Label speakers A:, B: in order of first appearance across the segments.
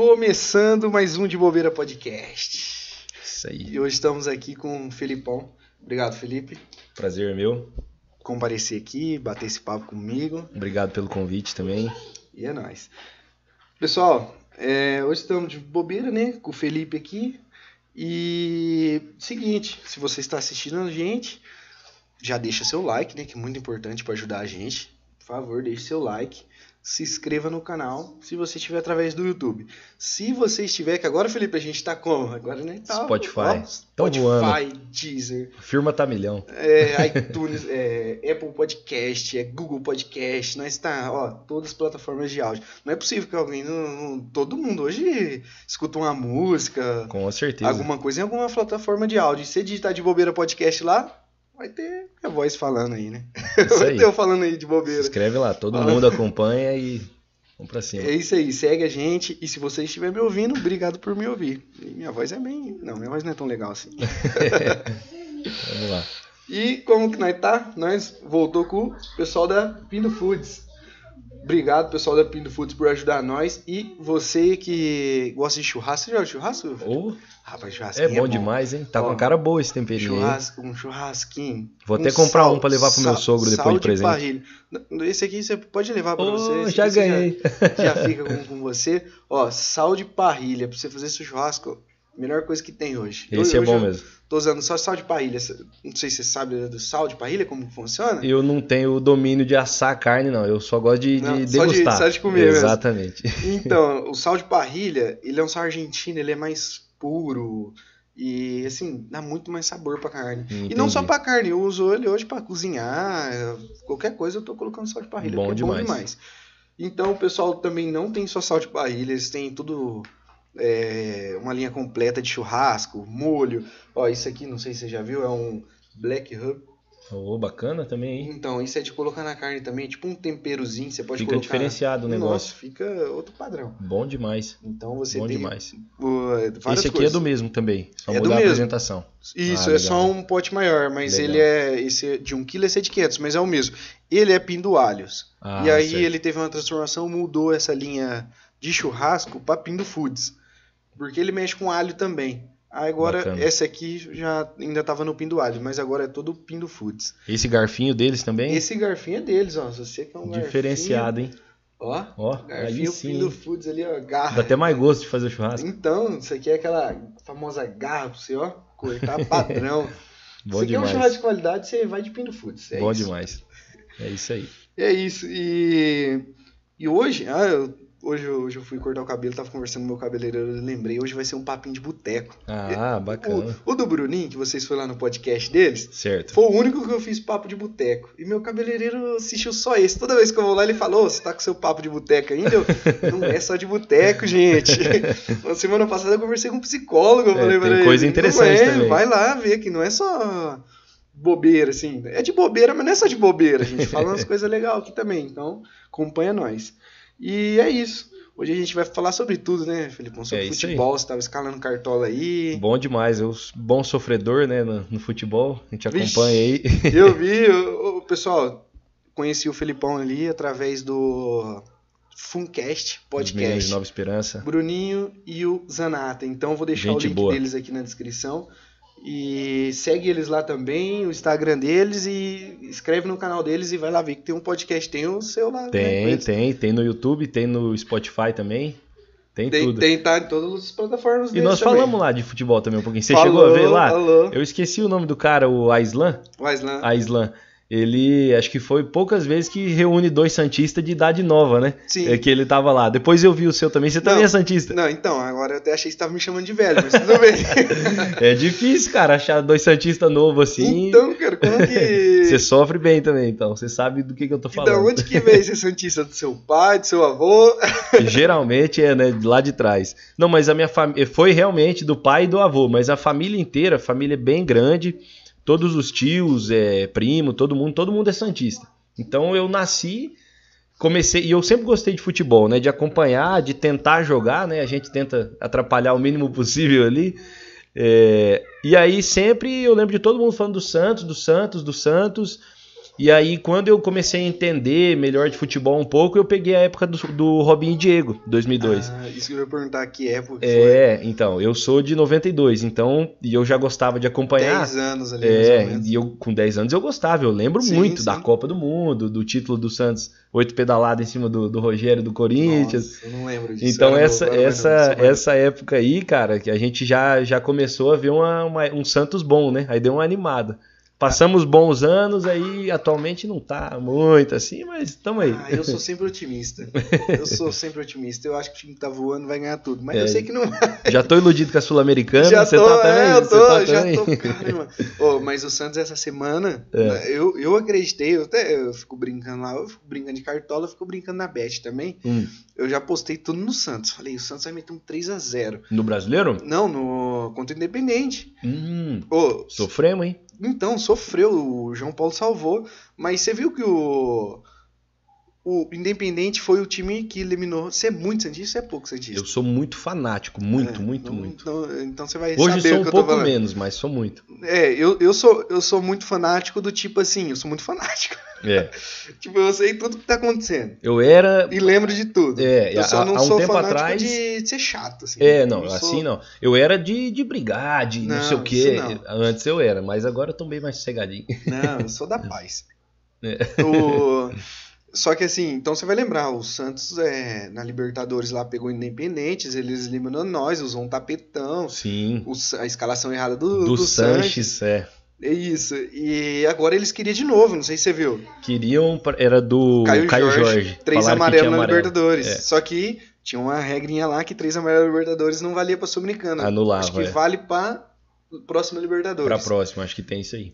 A: Começando mais um De Bobeira Podcast.
B: Isso aí.
A: E hoje estamos aqui com o Felipão. Obrigado, Felipe.
B: Prazer meu.
A: Comparecer aqui, bater esse papo comigo.
B: Obrigado pelo convite também.
A: E é nóis. Pessoal, hoje estamos de bobeira, né? Com o Felipe aqui. E seguinte, se você está assistindo a gente, já deixa seu like, né? Que é muito importante para ajudar a gente. Por favor, deixe seu like. Se inscreva no canal se você estiver através do YouTube. Se você estiver, que agora, Felipe, a gente tá como? Agora, né? Tá,
B: Spotify.
A: Spotify, Deezer.
B: A firma tá milhão.
A: iTunes, Apple Podcast, Google Podcast. Nós tá, todas as plataformas de áudio. Não é possível que alguém, todo mundo hoje escuta uma música.
B: Com certeza.
A: Alguma coisa em alguma plataforma de áudio. E se digitar De Bobeira Podcast lá, vai ter a voz falando aí, né?
B: Isso aí.
A: Vai ter eu falando aí de bobeira.
B: Se inscreve lá, todo mundo acompanha e vamos pra cima.
A: É isso aí, segue a gente. E se você estiver me ouvindo, obrigado por me ouvir. E minha voz é bem... Não, minha voz não é tão legal assim.
B: Vamos lá.
A: E como que nós tá? Nós voltou com o pessoal da Pindo Foods. Obrigado, pessoal da Pindo Foods, por ajudar nós. E você que gosta de churrasco, você já viu churrasco? Rapaz, churrasquinho
B: é bom demais, hein? Tá com cara boa esse temperinho.
A: Um churrasquinho.
B: Vou até comprar um pra levar pro meu sogro depois de presente.
A: Parrilha. Esse aqui você pode levar pra você.
B: Já ganhei.
A: Já fica com você. Sal de parrilha pra você fazer esse churrasco. Melhor coisa que tem hoje.
B: Esse é bom mesmo.
A: Tô usando só sal de parrilha. Não sei se você sabe do sal de parrilha, como funciona.
B: Eu não tenho o domínio de assar carne, não. Eu só gosto de degustar.
A: Só de comer
B: Exatamente.
A: Mesmo. Então, o sal de parrilha, ele é um sal argentino, ele é mais puro. E, assim, dá muito mais sabor pra carne.
B: Entendi.
A: E não só pra carne, eu uso ele hoje pra cozinhar. Qualquer coisa eu tô colocando sal de parrilha.
B: Bom demais.
A: Bom demais. Então, o pessoal também não tem só sal de parrilha, eles têm tudo... uma linha completa de churrasco, molho. Isso aqui, não sei se você já viu, é um Black Rub.
B: Bacana também, hein?
A: Então, isso é de colocar na carne também, tipo um temperozinho, você pode
B: fica
A: colocar...
B: Fica diferenciado o negócio.
A: Nossa, fica outro padrão.
B: Bom demais.
A: Então você
B: Bom
A: tem
B: demais.
A: Várias
B: esse aqui
A: coisas.
B: é do mesmo também, só
A: é
B: mudar a apresentação.
A: Isso, é só um pote maior, mas
B: legal.
A: esse é de 1 kg, esse é de 500, mas é o mesmo. Ele é pindoalhos. E aí certo. Ele teve uma transformação, mudou essa linha de churrasco para Pindo Foods. Porque ele mexe com alho também. Agora, bacana. Essa aqui já ainda estava no Pindo Alho, mas agora é todo Pindo Foods.
B: Esse garfinho deles também?
A: Esse garfinho é deles, ó. Você que é um
B: diferenciado,
A: garfinho,
B: hein?
A: Garfinho Pindo Foods ali, ó. Garra.
B: Dá até mais gosto de fazer o churrasco.
A: Então, isso aqui é aquela famosa garra pra você, ó. Cortar padrão.
B: Bom
A: você
B: demais.
A: quer um churrasco de qualidade, você vai de Pindo Foods.
B: Bom demais. É isso aí.
A: É isso. E hoje... Hoje eu fui cortar o cabelo, tava conversando com meu cabeleireiro, eu lembrei, hoje vai ser um papinho de boteco.
B: Bacana.
A: O do Bruninho, que vocês foram lá no podcast deles,
B: certo.
A: Foi o único que eu fiz papo de boteco. E meu cabeleireiro assistiu só esse. Toda vez que eu vou lá, ele falou, você tá com seu papo de boteco ainda? Não é só de boteco, gente. Na semana passada eu conversei com um psicólogo, eu falei pra ele.
B: Tem coisa interessante também.
A: Vai lá ver que não é só bobeira, assim. É de bobeira, mas não é só de bobeira. A gente fala umas coisas legais aqui também. Então, acompanha nós. E é isso. Hoje a gente vai falar sobre tudo, né, Felipão? Sobre futebol, você tava escalando cartola aí.
B: Bom demais, eu bom sofredor, né, no futebol, a gente acompanha aí.
A: Eu vi, pessoal, conheci o Felipão ali através do Funcast Podcast.
B: De Nova Esperança.
A: Bruninho e o Zanata. Então vou deixar
B: gente
A: o link
B: boa.
A: Deles aqui na descrição. E segue eles lá também, o Instagram deles, e escreve no canal deles e vai lá ver que tem um podcast, tem o seu lá.
B: Tem no YouTube, tem no Spotify também, tem tudo.
A: Tá em todas as plataformas
B: e
A: deles
B: nós
A: também.
B: Falamos lá de futebol também um pouquinho, você chegou a ver lá?
A: Falou.
B: Eu esqueci o nome do cara, o Aislan. Ele, acho que foi poucas vezes que reúne dois santistas de idade nova, né?
A: Sim.
B: Que ele tava lá. Depois eu vi o seu também. Você também é santista?
A: Não, então, agora eu até achei que você tava me chamando de velho, mas tudo bem.
B: É difícil, cara, achar dois santistas novos assim.
A: Então, cara, como que...
B: Você sofre bem também, então. Você sabe do que eu tô falando.
A: E da onde que veio ser santista? Do seu pai, do seu avô?
B: Geralmente né, lá de trás. Não, mas a minha família foi realmente do pai e do avô, mas a família inteira, a família é bem grande. Todos os tios, primo, todo mundo é santista. Então eu nasci, comecei, e eu sempre gostei de futebol, né? De acompanhar, de tentar jogar, né? A gente tenta atrapalhar o mínimo possível ali. E aí sempre eu lembro de todo mundo falando do Santos. E aí, quando eu comecei a entender melhor de futebol um pouco, eu peguei a época do Robinho e Diego, 2002.
A: Isso que eu ia perguntar, que época que
B: Então, eu sou de 92, então, e eu já gostava de acompanhar.
A: 10 anos ali, mais ou menos.
B: E eu com 10 anos eu gostava, eu lembro muito da Copa do Mundo, do título do Santos, 8 pedaladas em cima do Rogério do Corinthians.
A: Nossa, eu não lembro disso.
B: Então essa época aí, cara, que a gente já começou a ver um Santos bom, né? Aí deu uma animada. Passamos bons anos, aí atualmente não tá muito assim, mas estamos aí.
A: Eu sou sempre otimista. Eu acho que o time que tá voando vai ganhar tudo, mas eu sei que não vai.
B: Já tô iludido com a Sul-Americana,
A: você tá também?
B: Já
A: tô, caramba. Mas o Santos essa semana, eu acreditei, eu fico brincando lá, eu fico brincando de cartola, eu fico brincando na bet também. Eu já postei tudo no Santos. Falei, o Santos vai meter um 3-0.
B: No Brasileiro?
A: Não, contra o Independente.
B: Sofremos, hein?
A: Então, sofreu, o João Paulo salvou, mas você viu que o Independente foi o time que eliminou. Você é muito santista ou é pouco santista?
B: Eu sou muito fanático, muito.
A: Então você vai
B: Hoje
A: saber
B: sou
A: o que
B: um
A: eu tô
B: pouco
A: falando.
B: menos, mas sou muito.
A: Eu sou muito fanático do tipo assim, eu sou muito fanático. Tipo, eu sei tudo que tá acontecendo.
B: Eu era...
A: E lembro de tudo.
B: Eu
A: só não
B: há um
A: sou
B: tempo
A: fanático
B: atrás...
A: de ser chato, assim.
B: Não. Eu era de brigar, de não sei o quê. Antes eu era, mas agora eu tô bem mais sossegadinho.
A: Não, eu sou da paz. Só que assim, então você vai lembrar, o Santos na Libertadores lá pegou Independentes, eles eliminando nós, usou um tapetão.
B: Sim.
A: A escalação errada do
B: Sanches,
A: É isso. E agora eles queriam de novo, não sei se você viu.
B: Era do Caio Jorge.
A: 3 amarelos na Libertadores. Só que tinha uma regrinha lá que 3 amarelos na Libertadores não valia pra Sul-Americana.
B: Anulava.
A: Acho que vale pra próxima Libertadores.
B: Pra próxima, acho que tem isso aí.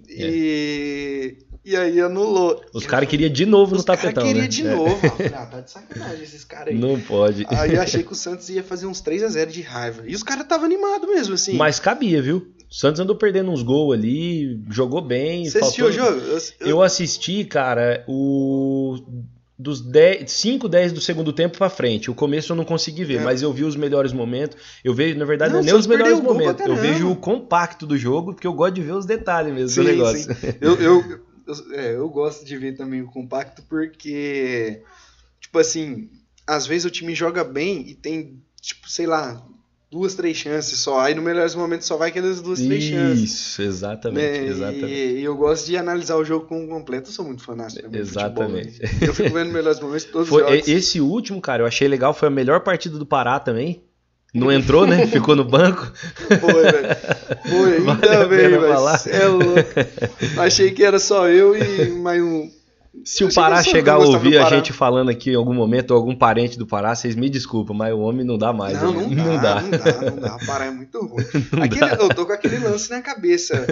A: E aí anulou.
B: Os caras queriam de novo no tapetão, né?
A: Os caras queriam de novo. Tá de sacanagem esses caras aí.
B: Não pode.
A: Aí eu achei que o Santos ia fazer uns 3-0 de raiva. E os caras estavam animados mesmo, assim.
B: Mas cabia, viu? O Santos andou perdendo uns gols ali, jogou bem.
A: Você assistiu o jogo?
B: Eu assisti, cara, dos 5, 10 do segundo tempo pra frente. O começo eu não consegui ver, mas eu vi os melhores momentos. Eu vejo, na verdade, não é nem os melhores momentos. Eu vejo o compacto do jogo, porque eu gosto de ver os detalhes mesmo do negócio.
A: Sim. Eu gosto de ver também o compacto, porque, tipo assim, às vezes o time joga bem e tem, tipo, sei lá, 2, 3 chances só. Aí no melhores momentos só vai aquelas 2, 3 chances.
B: Isso, exatamente.
A: E eu gosto de analisar o jogo com completo. Eu sou muito fanático.
B: Exatamente.
A: Futebol, eu fico vendo melhores momentos de todos os jogos.
B: Esse último, cara, eu achei legal. Foi a melhor partida do Pará também. Não entrou, né? Ficou no banco.
A: Foi, velho. Foi, ainda bem, velho. É louco. Achei que era só eu e mais um.
B: Se o Pará chegar a ouvir a gente falando aqui em algum momento, ou algum parente do Pará, vocês me desculpam, mas o homem não dá mais.
A: Não dá. O Pará é muito ruim. Eu tô com aquele lance na cabeça.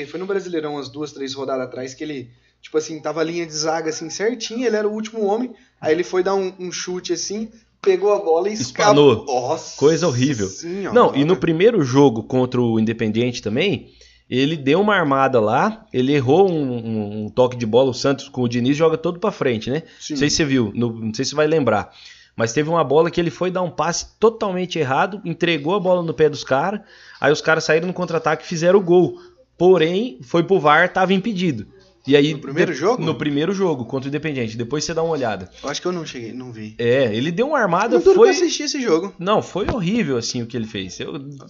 A: Foi no Brasileirão umas 2, 3 rodadas atrás que ele, tipo assim, tava a linha de zaga assim certinho, ele era o último homem, aí ele foi dar um chute assim, pegou a bola e
B: espanou.
A: Nossa,
B: coisa horrível. Não, e no primeiro jogo contra o Independiente também, ele deu uma armada lá, ele errou um toque de bola, o Santos com o Diniz joga todo pra frente, né?
A: Sim.
B: Não sei se você viu, não sei se você vai lembrar, mas teve uma bola que ele foi dar um passe totalmente errado, entregou a bola no pé dos caras, aí os caras saíram no contra-ataque e fizeram o gol, porém foi pro VAR, tava impedido. E aí,
A: no primeiro jogo?
B: No primeiro jogo, contra o Independiente. Depois você dá uma olhada.
A: Eu acho que eu não vi.
B: Ele deu uma armada,
A: Eu não assisti esse jogo.
B: Não, foi horrível assim o que ele fez.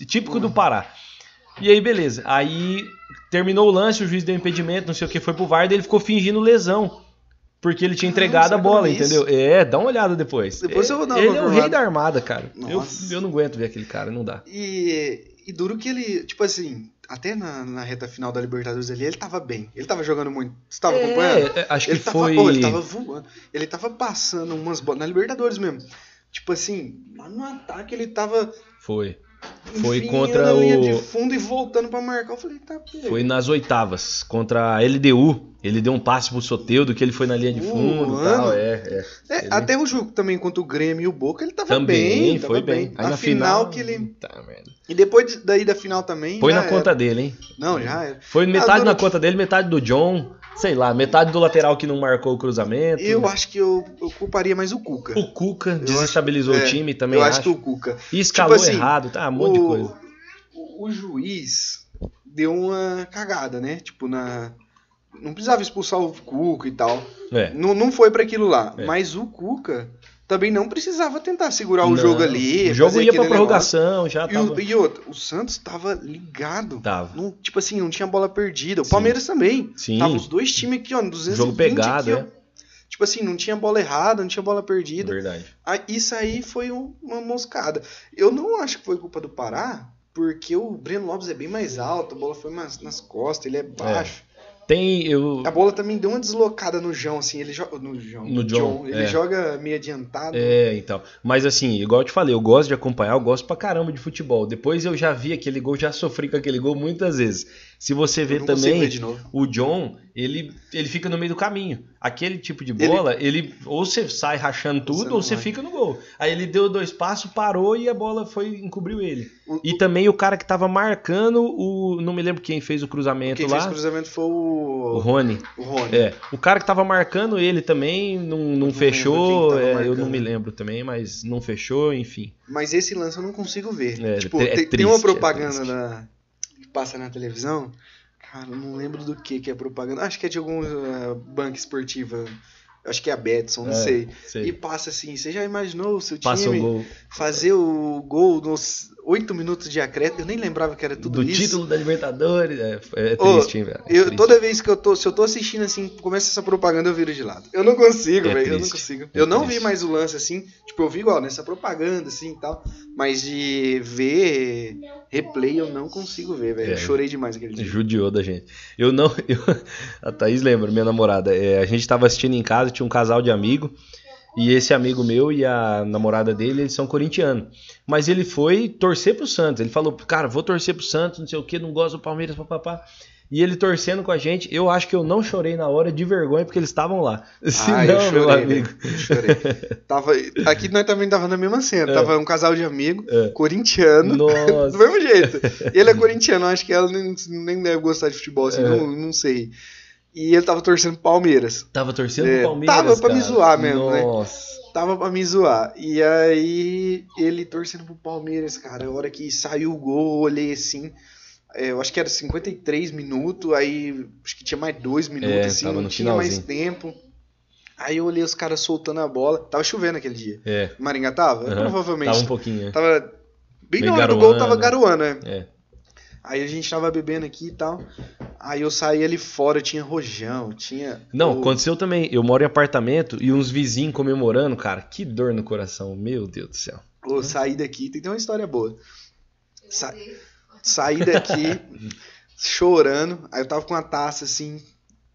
B: Típico do Pará. E aí, beleza. Aí terminou o lance, o juiz deu impedimento, não sei o que, foi pro VAR, daí ele ficou fingindo lesão. Porque ele tinha entregado a bola, entendeu? Dá uma olhada depois.
A: Depois eu vou dar uma
B: Ele é o rei da armada, cara. Eu não aguento ver aquele cara, não dá.
A: E duro que ele, tipo assim, até na reta final da Libertadores ali, ele tava bem. Ele tava jogando muito. Você tava acompanhando?
B: Acho que
A: ele
B: foi...
A: ele tava voando. Ele tava passando umas bolas na Libertadores mesmo. Tipo assim, no ataque ele tava...
B: Foi contra
A: a linha
B: o...
A: de fundo e voltando pra marcar. Eu falei, tá...
B: Foi nas oitavas, contra a LDU. Ele deu um passe pro Soteldo, que ele foi na linha de fundo e tal.
A: Até o jogo também contra o Grêmio e o Boca, ele tava
B: também,
A: bem. Foi bem.
B: Aí
A: na final que ele...
B: Tá, merda.
A: E depois daí da final também...
B: Põe na conta dele, hein?
A: Não, já era.
B: Foi metade na conta dele, metade do John... Sei lá, metade do lateral que não marcou o cruzamento.
A: Eu acho que eu culparia mais o Cuca.
B: O Cuca desestabilizou o time também,
A: eu acho que o Cuca.
B: E escalou tipo assim, errado, tá? Um monte de coisa.
A: O juiz deu uma cagada, né? Tipo, não precisava expulsar o Cuca e tal.
B: É.
A: Não foi pra aquilo lá.
B: É.
A: Mas o Cuca também não precisava tentar segurar o jogo ali.
B: O jogo
A: fazer
B: ia pra
A: aquele
B: prorrogação,
A: negócio.
B: já tava...
A: E outro, o Santos tava ligado.
B: Tava.
A: Não, tipo assim, não tinha bola perdida. O
B: Sim.
A: Palmeiras também.
B: Sim.
A: Tava os dois times aqui, ó, 220
B: Jogo pegado,
A: aqui, ó. Tipo assim, não tinha bola errada, não tinha bola perdida.
B: Verdade.
A: Isso aí foi uma moscada. Eu não acho que foi culpa do Pará, porque o Breno Lopes é bem mais alto, a bola foi nas costas, ele é baixo. A bola também deu uma deslocada no João, assim, ele joga. No John. Ele joga meio adiantado.
B: Então. Mas assim, igual eu te falei, eu gosto de acompanhar, eu gosto pra caramba de futebol. Depois eu já vi aquele gol, já sofri com aquele gol muitas vezes. Se você ver também, o John, ele fica no meio do caminho. Aquele tipo de bola, ele ou você sai rachando tudo, ou você fica no gol. Aí ele deu 2 passos, parou e a bola encobriu ele. E também o cara que tava marcando não me lembro quem fez o cruzamento lá.
A: Quem fez o cruzamento foi o
B: Rony. O cara que tava marcando ele também não fechou. Eu não me lembro também, mas não fechou, enfim.
A: Mas esse lance eu não consigo ver.
B: Triste,
A: tem uma propaganda que passa na televisão. Cara, eu não lembro do que é propaganda. Acho que é de algum banco esportiva. Acho que é a Betson, não sei. E passa assim, você já imaginou o seu time fazer o gol nos 8 minutos de acréscimo? Eu nem lembrava que era tudo isso.
B: Do título da Libertadores. É triste, hein, velho?
A: Toda vez que se eu tô assistindo assim, começa essa propaganda, eu viro de lado. Eu não consigo, velho. Eu não consigo. Eu não vi mais o lance assim. Tipo, eu vi igual nessa propaganda assim e tal. Mas de ver replay eu não consigo ver, velho. Eu chorei demais aquele dia.
B: Judiou da gente. A Thaís lembra, minha namorada. A gente tava assistindo em casa, tinha um casal de amigo. E esse amigo meu e a namorada dele, eles são corintianos. Mas ele foi torcer pro Santos. Ele falou, cara, vou torcer pro Santos, não sei o que, não gosto do Palmeiras, papapá. E ele torcendo com a gente, eu acho que eu não chorei na hora de vergonha, porque eles estavam lá.
A: Não, eu chorei, meu amigo. Eu chorei. Aqui nós também tava na mesma cena. Tava um casal de amigo, corintiano.
B: Nossa.
A: Do mesmo jeito. Ele é corintiano, acho que ela nem deve gostar de futebol, assim, não sei. E ele tava torcendo pro Palmeiras.
B: Tava torcendo pro Palmeiras,
A: Tava pra me zoar mesmo,
B: Nossa.
A: né? Tava pra me zoar. E aí, ele torcendo pro Palmeiras, cara. A hora que saiu o gol, eu olhei assim. Eu acho que era 53 minutos. Aí, acho que tinha mais 2 minutos, assim. Não tinha mais tempo. Aí eu olhei os caras soltando a bola. Tava chovendo aquele dia. Maringá tava? Provavelmente.
B: Tava um pouquinho.
A: Tava bem na hora do gol, tava garoando, né? Aí a gente tava bebendo aqui e tal. Aí eu saí ali fora, tinha rojão, tinha...
B: Não, aconteceu também. Eu moro em apartamento e uns vizinhos comemorando, cara. Que dor no coração, meu Deus do céu.
A: Eu saí daqui, tem uma história boa. Saí daqui chorando. Aí eu tava com uma taça assim,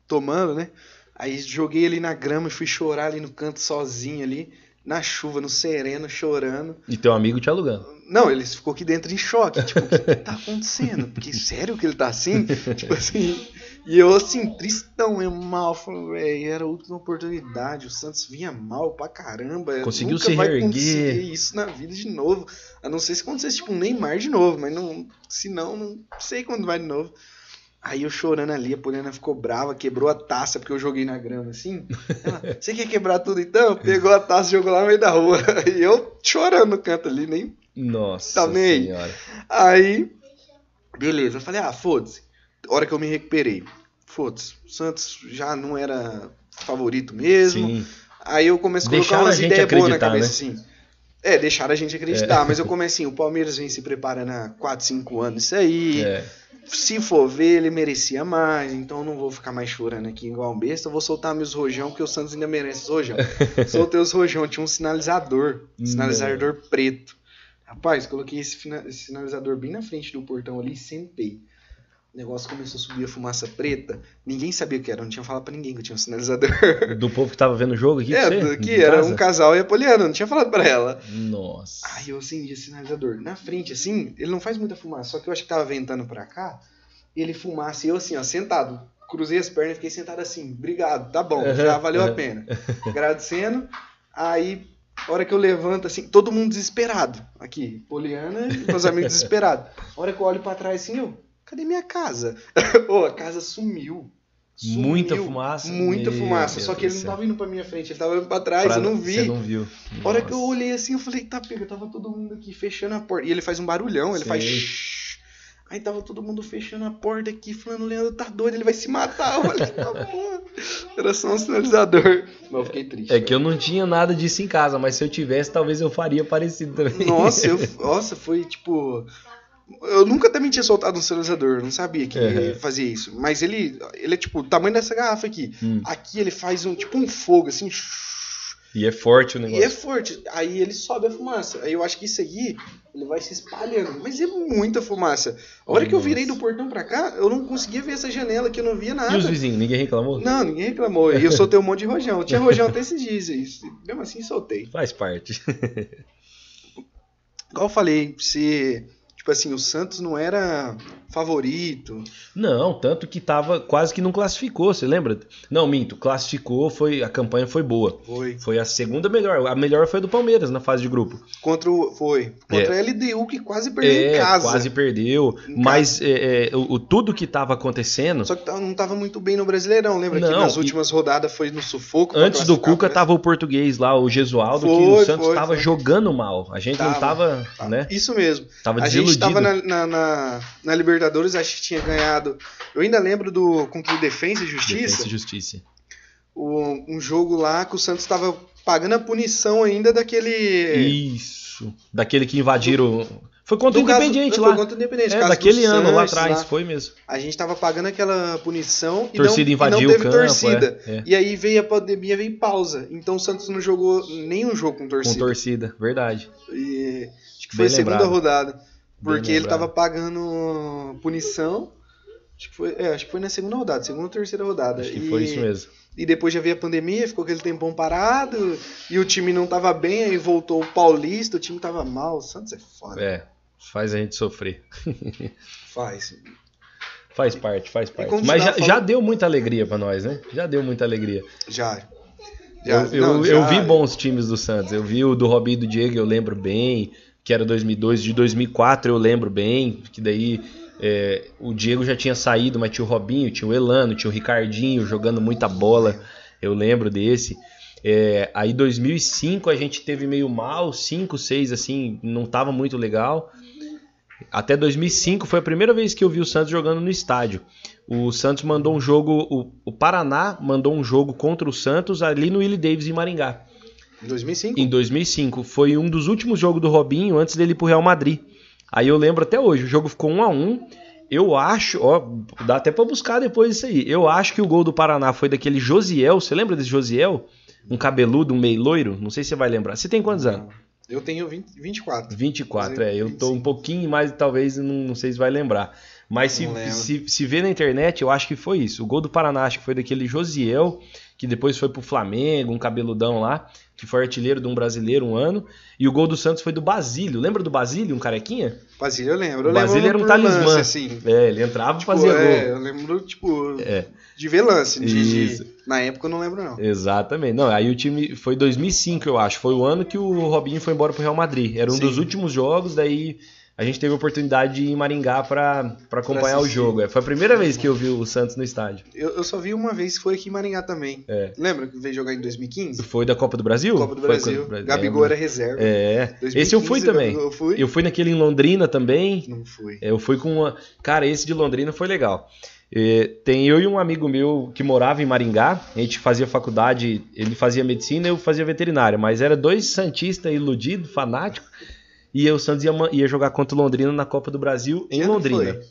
A: tomando, né? Aí joguei ali na grama e fui chorar ali no canto sozinho ali. Na chuva, no sereno, chorando.
B: E teu amigo te alugando.
A: Não, ele ficou aqui dentro em choque. Tipo, o que tá acontecendo? Porque sério que ele tá assim? Tipo assim. E eu assim, tristão mesmo, mal. Falei, velho, era a última oportunidade. O Santos vinha mal pra caramba.
B: Conseguiu
A: nunca
B: se
A: vai
B: reerguer.
A: conseguir isso na vida de novo. A não ser se acontecesse tipo um Neymar de novo. Mas não, se não sei quando vai de novo. Aí eu chorando ali, a Poliana ficou brava, quebrou a taça, porque eu joguei na grama assim. Ela, você quer quebrar tudo então? Pegou a taça e jogou lá no meio da rua. E eu chorando no canto ali, nem...
B: Nossa senhora.
A: Aí, beleza, eu falei, foda-se. Hora que eu me recuperei. Foda-se, o Santos já não era favorito mesmo.
B: Sim.
A: Aí eu comecei a colocar umas ideias boas na cabeça, né? Assim. Deixaram a gente acreditar, mas eu comecei assim, o Palmeiras vem se preparando há 4, 5 anos, isso aí... Se for ver, ele merecia mais, então eu não vou ficar mais chorando aqui igual um besta, eu vou soltar meus rojão, porque o Santos ainda merece os rojão. Soltei os rojão, tinha um sinalizador preto. Rapaz, coloquei esse sinalizador bem na frente do portão ali e sentei. O negócio começou a subir a fumaça preta, ninguém sabia o que era, não tinha falado pra ninguém que eu tinha um sinalizador.
B: Do povo que tava vendo o jogo aqui?
A: Era um casal e a Poliana, não tinha falado pra ela.
B: Nossa.
A: Aí eu acendi o sinalizador. Na frente, assim, ele não faz muita fumaça, só que eu acho que tava ventando pra cá, ele fumaça e eu assim, ó, sentado. Cruzei as pernas e fiquei sentado assim, obrigado, tá bom, já valeu a pena. Agradecendo, aí... A hora que eu levanto, assim, todo mundo desesperado. Aqui, Poliana e meus amigos desesperados. A hora que eu olho pra trás, assim, cadê minha casa? A casa sumiu.
B: Muita fumaça.
A: Muita fumaça. Só que ele não tava indo pra minha frente, ele tava olhando pra trás, eu não vi.
B: Você não viu.
A: A hora que eu olhei assim, eu falei, tá, pega, tava todo mundo aqui fechando a porta. E ele faz um barulhão, ele faz shhh. Aí tava todo mundo fechando a porta aqui, falando, o Leandro tá doido, ele vai se matar. Eu falei, tá bom. Era só um sinalizador. Mas eu fiquei triste.
B: É que eu não tinha nada disso em casa, mas se eu tivesse, talvez eu faria parecido também.
A: Nossa, foi tipo... Eu nunca também tinha soltado um sinalizador, não sabia que ele fazia isso. Mas ele é tipo o tamanho dessa garrafa aqui. Aqui ele faz tipo um fogo, assim...
B: E é forte o negócio.
A: E é forte. Aí ele sobe a fumaça. Aí eu acho que isso aqui, ele vai se espalhando. Mas é muita fumaça. A hora que eu virei do portão pra cá, eu não conseguia ver essa janela aqui, eu não via nada.
B: E os vizinhos, ninguém reclamou?
A: Não, ninguém reclamou. E eu soltei um monte de rojão. Eu tinha rojão até esses dias. Mesmo assim, soltei.
B: Faz parte.
A: Igual eu falei, se... Tipo assim, o Santos não era favorito.
B: Não, tanto que tava quase que não classificou, você lembra? Não, minto, classificou, a campanha foi boa. Foi a segunda melhor. A melhor foi a do Palmeiras na fase de grupo.
A: Contra a LDU, que quase perdeu em casa.
B: Quase perdeu. Mas tudo que tava acontecendo...
A: Só que não tava muito bem no Brasileirão, lembra? Que nas últimas rodadas foi no sufoco.
B: Antes do Cuca tava o português lá, o Gesualdo, que o Santos tava jogando mal. A gente não tava, né?
A: Isso mesmo.
B: Tava desiludido.
A: A gente tava na Libertadores, acho que tinha ganhado. Eu ainda lembro contra o Defensa e Justiça.
B: Defensa e Justiça.
A: Um jogo lá que o Santos tava pagando a punição ainda daquele.
B: Isso. Daquele que invadiram. Foi contra o Independiente lá.
A: Foi contra o Independiente.
B: Daquele ano lá atrás, lá. Foi mesmo.
A: A gente tava pagando aquela punição e
B: torcida invadiu
A: não teve
B: o campo,
A: torcida. E aí veio a pandemia, veio pausa. Então o Santos não jogou nenhum jogo com torcida.
B: Com torcida, verdade.
A: E acho que foi a segunda rodada. Porque ele tava pagando punição. Acho que foi na segunda rodada, segunda ou terceira rodada.
B: Acho que foi isso mesmo.
A: E depois já veio a pandemia, ficou aquele tempão parado. E o time não tava bem, aí voltou o Paulista, o time tava mal. O Santos é foda.
B: Faz a gente sofrer.
A: Faz.
B: Faz parte. Mas já deu muita alegria pra nós, né? Já deu muita alegria. Eu vi bons times do Santos. Eu vi o do Robinho e do Diego, eu lembro bem. Que era 2002, de 2004 eu lembro bem, que daí o Diego já tinha saído, mas tinha o Robinho, tinha o Elano, tinha o Ricardinho jogando muita bola, eu lembro desse. Aí 2005 a gente teve meio mal, 5, 6 assim, não tava muito legal. Até 2005 foi a primeira vez que eu vi o Santos jogando no estádio. O Santos mandou um jogo, o Paraná mandou um jogo contra o Santos ali no Willie Davis em Maringá.
A: Em 2005?
B: Em 2005. Foi um dos últimos jogos do Robinho antes dele ir pro Real Madrid. Aí eu lembro até hoje. O jogo ficou 1-1. Eu acho... dá até pra buscar depois isso aí. Eu acho que o gol do Paraná foi daquele Josiel. Você lembra desse Josiel? Um cabeludo, um meio loiro? Não sei se você vai lembrar. Você tem quantos anos?
A: Eu tenho 24.
B: 24, eu tô um pouquinho mais, talvez, não sei se vai lembrar. Mas se vê na internet, eu acho que foi isso. O gol do Paraná, acho que foi daquele Josiel, que depois foi pro Flamengo, um cabeludão lá, que foi artilheiro de um brasileiro um ano. E o gol do Santos foi do Basílio. Lembra do Basílio, um carequinha?
A: Basílio eu lembro.
B: O Basílio era um talismã.
A: Lance, assim.
B: Ele entrava e fazia gol.
A: Eu lembro, de ver lance. Na época eu não lembro, não.
B: Exatamente. Não, aí o time foi 2005, eu acho. Foi o ano que o Robinho foi embora pro Real Madrid. Era um dos últimos jogos, daí a gente teve a oportunidade de ir em Maringá pra acompanhar o jogo. Foi a primeira vez que eu vi o Santos no estádio.
A: Eu só vi uma vez, foi aqui em Maringá também. Lembra que veio jogar em 2015?
B: Foi da Copa do Brasil?
A: Copa do Brasil. Gabigol era reserva.
B: 2015, esse eu fui também. Eu fui naquele em Londrina também.
A: Não fui.
B: Eu fui com uma... Cara, esse de Londrina foi legal. Tem eu e um amigo meu que morava em Maringá. A gente fazia faculdade, ele fazia medicina e eu fazia veterinária. Mas era dois santistas iludidos, fanáticos. E o Santos ia jogar contra o Londrina na Copa do Brasil em Londrina.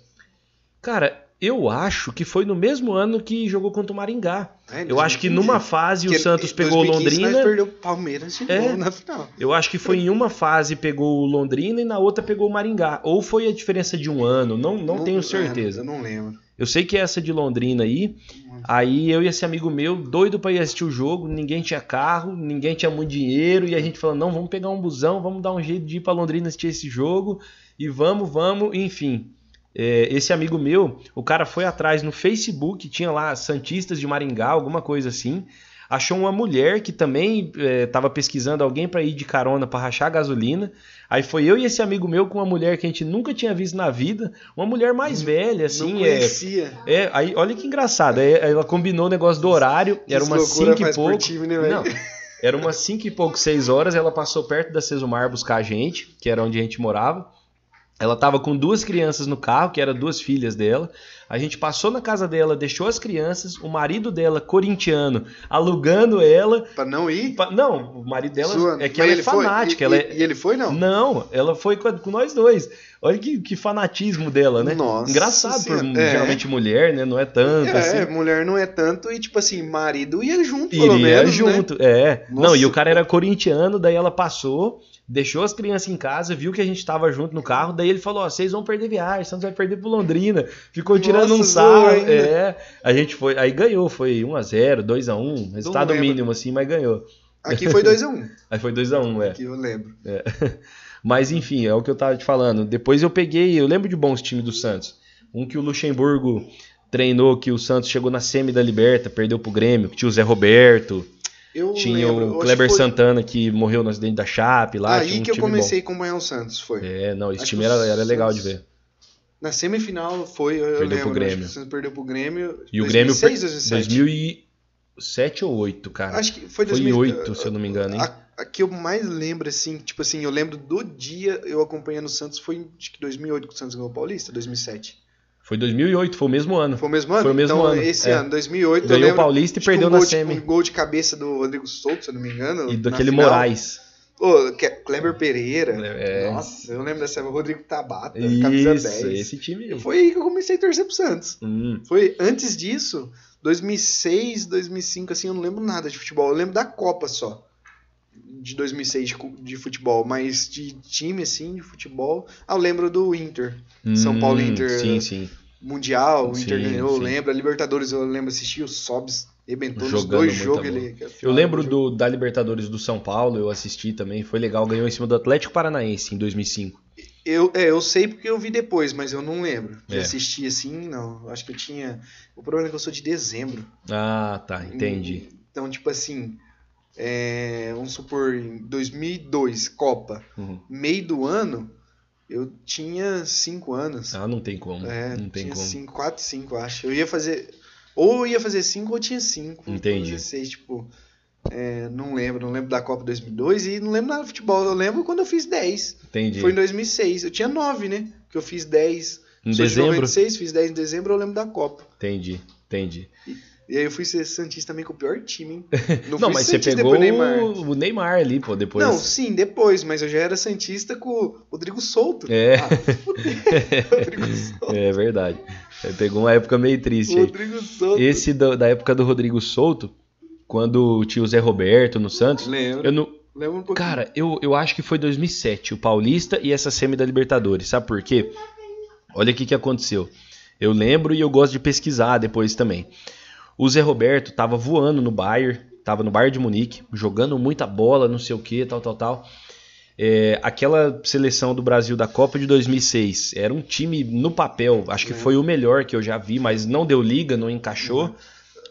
B: Cara, eu acho que foi no mesmo ano que jogou contra o Maringá. Eu acho que numa fase o Santos pegou o Londrina.
A: Mas perdeu o Palmeiras de novo na final.
B: Eu acho que foi em uma fase pegou o Londrina e na outra pegou o Maringá. Ou foi a diferença de um ano, não tenho certeza.
A: Eu não lembro.
B: Eu sei que essa de Londrina aí eu e esse amigo meu, doido pra ir assistir o jogo, ninguém tinha carro, ninguém tinha muito dinheiro, e a gente falou, não, vamos pegar um busão, vamos dar um jeito de ir pra Londrina assistir esse jogo, e vamos, enfim. Esse amigo meu, o cara foi atrás no Facebook, tinha lá Santistas de Maringá, alguma coisa assim, achou uma mulher que também estava pesquisando alguém para ir de carona para rachar gasolina. Aí foi eu e esse amigo meu com uma mulher que a gente nunca tinha visto na vida, uma mulher mais velha, assim.
A: Não conhecia.
B: Aí, olha que engraçado, ela combinou o negócio do horário, era umas 5 e pouco. Não, era umas 5 e pouco, 6 horas, ela passou perto da Cesumar buscar a gente, que era onde a gente morava. Ela tava com 2 crianças no carro, que eram 2 filhas dela. A gente passou na casa dela, deixou as crianças, o marido dela, corintiano, alugando ela.
A: Pra não ir?
B: Não, o marido dela
A: Zoando.
B: é que
A: Mas
B: ela é
A: ele foi?
B: fanática.
A: E ele foi, não?
B: Não, ela foi com nós 2. Olha que fanatismo dela, né?
A: Nossa
B: Engraçado, por
A: Senhora.
B: geralmente mulher, né? Não é tanto assim.
A: Mulher não é tanto e, tipo assim, marido ia junto,
B: Iria
A: pelo menos,
B: junto,
A: né?
B: Não,
A: Nossa.
B: e o cara era corintiano, daí ela passou, deixou as crianças em casa, viu que a gente tava junto no carro, daí ele falou, ó, vocês vão perder viagem, Santos vai perder pro Londrina. Ficou tirando um sarro. A gente foi, aí ganhou, foi 1-0, 2-1, resultado mínimo assim, mas ganhou.
A: Aqui foi 2-1.
B: Aí foi 2-1,
A: Aqui eu lembro.
B: Mas enfim, é o que eu tava te falando. Depois eu lembro de bons times do Santos. Um que o Luxemburgo treinou, que o Santos chegou na semi da Liberta, perdeu pro Grêmio, que tinha o Zé Roberto, tinha o Kleber Santana, que morreu no acidente da Chape lá.
A: Aí que eu comecei a acompanhar o Santos, foi.
B: Esse time era legal de ver.
A: Na semifinal foi, eu
B: perdeu
A: lembro,
B: pro Grêmio.
A: o Santos perdeu pro Grêmio.
B: E
A: 2006,
B: o Grêmio 2007 ou 2008, cara.
A: Acho que foi
B: 2008, se eu não me engano, hein?
A: A que eu mais lembro, assim, tipo assim, eu lembro do dia eu acompanhando o Santos, foi acho que 2008 que o Santos ganhou o Paulista, 2007.
B: Foi 2008, foi o mesmo ano.
A: Foi o mesmo ano?
B: Foi o mesmo
A: então,
B: ano.
A: Esse ano, 2008,
B: ganhou
A: eu lembro,
B: o Paulista e perdeu na semi.
A: Um gol de cabeça do Rodrigo Souto, se eu não me engano.
B: E daquele Moraes.
A: Kleber Pereira. Nossa, eu lembro dessa, o Rodrigo Tabata, camisa 10.
B: Esse time.
A: Foi aí que eu comecei a torcer pro Santos. Foi antes disso, 2006, 2005, assim, eu não lembro nada de futebol. Eu lembro da Copa só. De 2006 de futebol, mas de time, assim, de futebol. Eu lembro do Inter. São Paulo Inter.
B: Sim.
A: Mundial, o Inter ganhou, eu lembro. A Libertadores eu lembro assistir, o Sobs arrebentou nos 2 jogos.
B: Eu lembro da Libertadores do São Paulo, eu assisti também, foi legal, ganhou em cima do Atlético Paranaense em 2005.
A: Eu sei porque eu vi depois, mas eu não lembro de assistir assim, não. Acho que eu tinha... O problema é que eu sou de dezembro.
B: Ah, tá, entendi.
A: Então, tipo assim, vamos supor, em 2002, Copa, meio do ano, eu tinha 5 anos.
B: Ah, não tem como. Não tem
A: tinha
B: como.
A: 5, 4, 5, acho. Eu ia fazer... Ou eu ia fazer 5 ou tinha 5.
B: Entendi.
A: 16, tipo... não lembro da Copa 2002 e não lembro nada do futebol. Eu lembro quando eu fiz 10.
B: Entendi.
A: Foi em 2006. Eu tinha 9, né? Que eu fiz 10
B: em dezembro.
A: 96, fiz 10 em dezembro, eu lembro da Copa.
B: Entendi.
A: E aí eu fui ser Santista também com o pior time, hein?
B: Não, mas você pegou o Neymar ali, pô, depois.
A: Não, sim, depois, mas eu já era Santista com o Rodrigo Souto.
B: Rodrigo Souto. É verdade. Pegou uma época meio triste aí.
A: Rodrigo Souto.
B: Esse da época do Rodrigo Souto, quando tinha o Zé Roberto no Santos.
A: Lembro. Lembro um pouquinho.
B: Cara, eu acho que foi 2007, o Paulista e essa semi da Libertadores. Sabe por quê? Olha o que aconteceu. Eu lembro e eu gosto de pesquisar depois também. O Zé Roberto tava voando no Bayern, tava no Bayern de Munique, jogando muita bola, não sei o que, tal. Aquela seleção do Brasil da Copa de 2006 era um time no papel, acho que foi o melhor que eu já vi, mas não deu liga, não encaixou.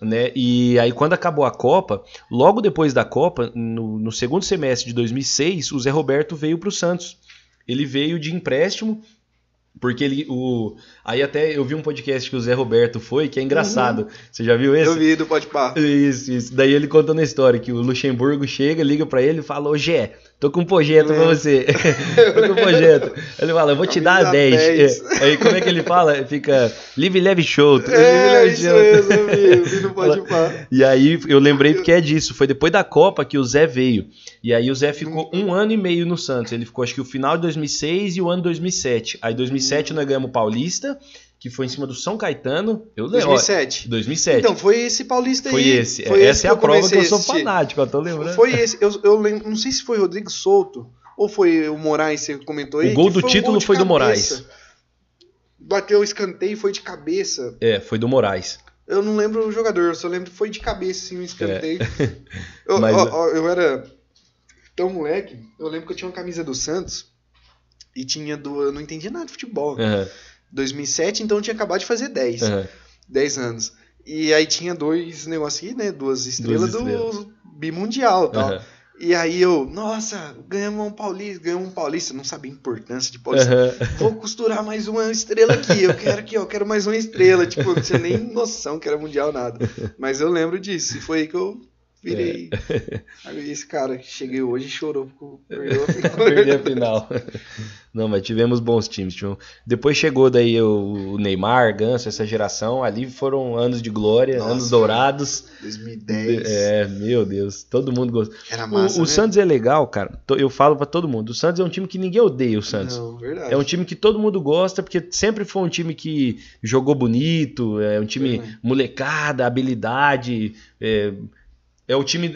B: Né? E aí quando acabou a Copa, logo depois da Copa, no segundo semestre de 2006, o Zé Roberto veio para o Santos. Ele veio de empréstimo, porque aí até eu vi um podcast que o Zé Roberto foi, que é engraçado. Você já viu esse?
A: Eu vi, do Podpah.
B: Isso. Daí ele contando a história, que o Luxemburgo chega, liga pra ele e fala, ô Gé, tô com um projeto pra você. Tô com um projeto. Ele fala, eu vou te dar 10. Aí como é que ele fala? Fica, live, leve, show.
A: Isso mesmo, eu vi no Podpah.
B: E aí eu lembrei porque é disso, foi depois da Copa que o Zé veio. E aí o Zé ficou 1 ano e meio no Santos. Ele ficou acho que o final de 2006 e o ano 2007. Aí 2007 nós ganhamos o Paulista, que foi em cima do São Caetano. 2007.
A: Então, foi esse Paulista aí.
B: Foi esse. Essa é a prova que eu sou fanático, eu tô lembrando.
A: Foi esse. Eu lembro, não sei se foi o Rodrigo Souto ou foi o Moraes, você comentou aí.
B: O gol do título foi do Moraes.
A: Bateu o escanteio e foi de cabeça.
B: Foi do Moraes.
A: Eu não lembro o jogador, eu só lembro que foi de cabeça, assim, um escanteio. Eu era tão moleque, eu lembro que eu tinha uma camisa do Santos e eu não entendia nada de futebol. 2007, então eu tinha acabado de fazer 10. 10 anos. E aí tinha 2 negócios aqui, né? 2 estrelas do bimundial e tal. E aí ganhamos um Paulista. Não sabia a importância de Paulista. Vou costurar mais uma estrela aqui. Eu quero mais uma estrela. Tipo, eu não tinha nem noção que era mundial, nada. Mas eu lembro disso. E foi aí que eu virei. Aí esse cara que cheguei hoje e chorou porque perdeu a final.
B: Perder a final. Não, mas tivemos bons times. Depois chegou daí o Neymar, Ganso, essa geração. Ali foram anos de glória,
A: Nossa,
B: anos dourados.
A: 2010.
B: Meu Deus, todo mundo gostou.
A: Era massa,
B: O
A: né?
B: Santos é legal, cara. Eu falo pra todo mundo. O Santos é um time que ninguém odeia, o Santos.
A: Não, verdade.
B: É um time que todo mundo gosta, porque sempre foi um time que jogou bonito, é um time molecada, habilidade. É o time,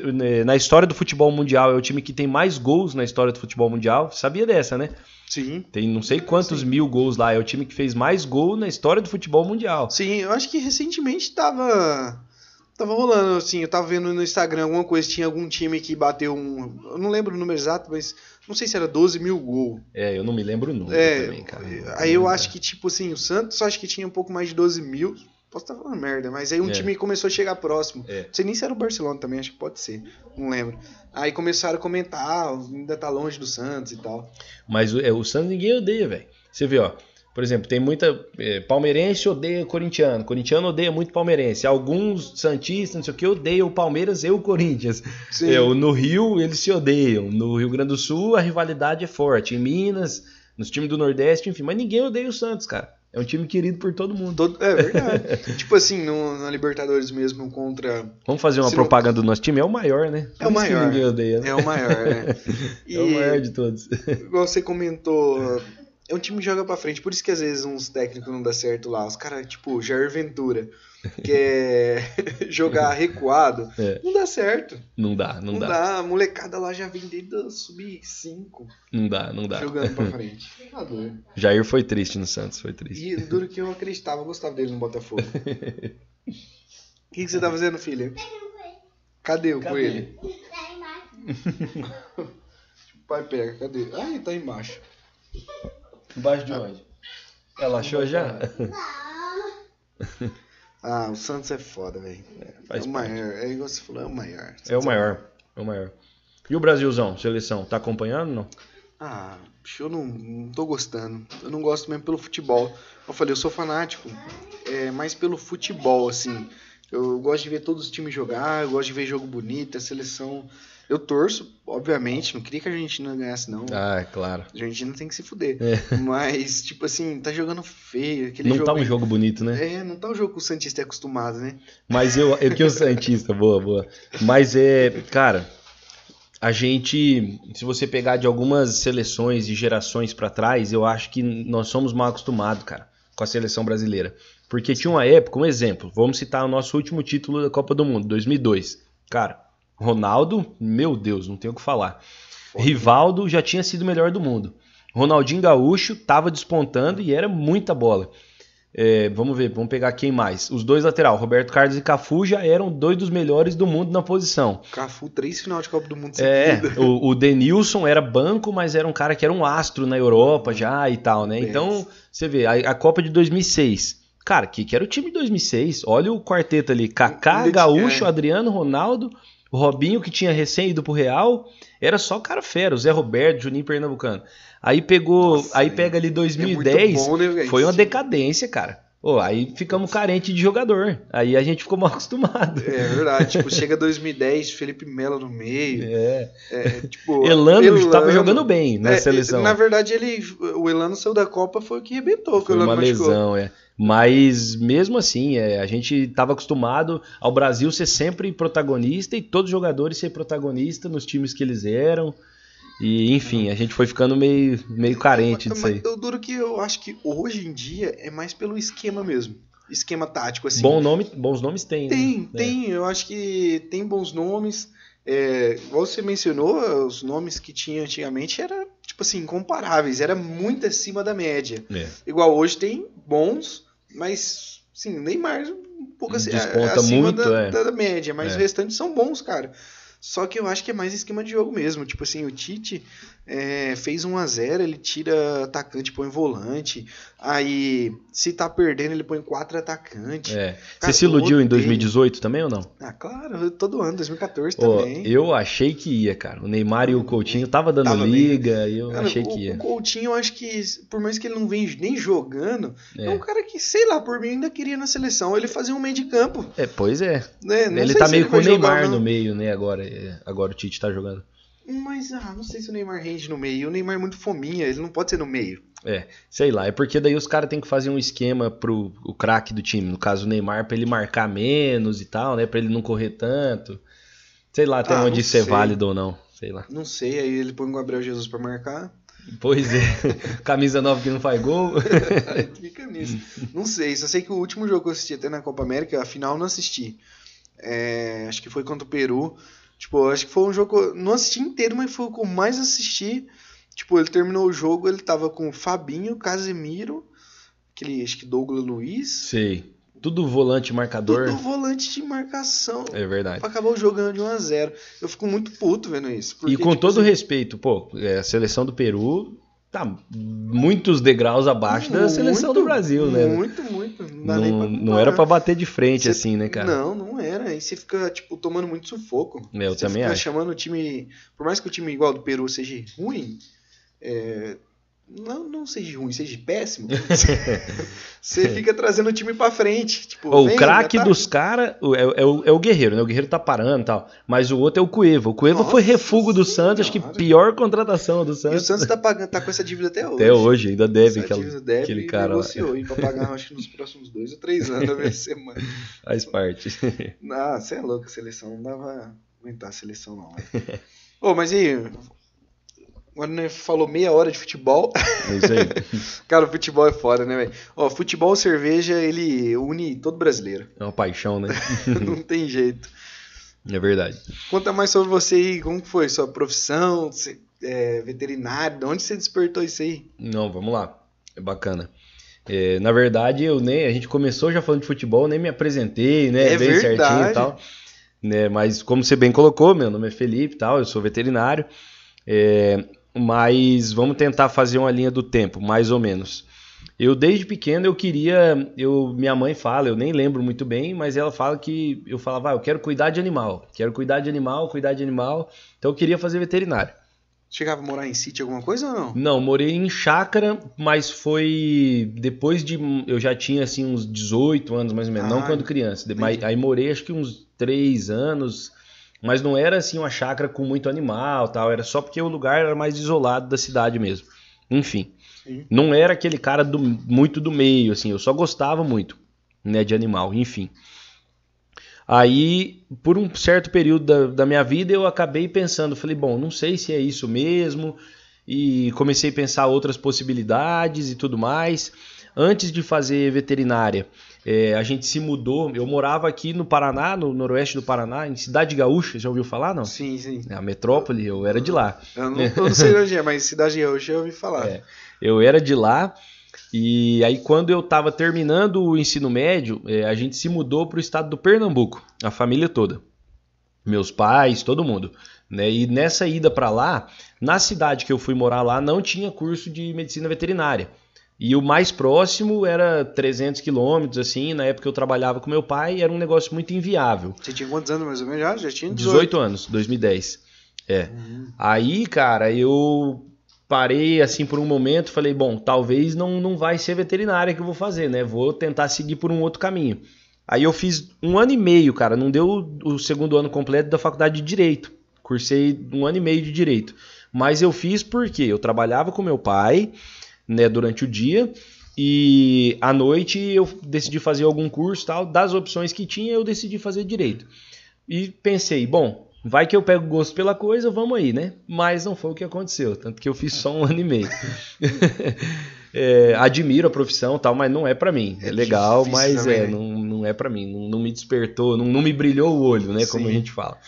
B: na história do futebol mundial, é o time que tem mais gols na história do futebol mundial. Sabia dessa, né?
A: Sim.
B: Tem não sei quantos mil gols lá. É o time que fez mais gol na história do futebol mundial.
A: Sim, eu acho que recentemente tava rolando, assim, eu tava vendo no Instagram alguma coisa, tinha algum time que bateu eu não lembro o número exato, mas não sei se era 12 mil gols.
B: Eu não me lembro o número também, cara.
A: Aí eu acho que, tipo assim, o Santos acho que tinha um pouco mais de 12 mil. Posso estar falando merda, mas aí um time começou a chegar próximo. Não sei nem se era o Barcelona também, acho que pode ser. Não lembro. Aí começaram a comentar, ainda tá longe do Santos e tal.
B: Mas o Santos ninguém odeia, velho. Você vê, ó. Por exemplo, tem muita... palmeirense odeia corintiano. Corintiano odeia muito palmeirense. Alguns santistas, não sei o que, odeiam o Palmeiras e o Corinthians. No Rio, eles se odeiam. No Rio Grande do Sul, a rivalidade é forte. Em Minas, nos times do Nordeste, enfim. Mas ninguém odeia o Santos, cara. É um time querido por todo mundo.
A: É verdade. Tipo assim, na Libertadores mesmo contra...
B: Vamos fazer uma propaganda do nosso time? É o maior, né?
A: É o maior.
B: Que ninguém odeia, né?
A: É o maior, né?
B: É o maior de todos.
A: Igual você comentou, é um time que joga pra frente. Por isso que às vezes uns técnicos não dá certo lá. Os caras, tipo, Jair Ventura, quer jogar recuado. Não dá certo.
B: Não dá.
A: A molecada lá já vem desde o sub-5.
B: Não dá.
A: Jogando pra frente. Tá doido.
B: Jair foi triste no Santos, foi triste.
A: E duro que eu acreditava, eu gostava dele no Botafogo. O que você tá fazendo, filha? Cadê o coelho?
C: Tá embaixo.
A: O pai pega, cadê? Ah, tá embaixo.
B: Embaixo de onde? Ela achou já?
A: Ah, o Santos é foda, velho. É o maior. É igual você falou, é o maior.
B: É o maior. E o Brasilzão, seleção, tá acompanhando ou não?
A: Ah, eu não tô gostando. Eu não gosto mesmo pelo futebol. Eu falei, eu sou fanático, mais pelo futebol, assim. Eu gosto de ver todos os times jogar, eu gosto de ver jogo bonito, a seleção... Eu torço, obviamente, não queria que a Argentina ganhasse, não.
B: Ah, é claro.
A: A Argentina tem que se fuder. Mas, tipo assim, tá jogando feio.
B: Não tá um jogo bonito, né?
A: Não tá um jogo que o Santista é acostumado, né?
B: Mas eu que o Santista, boa. Mas cara, a gente, se você pegar de algumas seleções e gerações pra trás, eu acho que nós somos mal acostumados, cara, com a seleção brasileira. Porque tinha uma época, um exemplo, vamos citar o nosso último título da Copa do Mundo, 2002. Cara, Ronaldo, meu Deus, não tenho o que falar. Rivaldo já tinha sido o melhor do mundo. Ronaldinho Gaúcho tava despontando e era muita bola. Vamos pegar quem mais. Os dois lateral, Roberto Carlos e Cafu, já eram dois dos melhores do mundo na posição.
A: Cafu, 3 final de Copa do Mundo seguida.
B: O Denilson era banco, mas era um cara que era um astro na Europa já e tal, né? Então, você vê, a Copa de 2006. Cara, que era o time de 2006? Olha o quarteto ali, Kaká, Gaúcho, Adriano, Ronaldo... O Robinho, que tinha recém ido pro Real, era só cara fera. O Zé Roberto, Juninho Pernambucano. Aí pega ali 2010,
A: bom, né,
B: foi uma decadência, cara. Aí ficamos carentes de jogador. Aí a gente ficou mal acostumado.
A: É verdade. Tipo, chega 2010, Felipe Melo no meio. Tipo,
B: Elano tava jogando bem na seleção.
A: Na verdade, o Elano saiu da Copa, foi o que arrebentou.
B: Foi uma lesão, Mas mesmo assim, a gente estava acostumado ao Brasil ser sempre protagonista e todos os jogadores ser protagonista nos times que eles eram. E enfim, a gente foi ficando meio carente disso aí.
A: Eu duro que eu acho que hoje em dia é mais pelo esquema mesmo. Esquema tático, assim.
B: Bons nomes tem, né?
A: Tem. Eu acho que tem bons nomes. Igual você mencionou, os nomes que tinha antigamente eram, tipo assim, incomparáveis. Era muito acima da média. Igual hoje tem bons, mas, sim, Neymar um pouco acima
B: muito,
A: da média. Mas o restante são bons, cara. Só que eu acho que é mais esquema de jogo mesmo. Tipo assim, o Tite, fez 1-0, ele tira atacante, põe volante. Aí, se tá perdendo, ele põe 4 atacantes.
B: Você
A: Cara,
B: se iludiu em
A: odeio.
B: 2018 também ou não?
A: Claro, todo ano, 2014
B: Ó,
A: também.
B: eu achei que ia, cara. O Neymar e o Coutinho tava dando
A: Tava
B: liga e eu
A: Cara,
B: achei que
A: o
B: ia.
A: Coutinho, eu acho que, por mais que ele não vem nem jogando, é um cara que, sei lá, por mim ainda queria na seleção. Ele fazia um meio de campo.
B: Pois é.
A: Né? Não
B: Ele
A: sei
B: tá
A: se
B: meio com o
A: vai jogar,
B: Neymar
A: não.
B: no meio, né? Agora o Tite tá jogando.
A: Mas, não sei se o Neymar rende no meio. O Neymar é muito fominha, ele não pode ser no meio.
B: Sei lá. É porque daí os caras têm que fazer um esquema pro o craque do time. No caso, o Neymar, pra ele marcar menos e tal, né? Pra ele não correr tanto. Sei lá até onde isso é válido ou não. Sei lá.
A: Não sei, aí ele põe o Gabriel Jesus pra marcar.
B: Pois é. Camisa nova que não faz gol.
A: Aí fica nisso. Não sei, só sei que o último jogo que eu assisti até na Copa América, a final eu não assisti. Acho que foi contra o Peru. Tipo, acho que foi um jogo que eu não assisti inteiro, mas foi o que eu mais assisti. Tipo, ele terminou o jogo, ele tava com o Fabinho, Casemiro, acho que Douglas Luiz.
B: Sei. Tudo volante marcador.
A: Tudo volante de marcação.
B: É verdade.
A: Pra acabar o jogo ganhando de 1-0. Eu fico muito puto vendo isso. Porque,
B: E com
A: tipo,
B: todo
A: assim,
B: respeito, a seleção do Peru tá muitos degraus abaixo da seleção do Brasil, né?
A: Muito. Não dá nem pra comparar.
B: Não era pra bater de frente assim, né, cara?
A: Não era. Aí você fica, tipo, tomando muito sufoco.
B: Eu
A: você
B: também
A: fica
B: acho.
A: chamando o time... Por mais que o time igual do Peru seja ruim... Não seja ruim, seja péssimo. Você fica trazendo o time pra frente. Tipo,
B: O craque dos caras é o Guerreiro, né? O Guerreiro tá parando e tal. Mas o outro é o Cueva. O Cueva foi refugo do Santos, acho que pior contratação do
A: E o
B: Santos.
A: Santos tá com essa dívida até hoje.
B: Até hoje, ainda deve
A: essa dívida deve
B: aquele
A: e
B: cara lá.
A: negociou. E pra pagar, acho que nos próximos 2 ou 3 anos vai ser, mano.
B: Faz parte.
A: Você é louco, seleção. Não dá pra aguentar a seleção, não. Mas e aí? Agora né, falou meia hora de futebol.
B: É isso aí.
A: Cara, o futebol é foda, né, velho? Futebol e cerveja, ele une todo brasileiro.
B: É uma paixão, né?
A: Não tem jeito.
B: É verdade.
A: Conta mais sobre você aí, como que foi sua profissão, você é veterinário, de onde você despertou isso aí?
B: Não, vamos lá. É bacana. Na verdade, a gente começou já falando de futebol, nem me apresentei, né? Bem certinho e tal. Né? Mas como você bem colocou, meu nome é Felipe e tal, eu sou veterinário. Mas vamos tentar fazer uma linha do tempo, mais ou menos. Eu desde pequeno minha mãe fala, eu nem lembro muito bem, mas ela fala que eu falava, eu quero cuidar de animal, cuidar de animal, então eu queria fazer veterinário.
A: Chegava a morar em sítio alguma coisa ou não?
B: Não, morei em chácara, mas foi depois eu já tinha assim uns 18 anos mais ou menos, não quando criança, aí morei acho que uns 3 anos. Mas não era assim uma chácara com muito animal, tal, era só porque o lugar era mais isolado da cidade mesmo. Enfim, não era aquele cara muito do meio, assim, eu só gostava muito, né, de animal, enfim. Aí, por um certo período da minha vida, eu acabei pensando, falei, bom, não sei se é isso mesmo, e comecei a pensar outras possibilidades e tudo mais. Antes de fazer veterinária, a gente se mudou. Eu morava aqui no Paraná, no noroeste do Paraná, em Cidade Gaúcha. Já ouviu falar, não?
A: Sim.
B: A metrópole, eu era de lá.
A: Eu não sei onde é, mas Cidade Gaúcha eu ouvi falar.
B: Eu era de lá. E aí, quando eu estava terminando o ensino médio, a gente se mudou para o estado do Pernambuco, a família toda. Meus pais, todo mundo. Né? E nessa ida para lá, na cidade que eu fui morar lá, não tinha curso de medicina veterinária. E o mais próximo era 300 quilômetros, assim, na época eu trabalhava com meu pai, era um negócio muito inviável.
A: Você tinha quantos anos mais ou menos? Já tinha
B: 18 anos, 2010. Aí, cara, eu parei assim por um momento, falei, bom, talvez não vai ser veterinária que eu vou fazer, né? Vou tentar seguir por um outro caminho. Aí eu fiz 1 ano e meio, cara, não deu o segundo ano completo da faculdade de Direito. Cursei 1 ano e meio de Direito. Mas eu fiz porque eu trabalhava com meu pai, né, durante o dia, e à noite eu decidi fazer algum curso, tal, das opções que tinha eu decidi fazer Direito. E pensei, bom, vai que eu pego gosto pela coisa, vamos aí, né? Mas não foi o que aconteceu, tanto que eu fiz só 1 ano e meio. Admiro a profissão, tal, mas não é pra mim. É legal, mas não é pra mim, não me despertou, não me brilhou o olho, né, como a gente fala.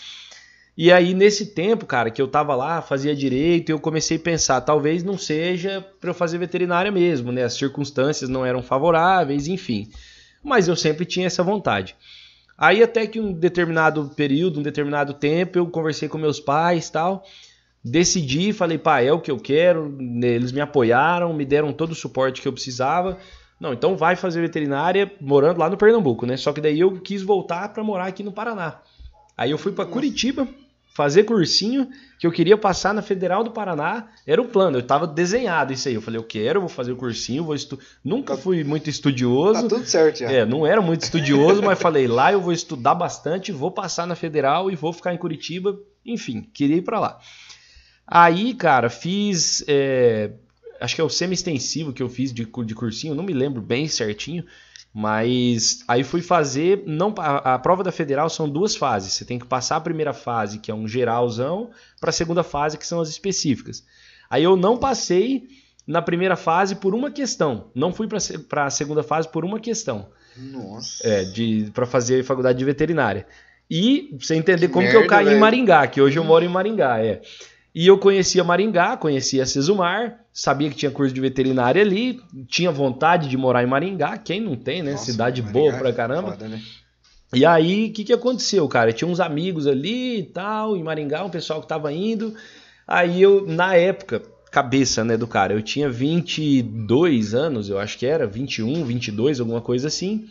B: E aí, nesse tempo, cara, que eu tava lá, fazia Direito, eu comecei a pensar, talvez não seja para eu fazer veterinária mesmo, né? As circunstâncias não eram favoráveis, enfim. Mas eu sempre tinha essa vontade. Aí, até que um determinado período, um determinado tempo, eu conversei com meus pais e tal. decidi, falei, pá, é o que eu quero, eles me apoiaram, me deram todo o suporte que eu precisava. Não, então vai fazer veterinária morando lá no Pernambuco, né? Só que daí eu quis voltar para morar aqui no Paraná. Aí eu fui para Curitiba fazer cursinho, que eu queria passar na Federal do Paraná, era o plano, eu tava desenhado isso aí. Eu falei, vou fazer o cursinho, nunca fui muito estudioso.
A: Tá tudo certo já.
B: Não era muito estudioso, mas falei, lá eu vou estudar bastante, vou passar na Federal e vou ficar em Curitiba. Enfim, queria ir para lá. Aí, cara, fiz... acho que é o semi-extensivo que eu fiz de cursinho, não me lembro bem certinho, mas aí fui fazer, a prova da Federal são 2 fases, você tem que passar a primeira fase, que é um geralzão, para a segunda fase, que são as específicas. Aí eu não passei na primeira fase por uma questão, não fui para a segunda fase por uma questão.
A: Nossa.
B: Para fazer faculdade de veterinária. E você entender como que eu
A: merda,
B: caí
A: velho.
B: em Maringá, que hoje eu moro em Maringá, E eu conhecia Maringá, conhecia a Sesumar, sabia que tinha curso de veterinária ali, tinha vontade de morar em Maringá, quem não tem, né?
A: Nossa,
B: cidade
A: Maringá
B: boa pra
A: é
B: caramba.
A: foda, né?
B: E aí, o que aconteceu, cara? Tinha uns amigos ali e tal, em Maringá, um pessoal que tava indo. Aí eu, na época, cabeça, né, do cara, eu tinha 22 anos, eu acho que era, 21, 22, alguma coisa assim.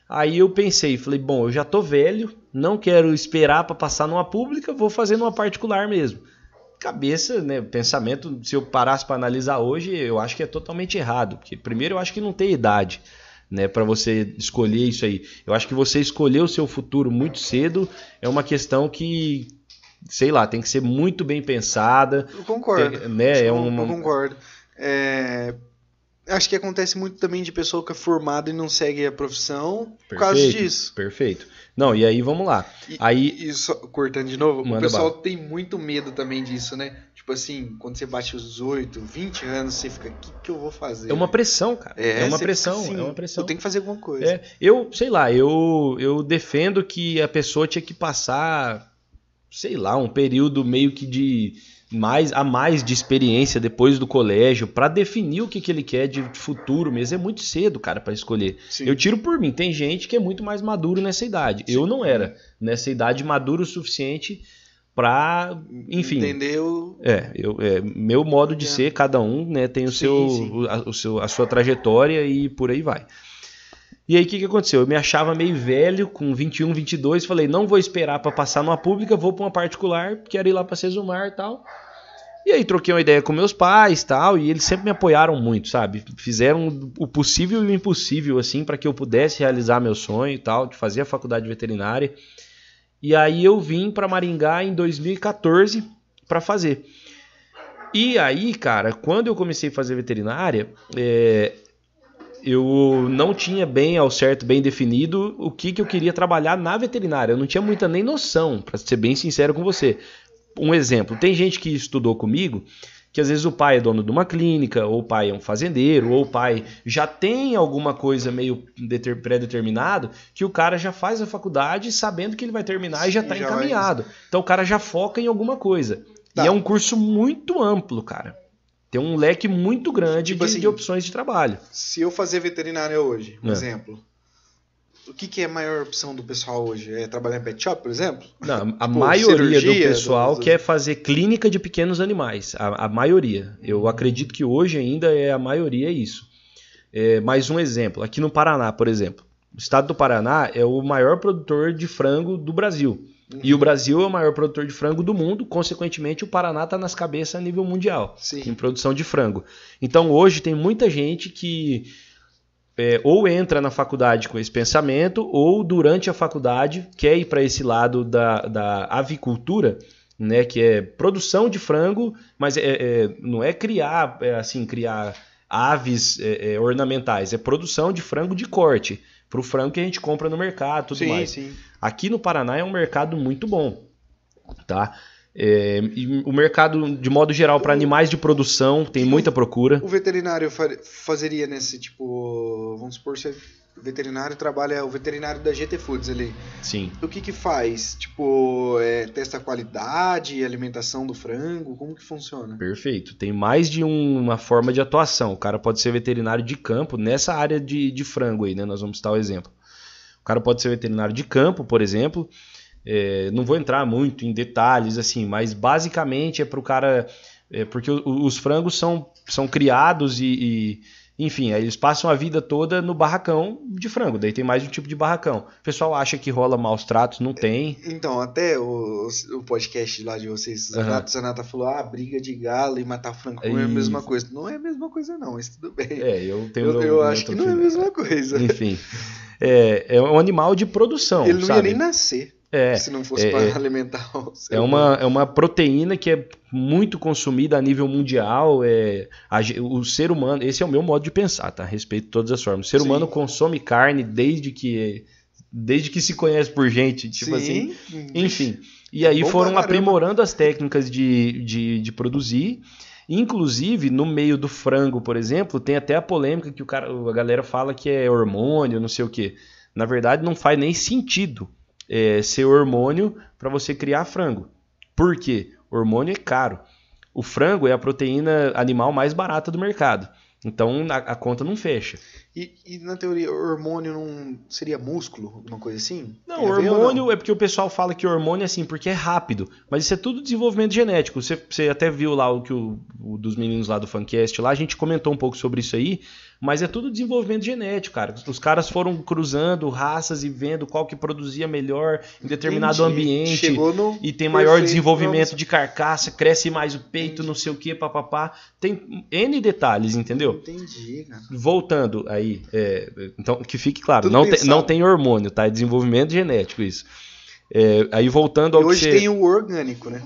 B: Aí eu pensei, falei, bom, eu já tô velho, não quero esperar pra passar numa pública, vou fazer numa particular mesmo. Cabeça, né, pensamento, se eu parasse para analisar hoje, eu acho que é totalmente errado, porque primeiro eu acho que não tem idade, né, para você escolher isso aí. Eu acho que você escolher o seu futuro muito cedo é uma questão que, sei lá, tem que ser muito bem pensada.
A: Eu concordo.
B: Né,
A: Eu concordo. Acho que acontece muito também de pessoa que é formada e não segue a profissão por causa disso.
B: Perfeito. Não, e aí vamos lá.
A: E só, cortando de novo, o pessoal
B: bala.
A: tem muito medo também disso, né? Tipo assim, quando você bate os 18, 20 anos, você fica, o que eu vou fazer?
B: É uma pressão, cara. É uma
A: você
B: pressão,
A: fica assim,
B: é uma pressão.
A: Eu tenho que fazer alguma coisa.
B: Eu, sei lá, eu defendo que a pessoa tinha que passar, sei lá, um período meio que de mais de experiência depois do colégio para definir o que ele quer de futuro mesmo. É muito cedo, cara, para escolher. Sim. Eu tiro por mim. Tem gente que é muito mais maduro nessa idade. Sim. Eu não era nessa idade maduro o suficiente para, enfim.
A: Entender
B: meu modo de ser, cada um, né, tem a sua trajetória e por aí vai. E aí o que aconteceu? Eu me achava meio velho, com 21, 22, falei, não vou esperar para passar numa pública, vou para uma particular, quero ir lá para Sesumar e tal. E aí troquei uma ideia com meus pais e tal, e eles sempre me apoiaram muito, sabe? Fizeram o possível e o impossível, assim, para que eu pudesse realizar meu sonho e tal, de fazer a faculdade veterinária. E aí eu vim para Maringá em 2014 para fazer. E aí, cara, quando eu comecei a fazer veterinária, eu não tinha bem ao certo, bem definido o que eu queria trabalhar na veterinária. Eu não tinha muita nem noção, para ser bem sincero com você. Um exemplo, tem gente que estudou comigo que às vezes o pai é dono de uma clínica, ou o pai é um fazendeiro, ou o pai já tem alguma coisa meio pré-determinado, que o cara já faz a faculdade sabendo que ele vai terminar e já está encaminhado. Então o cara já foca em alguma coisa. Tá. E é um curso muito amplo, cara. Tem um leque muito grande de opções de trabalho.
A: Se eu fazer veterinária hoje, por exemplo, o que é a maior opção do pessoal hoje? É trabalhar em pet shop, por exemplo?
B: Não, a maioria do pessoal quer fazer clínica de pequenos animais. A maioria. Eu acredito que hoje ainda a maioria é isso. Mais um exemplo. Aqui no Paraná, por exemplo. O estado do Paraná é o maior produtor de frango do Brasil. E o Brasil é o maior produtor de frango do mundo, consequentemente o Paraná está nas cabeças a nível mundial, em produção de frango. Então hoje tem muita gente que ou entra na faculdade com esse pensamento, ou durante a faculdade quer ir para esse lado da avicultura, né, que é produção de frango, mas não é criar aves ornamentais, é produção de frango de corte. Para o frango que a gente compra no mercado, tudo mais. Sim. Aqui no Paraná é um mercado muito bom, tá? E o mercado, de modo geral, para animais de produção, tem muita procura.
A: O veterinário fazeria nesse tipo, vamos supor, se o veterinário trabalha, o veterinário da GT Foods ali.
B: Sim.
A: O que faz? Tipo, testa a qualidade, alimentação do frango, como que funciona?
B: Perfeito. Tem mais de uma forma de atuação. O cara pode ser veterinário de campo, nessa área de frango aí, né? Nós vamos citar o exemplo. O cara pode ser veterinário de campo, por exemplo. Não vou entrar muito em detalhes, assim, mas basicamente é para o cara... porque os frangos são criados enfim, aí eles passam a vida toda no barracão de frango. Daí tem mais um tipo de barracão. O pessoal acha que rola maus tratos, não tem.
A: Então, até o podcast lá de vocês, Zanata falou, briga de galo e matar frango é a mesma coisa. Não é a mesma coisa não, mas tudo bem. Eu acho que não é a mesma coisa.
B: Enfim, é um animal de produção,
A: ele não
B: sabe?
A: ia nem nascer. Se não fosse para alimentar o ser
B: é uma proteína que é muito consumida a nível mundial. O ser humano, esse é o meu modo de pensar, tá? Respeito todas as formas. O ser humano consome carne desde que se conhece por gente, tipo assim. Enfim. E aí foram aprimorando as técnicas de produzir. Inclusive, no meio do frango, por exemplo, tem até a polêmica que a galera fala que é hormônio, não sei o quê. Na verdade, não faz nem sentido. Ser hormônio para você criar frango. Por quê? Hormônio é caro. O frango é a proteína animal mais barata do mercado. Então a conta não fecha.
A: E na teoria, hormônio não seria músculo? Alguma coisa assim?
B: Não, hormônio é porque o pessoal fala que hormônio é assim, porque é rápido. Mas isso é tudo desenvolvimento genético. Você até viu lá o dos meninos lá do Fancast lá, a gente comentou um pouco sobre isso aí. Mas é tudo desenvolvimento genético, cara. Os caras foram cruzando raças e vendo qual que produzia melhor em determinado ambiente. E tem maior desenvolvimento de carcaça, cresce mais o peito, não sei o que, papapá. Tem N detalhes, entendeu?
A: Entendi, cara.
B: Voltando aí, então que fique claro, não tem hormônio, tá? É desenvolvimento genético isso. Aí voltando ao
A: que hoje tem o orgânico, né?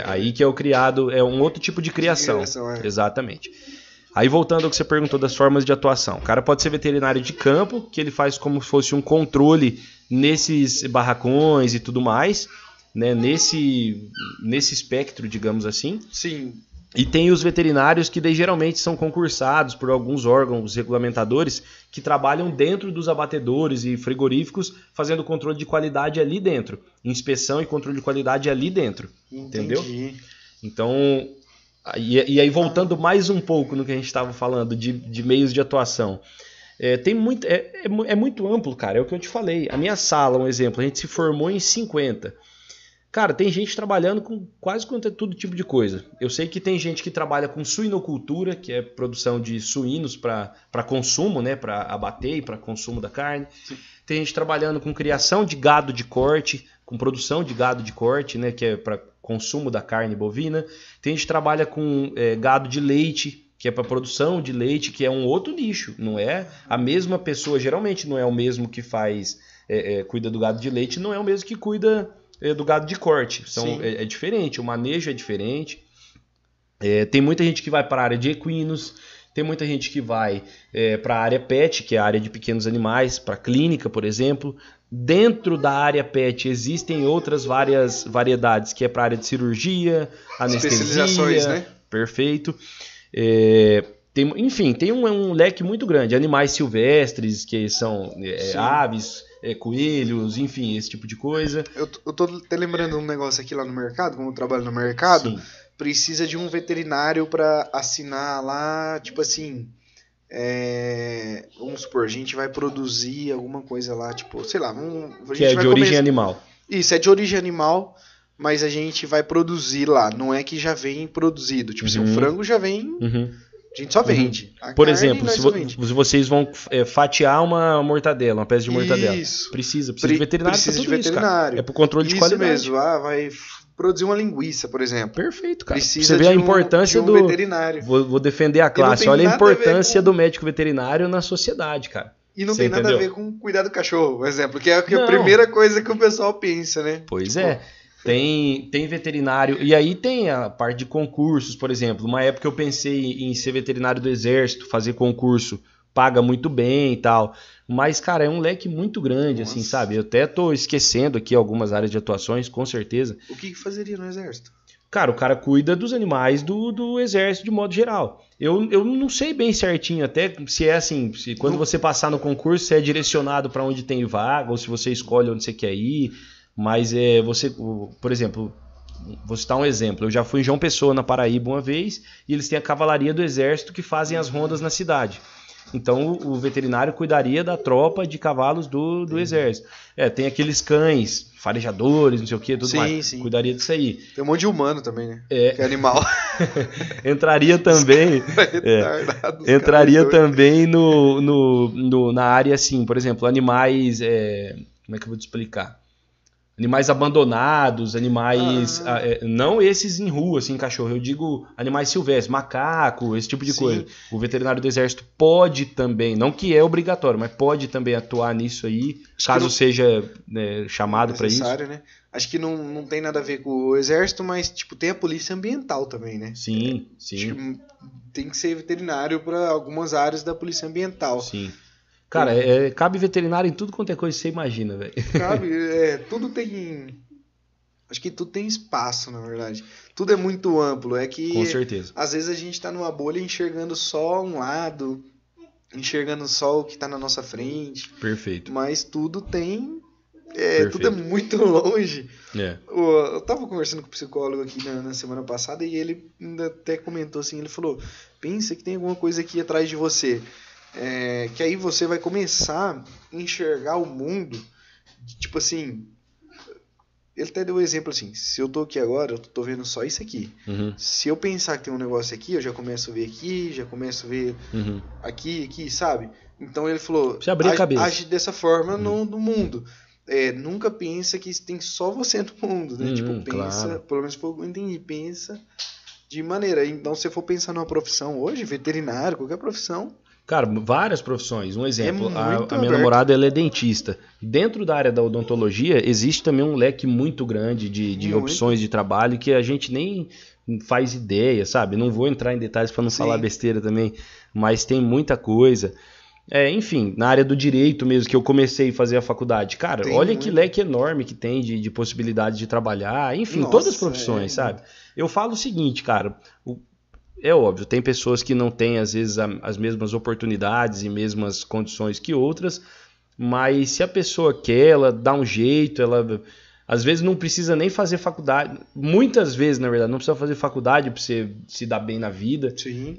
B: Aí que é o criado, é um outro tipo de criação. Exatamente. Aí voltando ao que você perguntou das formas de atuação. O cara pode ser veterinário de campo, que ele faz como se fosse um controle nesses barracões e tudo mais, né? Nesse espectro, digamos assim.
A: Sim.
B: E tem os veterinários que daí geralmente são concursados por alguns órgãos regulamentadores que trabalham dentro dos abatedores e frigoríficos fazendo controle de qualidade ali dentro. Inspeção e controle de qualidade ali dentro.
A: Entendi.
B: Entendeu? Então... E aí voltando mais um pouco no que a gente estava falando de meios de atuação, é muito amplo, cara, é o que eu te falei. A minha sala, um exemplo, a gente se formou em 50. Cara, tem gente trabalhando com quase todo tipo de coisa. Eu sei que tem gente que trabalha com suinocultura, que é produção de suínos para consumo, né, para abater e para consumo da carne. Sim. Tem gente trabalhando com criação de gado de corte, com produção de gado de corte, né, que é para consumo da carne bovina. Tem gente que trabalha com gado de leite, que é para produção de leite, que é um outro nicho. Não é a mesma pessoa, geralmente não é o mesmo que cuida do gado de leite, não é o mesmo que cuida do gado de corte. É diferente, o manejo é diferente. Tem muita gente que vai para a área de equinos, tem muita gente que vai para a área pet, que é a área de pequenos animais, para clínica, por exemplo. Dentro da área pet existem outras várias variedades, que é para a área de cirurgia, anestesia,
A: especializações, né?
B: Perfeito. Tem um leque muito grande. Animais silvestres, que são aves, coelhos, enfim, esse tipo de coisa.
A: Eu tô até lembrando um negócio aqui lá no mercado, como eu trabalho no mercado,
B: Sim.
A: Precisa de um veterinário para assinar lá, tipo assim... vamos supor, a gente vai produzir alguma coisa lá, tipo, sei lá,
B: que é de origem animal.
A: Isso, é de origem animal, mas a gente vai produzir lá, não é que já vem produzido, tipo assim, o frango já vem, a gente só vende.
B: Por exemplo, se vocês vão fatiar uma mortadela, uma peça de mortadela, precisa de veterinário para tudo isso, cara. É pro controle de qualidade.
A: Isso mesmo, vai produzir uma linguiça, por exemplo.
B: Perfeito, cara.
A: Precisa
B: você vê a importância
A: de um veterinário.
B: Vou defender a classe. Olha a importância do médico veterinário na sociedade, cara.
A: E não tem nada a ver com cuidar do cachorro, por exemplo, que é a primeira coisa que o pessoal pensa, né?
B: Pois é. Tem veterinário, e aí tem a parte de concursos, por exemplo. Uma época eu pensei em ser veterinário do exército, fazer concurso, paga muito bem e tal. Mas, cara, é um leque muito grande, assim, sabe? Eu até tô esquecendo aqui algumas áreas de atuações, com certeza.
A: O que fazeria no exército?
B: Cara, o cara cuida dos animais do exército de modo geral. Eu não sei bem certinho até se é assim, se quando você passar no concurso, você é direcionado para onde tem vaga, ou se você escolhe onde você quer ir. Mas você, por exemplo, vou citar um exemplo. Eu já fui em João Pessoa, na Paraíba, uma vez, e eles têm a cavalaria do exército que fazem as rondas na cidade. Então o veterinário cuidaria da tropa de cavalos do exército. Tem aqueles cães, farejadores, não sei o que, tudo mais.
A: Sim.
B: Cuidaria disso aí.
A: Tem um monte de humano também, né? Que é animal.
B: Entraria também. Entraria também na área, assim, por exemplo, animais. Como é que eu vou te explicar? Animais abandonados, animais. Não esses em rua, assim, cachorro. Eu digo animais silvestres, macaco, esse tipo de coisa. O veterinário do exército pode também, não que é obrigatório, mas pode também atuar nisso aí, caso seja chamado para isso.
A: Né? Acho que não tem nada a ver com o exército, mas tipo, tem a polícia ambiental também, né?
B: Sim.
A: Acho que tem que ser veterinário para algumas áreas da polícia ambiental.
B: Sim. Cara, cabe veterinário em tudo quanto é coisa que você imagina, velho.
A: Cabe, tudo tem... Acho que tudo tem espaço, na verdade. Tudo é muito amplo. É que,
B: com certeza,
A: às vezes a gente tá numa bolha enxergando só um lado, enxergando só o que tá na nossa frente.
B: Perfeito.
A: Mas tudo tem... tudo é muito longe. Eu tava conversando com o psicólogo aqui na semana passada e ele ainda até comentou assim, ele falou, pensa que tem alguma coisa aqui atrás de você. Que aí você vai começar a enxergar o mundo, tipo assim, ele até deu um exemplo assim, se eu tô aqui agora, eu tô vendo só isso aqui. Se eu pensar que tem um negócio aqui, eu já começo a ver aqui, já começo a ver aqui, sabe? Então ele falou,
B: você abrir a cabeça.
A: Age dessa forma no mundo. Nunca pensa que tem só você no mundo, né? Tipo, pensa, claro. Pelo menos eu entendi, pensa de maneira. Então, se for pensar numa profissão hoje, veterinário, qualquer profissão.
B: Cara, várias profissões. Um exemplo, a minha namorada ela é dentista. Dentro da área da odontologia, existe também um leque muito grande de opções de trabalho que a gente nem faz ideia, sabe? Não vou entrar em detalhes para não falar besteira também, mas tem muita coisa. Enfim, na área do direito mesmo, que eu comecei a fazer a faculdade. Cara, olha que leque enorme que tem de possibilidade de trabalhar. Enfim, todas as profissões, sabe? Eu falo o seguinte, cara... É óbvio, tem pessoas que não têm, às vezes, as mesmas oportunidades e mesmas condições que outras, mas se a pessoa quer, ela dá um jeito, ela às vezes não precisa nem fazer faculdade, muitas vezes, na verdade, não precisa fazer faculdade para você se dar bem na vida.
A: Sim.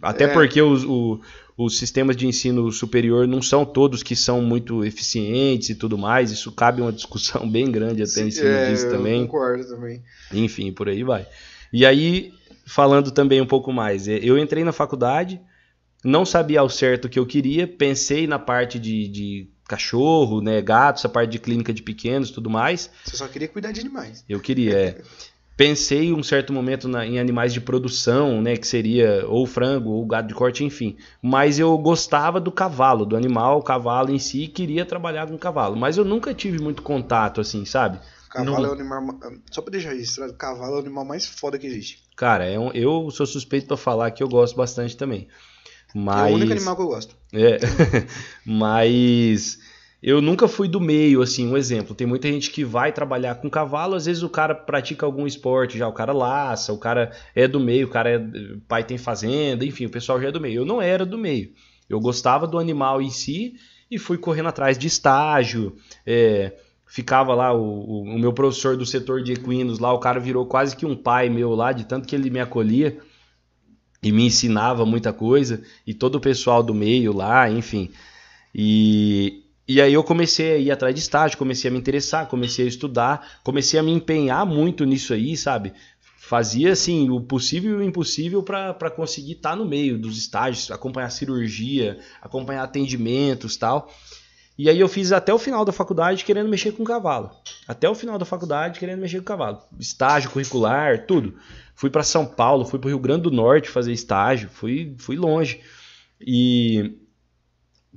B: Até porque os sistemas de ensino superior não são todos que são muito eficientes e tudo mais, isso cabe uma discussão bem grande até em cima disso também.
A: Eu concordo também.
B: Enfim, por aí vai. E aí... Falando também um pouco mais, eu entrei na faculdade, não sabia ao certo o que eu queria, pensei na parte de cachorro, né, gato, essa parte de clínica de pequenos e tudo mais.
A: Você só queria cuidar de animais.
B: Eu queria, Pensei em um certo momento em animais de produção, né, que seria ou frango ou gado de corte, enfim. Mas eu gostava do cavalo, do animal, o cavalo em si, queria trabalhar com cavalo. Mas eu nunca tive muito contato, assim, sabe?
A: Cavalo é o animal... Só pra deixar registrado, cavalo é o animal mais foda que existe.
B: Cara, eu sou suspeito pra falar que eu gosto bastante também. Mas...
A: É o único animal que eu gosto.
B: Mas eu nunca fui do meio, assim, um exemplo. Tem muita gente que vai trabalhar com cavalo, às vezes o cara pratica algum esporte já, o cara laça, o cara é do meio, o cara pai tem fazenda, enfim, o pessoal já é do meio. Eu não era do meio. Eu gostava do animal em si e fui correndo atrás de estágio, ficava lá, o meu professor do setor de equinos lá, o cara virou quase que um pai meu lá, de tanto que ele me acolhia e me ensinava muita coisa, e todo o pessoal do meio lá, enfim. E aí eu comecei a ir atrás de estágio, comecei a me interessar, comecei a estudar, comecei a me empenhar muito nisso aí, sabe? Fazia, assim, o possível e o impossível para conseguir estar no meio dos estágios, acompanhar cirurgia, acompanhar atendimentos e tal. E aí eu fiz até o final da faculdade querendo mexer com cavalo. Até o final da faculdade querendo mexer com cavalo. Estágio curricular, tudo. Fui para São Paulo, fui para o Rio Grande do Norte fazer estágio. Fui longe.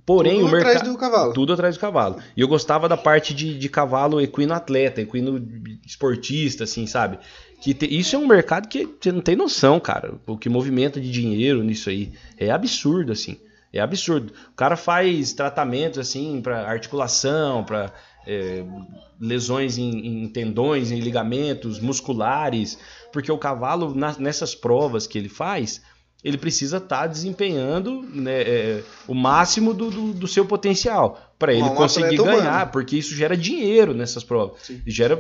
B: Porém,
A: tudo atrás do cavalo.
B: Tudo atrás do cavalo. E eu gostava da parte de cavalo equino atleta, equino esportista, assim, sabe? Isso é um mercado que você não tem noção, cara. O que movimenta de dinheiro nisso aí. É absurdo, assim. É absurdo. O cara faz tratamentos assim para articulação, para lesões em tendões, em ligamentos musculares, porque o cavalo, nessas provas que ele faz, ele precisa estar desempenhando, né, o máximo do seu potencial para ele conseguir ganhar, humano. Porque isso gera dinheiro nessas provas.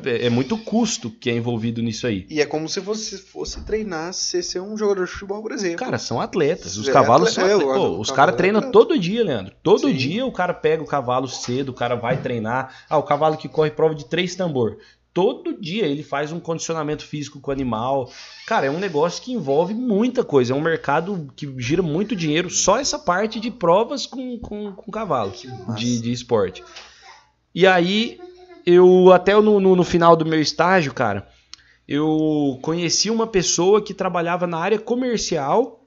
B: É muito custo que é envolvido nisso aí.
A: E é como se você fosse treinar, ser um jogador de futebol, por exemplo.
B: Cara, são atletas. Os cavalos são atletas. Os caras treinam todo dia, Leandro. Todo dia o cara pega o cavalo cedo, o cara vai treinar. O cavalo que corre prova de 3 tambor. Todo dia ele faz um condicionamento físico com o animal. Cara, é um negócio que envolve muita coisa. É um mercado que gira muito dinheiro. Só essa parte de provas com cavalo de esporte. E aí, até no final do meu estágio, cara, eu conheci uma pessoa que trabalhava na área comercial,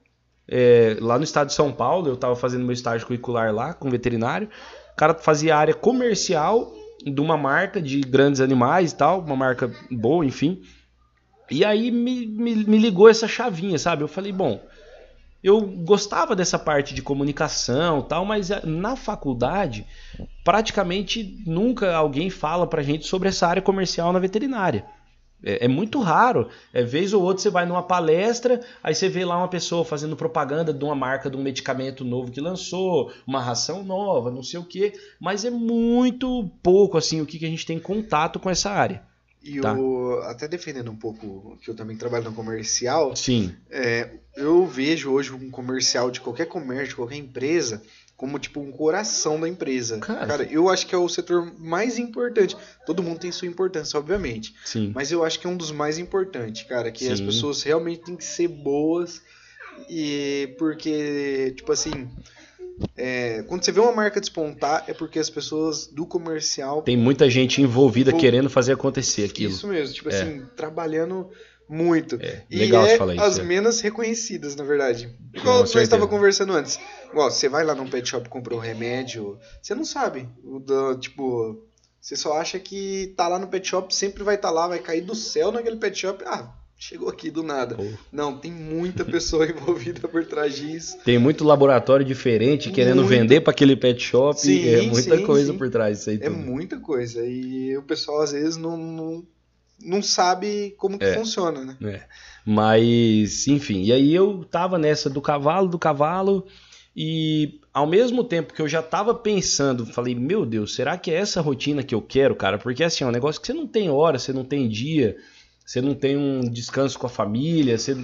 B: lá no estado de São Paulo. Eu estava fazendo meu estágio curricular lá com veterinário. O cara fazia a área comercial de uma marca de grandes animais e tal, uma marca boa, enfim. E aí me ligou essa chavinha, sabe? Eu falei, bom, eu gostava dessa parte de comunicação e tal, mas na faculdade praticamente nunca alguém fala pra gente sobre essa área comercial na veterinária. É muito raro. Vez ou outra você vai numa palestra, aí você vê lá uma pessoa fazendo propaganda de uma marca, de um medicamento novo que lançou, uma ração nova, não sei o quê, mas é muito pouco assim o que a gente tem contato com essa área.
A: E até defendendo um pouco que eu também trabalho no comercial,
B: sim.
A: Eu vejo hoje um comercial de qualquer comércio, de qualquer empresa, como tipo um coração da empresa. Cara, eu acho que é o setor mais importante. Todo mundo tem sua importância, obviamente.
B: Sim.
A: Mas eu acho que é um dos mais importantes, cara. Que as pessoas realmente têm que ser boas. Porque, tipo assim, quando você vê uma marca despontar, é porque as pessoas do comercial...
B: Tem muita gente envolvida querendo fazer acontecer aquilo.
A: Isso mesmo, tipo assim, trabalhando muito.
B: Legal você falar isso.
A: As menos reconhecidas, na verdade. Igual nós estava conversando antes. Igual, você vai lá num pet shop e comprou um remédio, você não sabe. Tipo, você só acha que tá lá no pet shop, sempre vai estar lá, vai cair do céu naquele pet shop. Chegou aqui do nada. Não, tem muita pessoa envolvida por trás disso.
B: Tem muito laboratório diferente querendo vender para aquele pet shop.
A: Sim,
B: muita coisa por trás disso aí.
A: É muita coisa. E o pessoal às vezes não sabe como que funciona, né?
B: Mas, enfim, e aí eu tava nessa do cavalo, e ao mesmo tempo que eu já tava pensando, falei, meu Deus, será que é essa rotina que eu quero, cara? Porque assim, é um negócio que você não tem hora, você não tem dia, você não tem um descanso com a família, você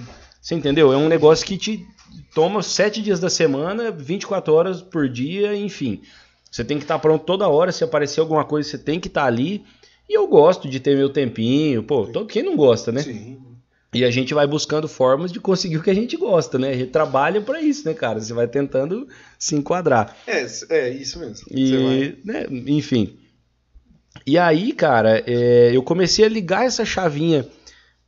B: entendeu? É um negócio que te toma 7 dias da semana, 24 horas por dia, enfim. Você tem que estar pronto toda hora, se aparecer alguma coisa, você tem que estar ali. E eu gosto de ter meu tempinho, quem não gosta, né?
A: Sim.
B: E a gente vai buscando formas de conseguir o que a gente gosta, né? A gente trabalha pra isso, né, cara? Você vai tentando se enquadrar.
A: Isso mesmo.
B: Né, enfim. E aí, cara, eu comecei a ligar essa chavinha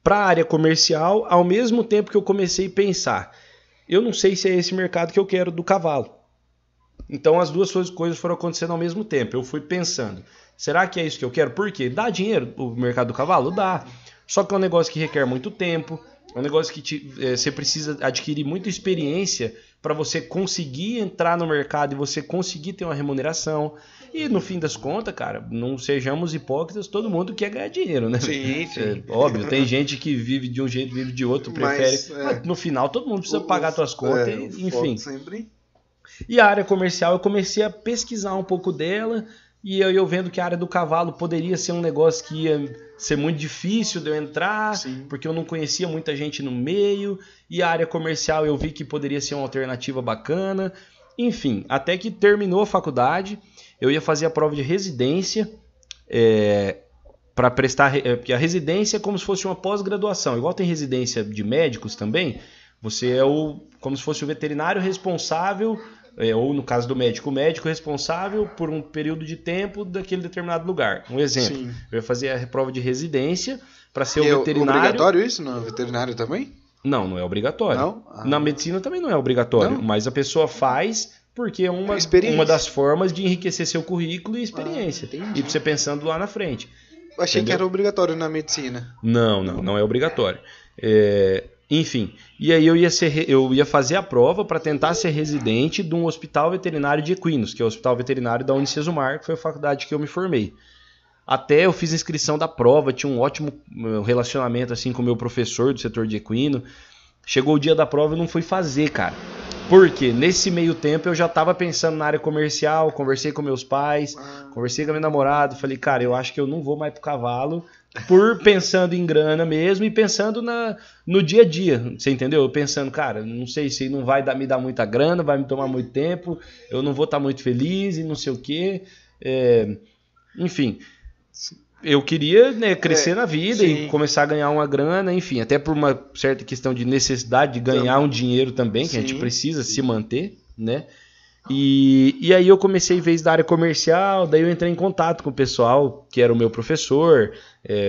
B: pra área comercial ao mesmo tempo que eu comecei a pensar. Eu não sei se é esse mercado que eu quero do cavalo. Então as duas coisas foram acontecendo ao mesmo tempo. Eu fui pensando, será que é isso que eu quero? Por quê? Dá dinheiro o mercado do cavalo? Dá. Só que é um negócio que requer muito tempo, é um negócio que você precisa adquirir muita experiência para você conseguir entrar no mercado e você conseguir ter uma remuneração. E no fim das contas, cara, não sejamos hipócritas, todo mundo quer ganhar dinheiro, né?
A: Sim.
B: Óbvio, tem gente que vive de um jeito, vive de outro, prefere. Mas no final todo mundo precisa pagar suas contas, enfim.
A: Sempre.
B: E a área comercial, eu comecei a pesquisar um pouco dela. E eu vendo que a área do cavalo poderia ser um negócio que ia ser muito difícil de eu entrar, porque eu não conhecia muita gente no meio. E a área comercial eu vi que poderia ser uma alternativa bacana. Enfim, até que terminou a faculdade, eu ia fazer a prova de residência para prestar... Porque a residência é como se fosse uma pós-graduação. Igual tem residência de médicos também, você é como se fosse o veterinário responsável... ou no caso do médico, o médico responsável por um período de tempo daquele determinado lugar. Um exemplo, eu ia fazer a prova de residência para ser o veterinário...
A: É obrigatório isso no veterinário também?
B: Não é obrigatório.
A: Não?
B: Na medicina também não é obrigatório, mas a pessoa faz porque é uma das formas de enriquecer seu currículo e experiência. E você pensando lá na frente.
A: Eu achei que era obrigatório na medicina.
B: Não é obrigatório. Enfim, e aí eu ia fazer a prova para tentar ser residente de um hospital veterinário de equinos, que é o hospital veterinário da Unicesumar, que foi a faculdade que eu me formei. Até eu fiz a inscrição da prova, tinha um ótimo relacionamento assim com o meu professor do setor de equino. Chegou o dia da prova e não fui fazer, cara. Porque nesse meio tempo eu já tava pensando na área comercial, conversei com meus pais, conversei com a minha namorada, falei, cara, eu acho que eu não vou mais pro cavalo, pensando em grana mesmo e pensando no dia a dia, você entendeu? Eu pensando, cara, não sei se não vai me dar muita grana, vai me tomar muito tempo, eu não vou estar muito feliz e não sei o quê. Enfim, eu queria, né, crescer na vida e começar a ganhar uma grana, enfim, até por uma certa questão de necessidade de ganhar um dinheiro também, que a gente precisa se manter, né? E aí eu comecei, em vez da área comercial, daí eu entrei em contato com o pessoal, que era o meu professor,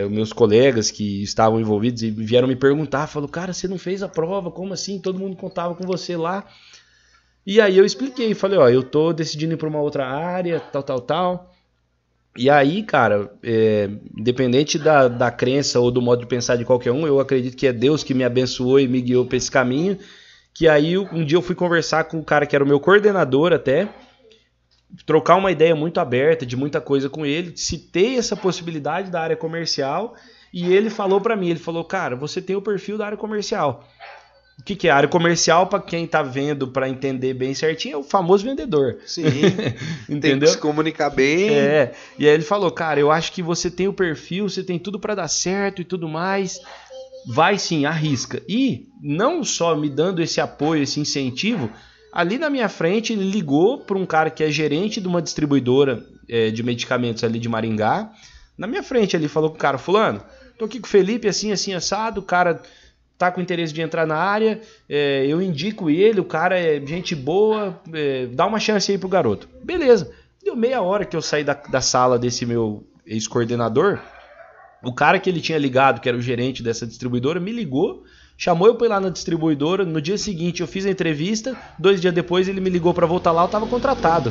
B: os meus colegas que estavam envolvidos e vieram me perguntar, falou, cara, você não fez a prova, como assim? Todo mundo contava com você lá. E aí eu expliquei, falei, ó, eu tô decidindo ir para uma outra área, tal. E aí, cara, independente da crença ou do modo de pensar de qualquer um, eu acredito que é Deus que me abençoou e me guiou para esse caminho, que aí um dia eu fui conversar com o cara que era o meu coordenador até, trocar uma ideia muito aberta de muita coisa com ele, citei essa possibilidade da área comercial e ele falou para mim, ele falou, cara, você tem o perfil da área comercial. O que é? A área comercial, para quem tá vendo, para entender bem certinho, é o famoso vendedor.
A: Sim,
B: entendeu?
A: Tem que se comunicar bem.
B: E aí ele falou, cara, eu acho que você tem o perfil, você tem tudo para dar certo e tudo mais. Vai sim, arrisca. E não só me dando esse apoio, esse incentivo, ali na minha frente ele ligou para um cara que é gerente de uma distribuidora de medicamentos ali de Maringá. Na minha frente ele falou com o cara, fulano, tô aqui com o Felipe, assim, assado, o cara tá com interesse de entrar na área, eu indico ele, o cara é gente boa, dá uma chance aí pro garoto. Beleza. Deu meia hora que eu saí da sala desse meu ex-coordenador, o cara que ele tinha ligado, que era o gerente dessa distribuidora, me ligou, chamou eu pra ir lá na distribuidora, no dia seguinte eu fiz a entrevista, 2 dias depois ele me ligou pra voltar lá, eu tava contratado.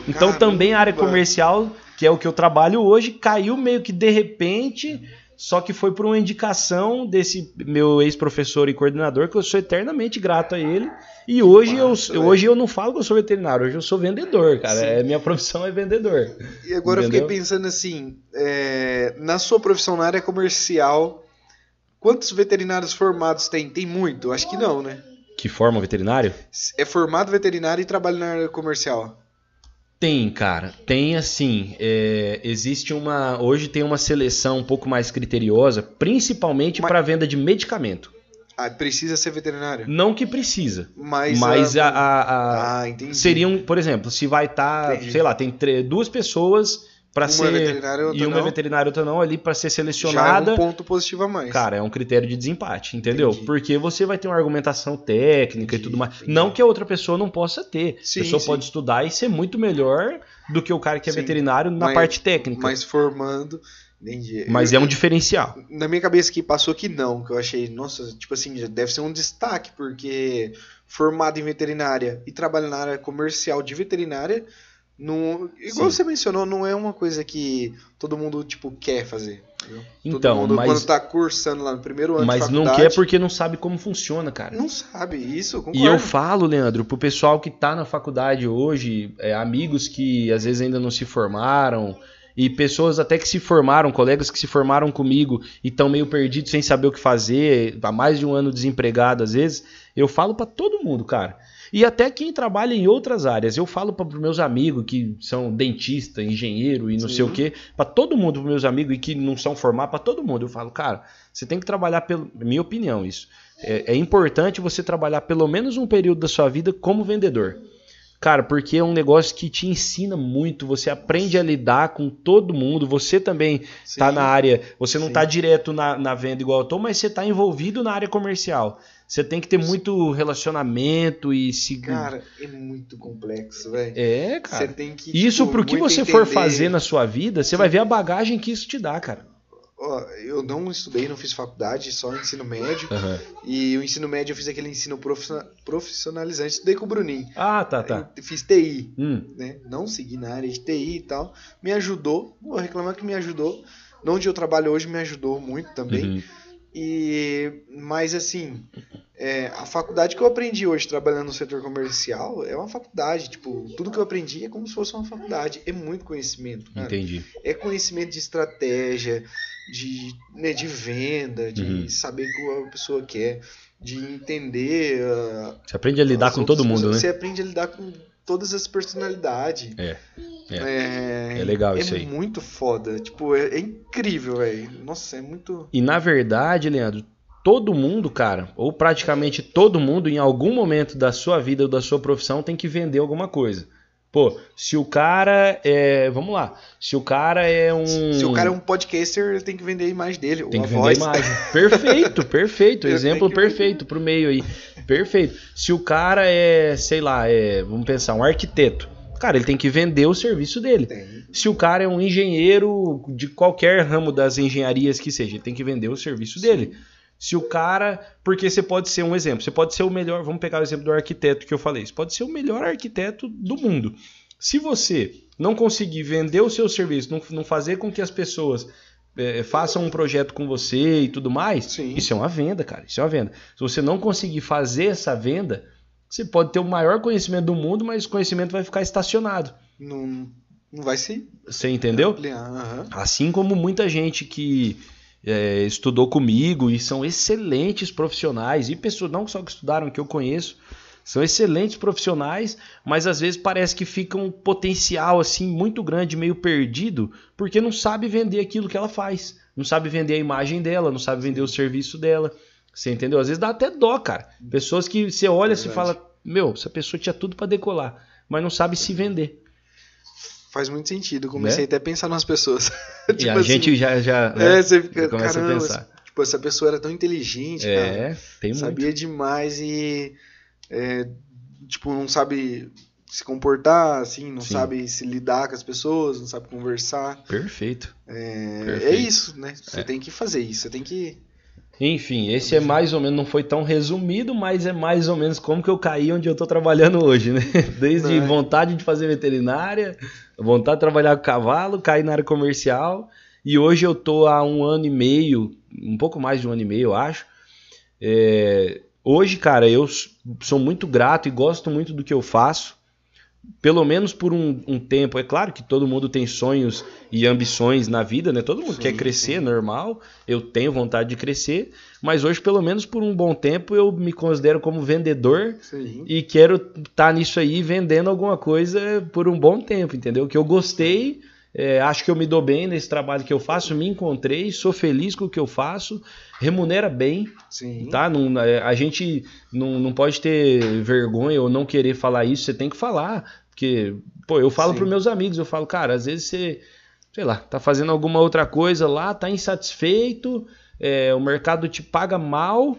B: Então
A: Caramba.
B: Também a área comercial, que é o que eu trabalho hoje, caiu meio que de repente... Só que foi por uma indicação desse meu ex-professor e coordenador, que eu sou eternamente grato a ele. E hoje, hoje eu não falo que eu sou veterinário, hoje eu sou vendedor, cara. Minha profissão é vendedor.
A: E agora
B: entendeu?
A: Eu fiquei pensando assim, na sua profissão na área comercial, quantos veterinários formados tem? Tem muito? Acho que não, né?
B: Que forma veterinário?
A: É formado veterinário e trabalha na área comercial.
B: Tem, cara. Tem assim, hoje tem uma seleção um pouco mais criteriosa, principalmente para venda de medicamento.
A: Precisa ser veterinário?
B: Não que precisa.
A: Mas entendi.
B: Seriam, por exemplo, se vai estar, sei lá, tem 2 pessoas para ser
A: e
B: uma veterinária outra não ali para ser selecionada.
A: Já é um ponto positivo a mais.
B: Cara, é um critério de desempate, entendeu?
A: Entendi.
B: Porque você vai ter uma argumentação técnica e tudo mais.
A: Entendi.
B: Não que a outra pessoa não possa ter.
A: Sim,
B: a pessoa pode estudar e ser muito melhor do que o cara que é veterinário na parte técnica.
A: Mas formando... Entendi.
B: Mas é um diferencial.
A: Na minha cabeça aqui passou que não, que eu achei, nossa, tipo assim, já deve ser um destaque, porque formado em veterinária e trabalha na área comercial de veterinária, igual você mencionou, não é uma coisa que todo mundo, tipo, quer fazer. Entendeu?
B: Então,
A: todo mundo,
B: mas...
A: quando tá cursando lá no primeiro ano de
B: Mas
A: faculdade...
B: não quer porque não sabe como funciona, cara.
A: Não sabe, isso, eu concordo.
B: E eu falo, Leandro, pro pessoal que tá na faculdade hoje, amigos que às vezes ainda não se formaram... E pessoas até que se formaram, colegas que se formaram comigo e estão meio perdidos sem saber o que fazer, há mais de um ano desempregado às vezes, eu falo para todo mundo, cara. E até quem trabalha em outras áreas, eu falo para meus amigos que são dentista, engenheiro e não sei o quê, para todo mundo, para meus amigos e que não são formados, para todo mundo. Eu falo, cara, você tem que trabalhar, minha opinião isso, é importante você trabalhar pelo menos um período da sua vida como vendedor. Cara, porque é um negócio que te ensina muito, você aprende a lidar com todo mundo, você também tá na área, você não tá direto na venda igual eu tô, mas você tá envolvido na área comercial. Você tem que ter muito relacionamento e se...
A: Cara, é muito complexo, velho.
B: Cara.
A: Você tem que,
B: isso pro que você for fazer na sua vida, você vai ver a bagagem que isso te dá, cara.
A: Eu não estudei, não fiz faculdade, só ensino médio. E o ensino médio eu fiz aquele ensino profissionalizante. Estudei com o Bruninho.
B: Tá.
A: Eu fiz TI, né? Não segui na área de TI e tal. Me ajudou, vou reclamar que me ajudou. Onde eu trabalho hoje me ajudou muito também. Mas assim, A faculdade que eu aprendi hoje trabalhando no setor comercial é uma faculdade, tipo, tudo que eu aprendi é como se fosse uma faculdade, é muito conhecimento, cara.
B: Entendi.
A: É conhecimento de estratégia, de venda, de saber o que a pessoa quer, de entender.
B: Você aprende a lidar com todo mundo, né?
A: Você aprende a lidar com todas as personalidades. É legal isso aí. É muito foda, tipo, é incrível, velho. Nossa, é muito...
B: E na verdade, Leandro, todo mundo, cara, ou praticamente todo mundo, em algum momento da sua vida ou da sua profissão, tem que vender alguma coisa. Pô, se o cara é... Vamos lá. Se o cara é um...
A: Se o cara é um podcaster, ele tem que vender a imagem dele.
B: Tem que vender a imagem. Perfeito. Exemplo perfeito pro meio aí. Perfeito. Se o cara é, sei lá, vamos pensar, um arquiteto. Cara, ele tem que vender o serviço dele. Se o cara é um engenheiro de qualquer ramo das engenharias que seja, ele tem que vender o serviço dele. Se o cara... Porque você pode ser um exemplo. Você pode ser o melhor... Vamos pegar o exemplo do arquiteto que eu falei. Você pode ser o melhor arquiteto do mundo. Se você não conseguir vender o seu serviço, não fazer com que as pessoas façam um projeto com você e tudo mais,
A: Sim.
B: Isso é uma venda, cara. Isso é uma venda. Se você não conseguir fazer essa venda, você pode ter o maior conhecimento do mundo, mas o conhecimento vai ficar estacionado.
A: Não vai se...
B: Você entendeu? Assim como muita gente que... estudou comigo e são excelentes profissionais e pessoas não só que estudaram, que eu conheço, são excelentes profissionais, mas às vezes parece que fica um potencial assim muito grande, meio perdido, porque não sabe vender aquilo que ela faz, não sabe vender a imagem dela, não sabe vender o serviço dela, você entendeu? Às vezes dá até dó, cara. Pessoas que você olha e fala, essa pessoa tinha tudo para decolar, mas não sabe se vender.
A: Faz muito sentido. Comecei até a pensar nas pessoas.
B: Tipo e a gente já né,
A: você fica,
B: começa a pensar.
A: Tipo, essa pessoa era tão inteligente, cara.
B: Tem
A: sabia
B: muito.
A: demais e tipo, não sabe se comportar, assim, não sabe se lidar com as pessoas, não sabe conversar.
B: Perfeito.
A: É isso, né? Você tem que fazer isso, você tem que...
B: Enfim, esse é mais ou menos, não foi tão resumido, mas é mais ou menos como que eu caí onde eu tô trabalhando hoje, né? Desde vontade de fazer veterinária, vontade de trabalhar com cavalo, caí na área comercial, e hoje eu tô há 1 ano e meio, um pouco mais de 1 ano e meio, eu acho. Hoje, cara, eu sou muito grato e gosto muito do que eu faço, pelo menos por um tempo. É claro que todo mundo tem sonhos e ambições na vida, né? Todo mundo quer crescer, normal. Eu tenho vontade de crescer, mas hoje, pelo menos por um bom tempo, eu me considero como vendedor e quero estar nisso aí vendendo alguma coisa por um bom tempo, entendeu? Que eu gostei, acho que eu me dou bem nesse trabalho que eu faço, me encontrei, sou feliz com o que eu faço, remunera bem, tá? A gente não pode ter vergonha ou não querer falar isso, você tem que falar, porque, eu falo para os meus amigos, eu falo, cara, às vezes você, sei lá, tá fazendo alguma outra coisa lá, tá insatisfeito, o mercado te paga mal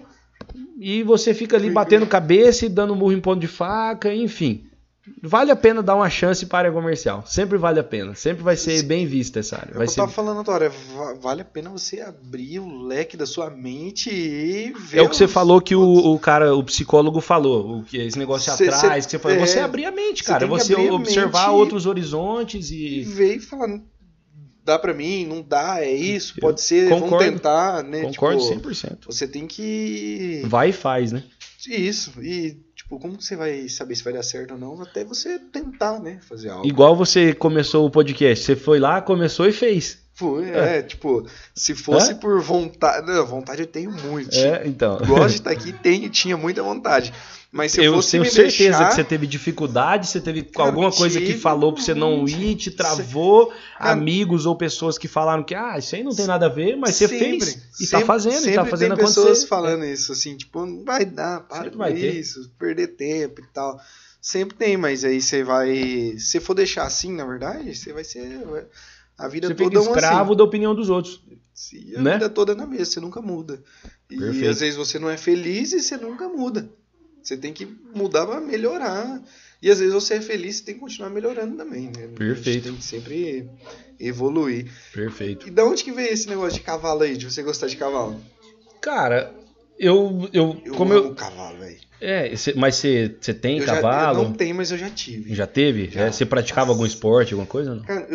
B: e você fica ali batendo cabeça e dando murro em ponto de faca, enfim. Vale a pena dar uma chance para a área comercial. Sempre vale a pena. Sempre vai ser bem vista essa área.
A: Eu tava falando agora, vale a pena você abrir o leque da sua mente e ver.
B: É o que você falou que o psicólogo falou. Esse negócio atrás, que você falou. Você abrir a mente, cara. Você observar outros horizontes e
A: ver e falar, dá pra mim, não dá, é isso, pode ser, vamos tentar, né?
B: Concordo 100%.
A: Você tem que...
B: Vai e faz, né?
A: Isso, e como que você vai saber se vai dar certo ou não? Até você tentar, né? Fazer algo.
B: Igual você começou o podcast, você foi lá, começou e fez.
A: Foi, se fosse por vontade... Não, vontade eu tenho muito.
B: Então.
A: Gosto de estar aqui, tinha muita vontade. Mas se eu fosse
B: tenho certeza que você teve dificuldade, você teve alguma coisa que falou pra você não ir, te travou, amigos ou pessoas que falaram que isso aí não tem nada a ver, mas você fez e tá fazendo, e tá fazendo acontecer.
A: Tem pessoas falando isso, assim, tipo, não vai dar, para com isso, perder tempo e tal. Sempre tem, mas aí você vai... Se for deixar assim, na verdade, você vai ser... A vida
B: você
A: toda
B: fica escravo da opinião dos outros.
A: A vida toda é na mesa, você nunca muda. E às vezes você não é feliz e você nunca muda. Você tem que mudar para melhorar. E às vezes você é feliz e tem que continuar melhorando também, né?
B: Perfeito.
A: A gente tem que sempre evoluir.
B: Perfeito.
A: E de onde que veio esse negócio de cavalo aí, de você gostar de cavalo?
B: Cara,
A: Eu
B: como
A: amo cavalo, velho.
B: Mas você tem cavalo?
A: Eu não tenho, mas eu já tive.
B: Já teve?
A: Já.
B: Você praticava algum esporte, alguma coisa? Não?
A: Cara,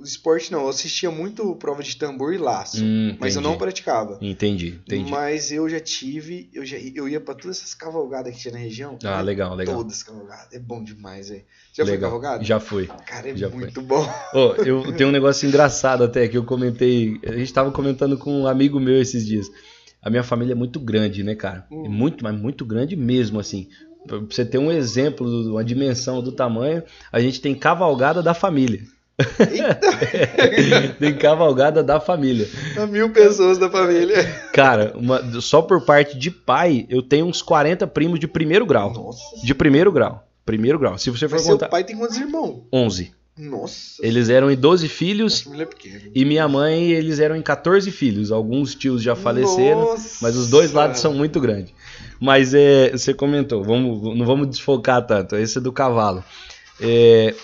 A: esporte não, eu assistia muito prova de tambor e laço, mas eu
B: entendi.
A: não praticava.
B: Entendi.
A: Mas eu já tive, eu ia pra todas essas cavalgadas que tinha na região.
B: Ah, legal.
A: Todas cavalgadas, é bom demais, velho. Já foi
B: Legal.
A: cavalgado?
B: Já fui.
A: Cara,
B: Já
A: muito bom.
B: Eu tenho um negócio engraçado até, que eu comentei, a gente tava comentando com um amigo meu esses dias. A minha família é muito grande, né, cara? Mas muito grande mesmo, assim. Pra você ter um exemplo, uma dimensão do tamanho, a gente tem cavalgada da família. Tem cavalgada da família.
A: 1.000 pessoas da família.
B: Cara, só por parte de pai, eu tenho uns 40 primos de primeiro grau.
A: Nossa.
B: De primeiro grau. Primeiro grau. Se você for contar...
A: Seu pai tem quantos irmãos?
B: 11.
A: Nossa.
B: Eles eram em 12 filhos.
A: Família pequena.
B: E minha mãe, eles eram em 14 filhos. Alguns tios já faleceram,
A: Nossa.
B: mas os dois lados são muito grandes. Mas você comentou, não vamos desfocar tanto. Esse é do cavalo. É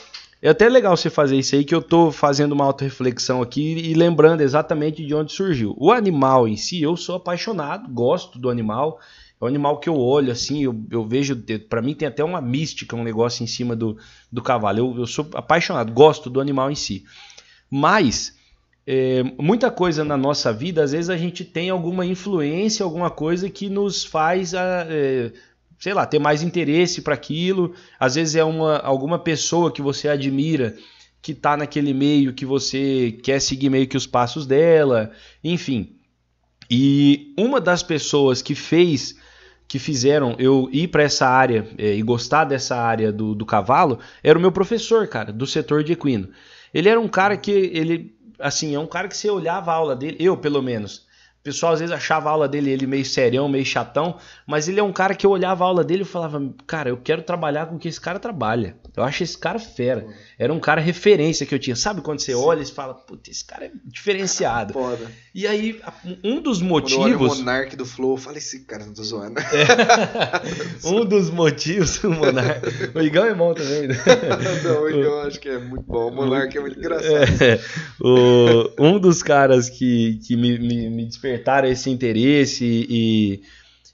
B: até legal você fazer isso aí, que eu tô fazendo uma autorreflexão aqui e lembrando exatamente de onde surgiu. O animal em si, eu sou apaixonado, gosto do animal. É um animal que eu olho assim, eu vejo, pra mim tem até uma mística, um negócio em cima do cavalo. Eu sou apaixonado, gosto do animal em si. Mas muita coisa na nossa vida, às vezes a gente tem alguma influência, alguma coisa que nos faz, sei lá, ter mais interesse para aquilo. Às vezes é alguma pessoa que você admira, que tá naquele meio, que você quer seguir meio que os passos dela, enfim. E uma das pessoas que fizeram eu ir para essa área e gostar dessa área do cavalo era o meu professor, cara, do setor de equino. Ele era um cara que assim, é um cara que você olhava a aula dele, eu pelo menos. O pessoal às vezes achava a aula dele ele meio serião, meio chatão, mas ele é um cara que eu olhava a aula dele e falava, cara, eu quero trabalhar com o que esse cara trabalha. Eu acho esse cara fera. Era um cara referência que eu tinha. Sabe quando você olha e fala, putz, esse cara é diferenciado.
A: Foda.
B: E aí, um dos motivos...
A: Quando eu olho o Monark do Flow, eu falo, esse cara não tô zoando.
B: Um dos motivos, o Monark... O Igão é bom também.
A: Não, o Igão acho que é muito bom. O Monark é muito engraçado.
B: Um dos caras que me despertaram esse interesse e...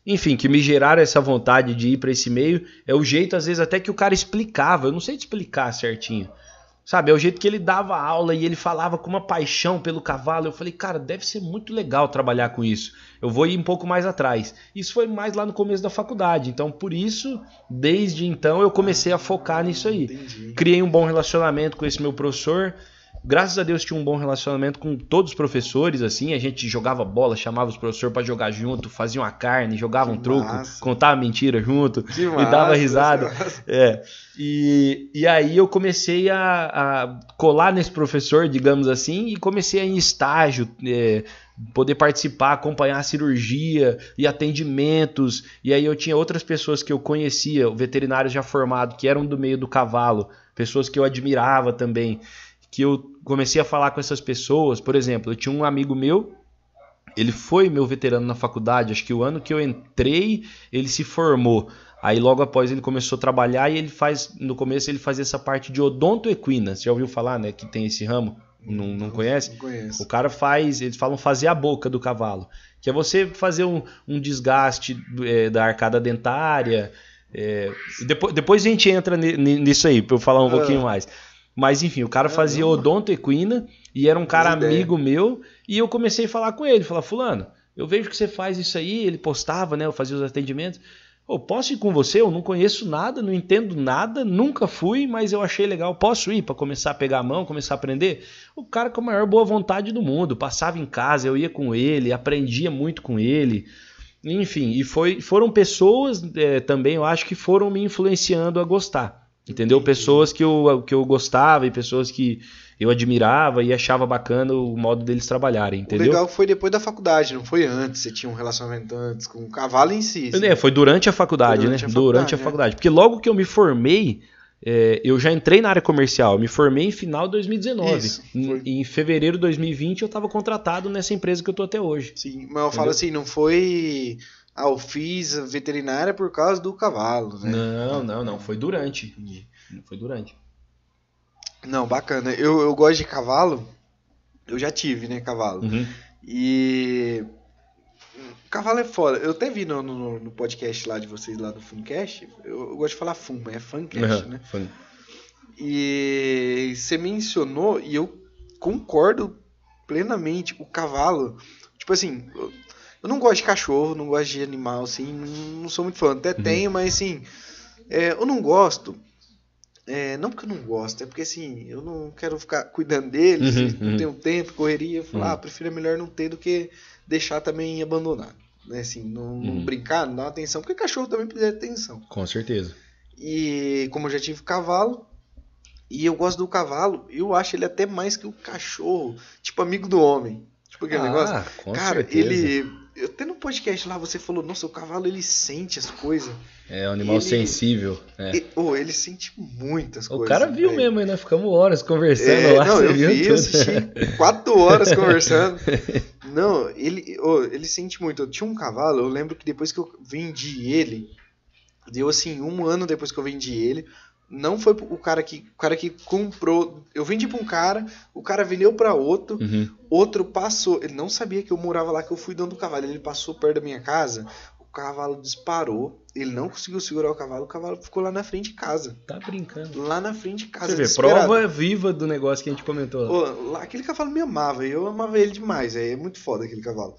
B: Enfim, que me geraram essa vontade de ir para esse meio, é o jeito, às vezes, até que o cara explicava. Eu não sei te explicar certinho. Sabe, é o jeito que ele dava aula e ele falava com uma paixão pelo cavalo. Eu falei, cara, deve ser muito legal trabalhar com isso. Eu vou ir um pouco mais atrás. Isso foi mais lá no começo da faculdade. Então, por isso, desde então, eu comecei a focar nisso aí.
A: Entendi.
B: Criei um bom relacionamento com esse meu professor. Graças a Deus tinha um bom relacionamento com todos os professores, assim, a gente jogava bola, chamava os professores pra jogar junto, fazia uma carne, jogava um truco, contava mentira junto e dava risada. E aí eu comecei a colar nesse professor, digamos assim, e comecei a ir em estágio, poder participar, acompanhar a cirurgia e atendimentos. E aí eu tinha outras pessoas que eu conhecia, veterinários já formados, que eram do meio do cavalo, pessoas que eu admirava também, que eu comecei a falar com essas pessoas. Por exemplo, eu tinha um amigo meu, ele foi meu veterano na faculdade, acho que o ano que eu entrei, ele se formou. Aí logo após ele começou a trabalhar e no começo ele fazia essa parte de odontoequina. Você já ouviu falar, né, que tem esse ramo? Não conhece?
A: Não conheço.
B: O cara eles falam fazer a boca do cavalo, que é você fazer um desgaste da arcada dentária. Depois a gente entra nisso aí, para eu falar um pouquinho mais. Mas enfim, o cara fazia odontoequina e era um cara amigo meu, e eu comecei a falar com ele, falar, fulano, eu vejo que você faz isso aí, ele postava, né, eu fazia os atendimentos, posso ir com você? Eu não conheço nada, não entendo nada, nunca fui, mas eu achei legal, posso ir para começar a pegar a mão, começar a aprender? O cara com a maior boa vontade do mundo, passava em casa, eu ia com ele, aprendia muito com ele, enfim, e foram pessoas também, eu acho que foram me influenciando a gostar. Entendeu? Pessoas que eu gostava e pessoas que eu admirava e achava bacana o modo deles trabalharem, entendeu?
A: O legal foi depois da faculdade, não foi antes. Você tinha um relacionamento antes com o cavalo em si. Assim.
B: Foi durante a faculdade, né? Durante a faculdade. Porque logo que eu me formei, eu já entrei na área comercial. Eu me formei em final de 2019.
A: Isso,
B: em fevereiro de 2020 eu estava contratado nessa empresa que eu tô até hoje.
A: Sim, mas eu falo assim, não foi... eu fiz a veterinária por causa do cavalo, né?
B: Não. Foi durante. Foi durante.
A: Não, bacana. Eu gosto de cavalo. Eu já tive, né, cavalo.
B: Uhum.
A: E Cavalo é foda. Eu até vi no podcast lá de vocês, lá do Funcast. Eu gosto de falar Fun, mas é Funcast, né? E você mencionou, e eu concordo plenamente, o cavalo. Tipo assim, eu não gosto de cachorro, não gosto de animal, assim, não sou muito fã. Até tenho, mas assim, eu não gosto. Não porque eu não gosto, é porque assim, eu não quero ficar cuidando deles, não tenho tempo, correria. Eu falo, prefiro melhor não ter do que deixar também abandonado. Né? Assim, não brincar, não dar uma atenção, porque cachorro também precisa de atenção.
B: Com certeza.
A: E como eu já tive cavalo, e eu gosto do cavalo, eu acho ele até mais que o cachorro, tipo amigo do homem. Tipo aquele negócio.
B: Com
A: cara,
B: certeza.
A: até no podcast lá você falou, nossa, o cavalo ele sente as coisas.
B: É um animal sensível.
A: Ele sente muitas coisas.
B: O cara viu mesmo, né? Ficamos horas conversando lá.
A: Não, eu
B: viu
A: vi,
B: tudo.
A: eu assisti 4 horas conversando. Não, ele sente muito. Eu tinha um cavalo, eu lembro que depois que eu vendi ele, deu assim, 1 ano depois que eu vendi ele, não foi o cara que comprou. Eu vendi pra um cara, o cara vendeu pra outro, outro passou. Ele não sabia que eu morava lá, que eu fui dando do cavalo. Ele passou perto da minha casa, o cavalo disparou, ele não conseguiu segurar o cavalo ficou lá na frente de casa.
B: Tá brincando.
A: Lá na frente de casa.
B: Você vê, prova viva do negócio que a gente comentou.
A: Lá, aquele cavalo me amava, e eu amava ele demais. É muito foda aquele cavalo.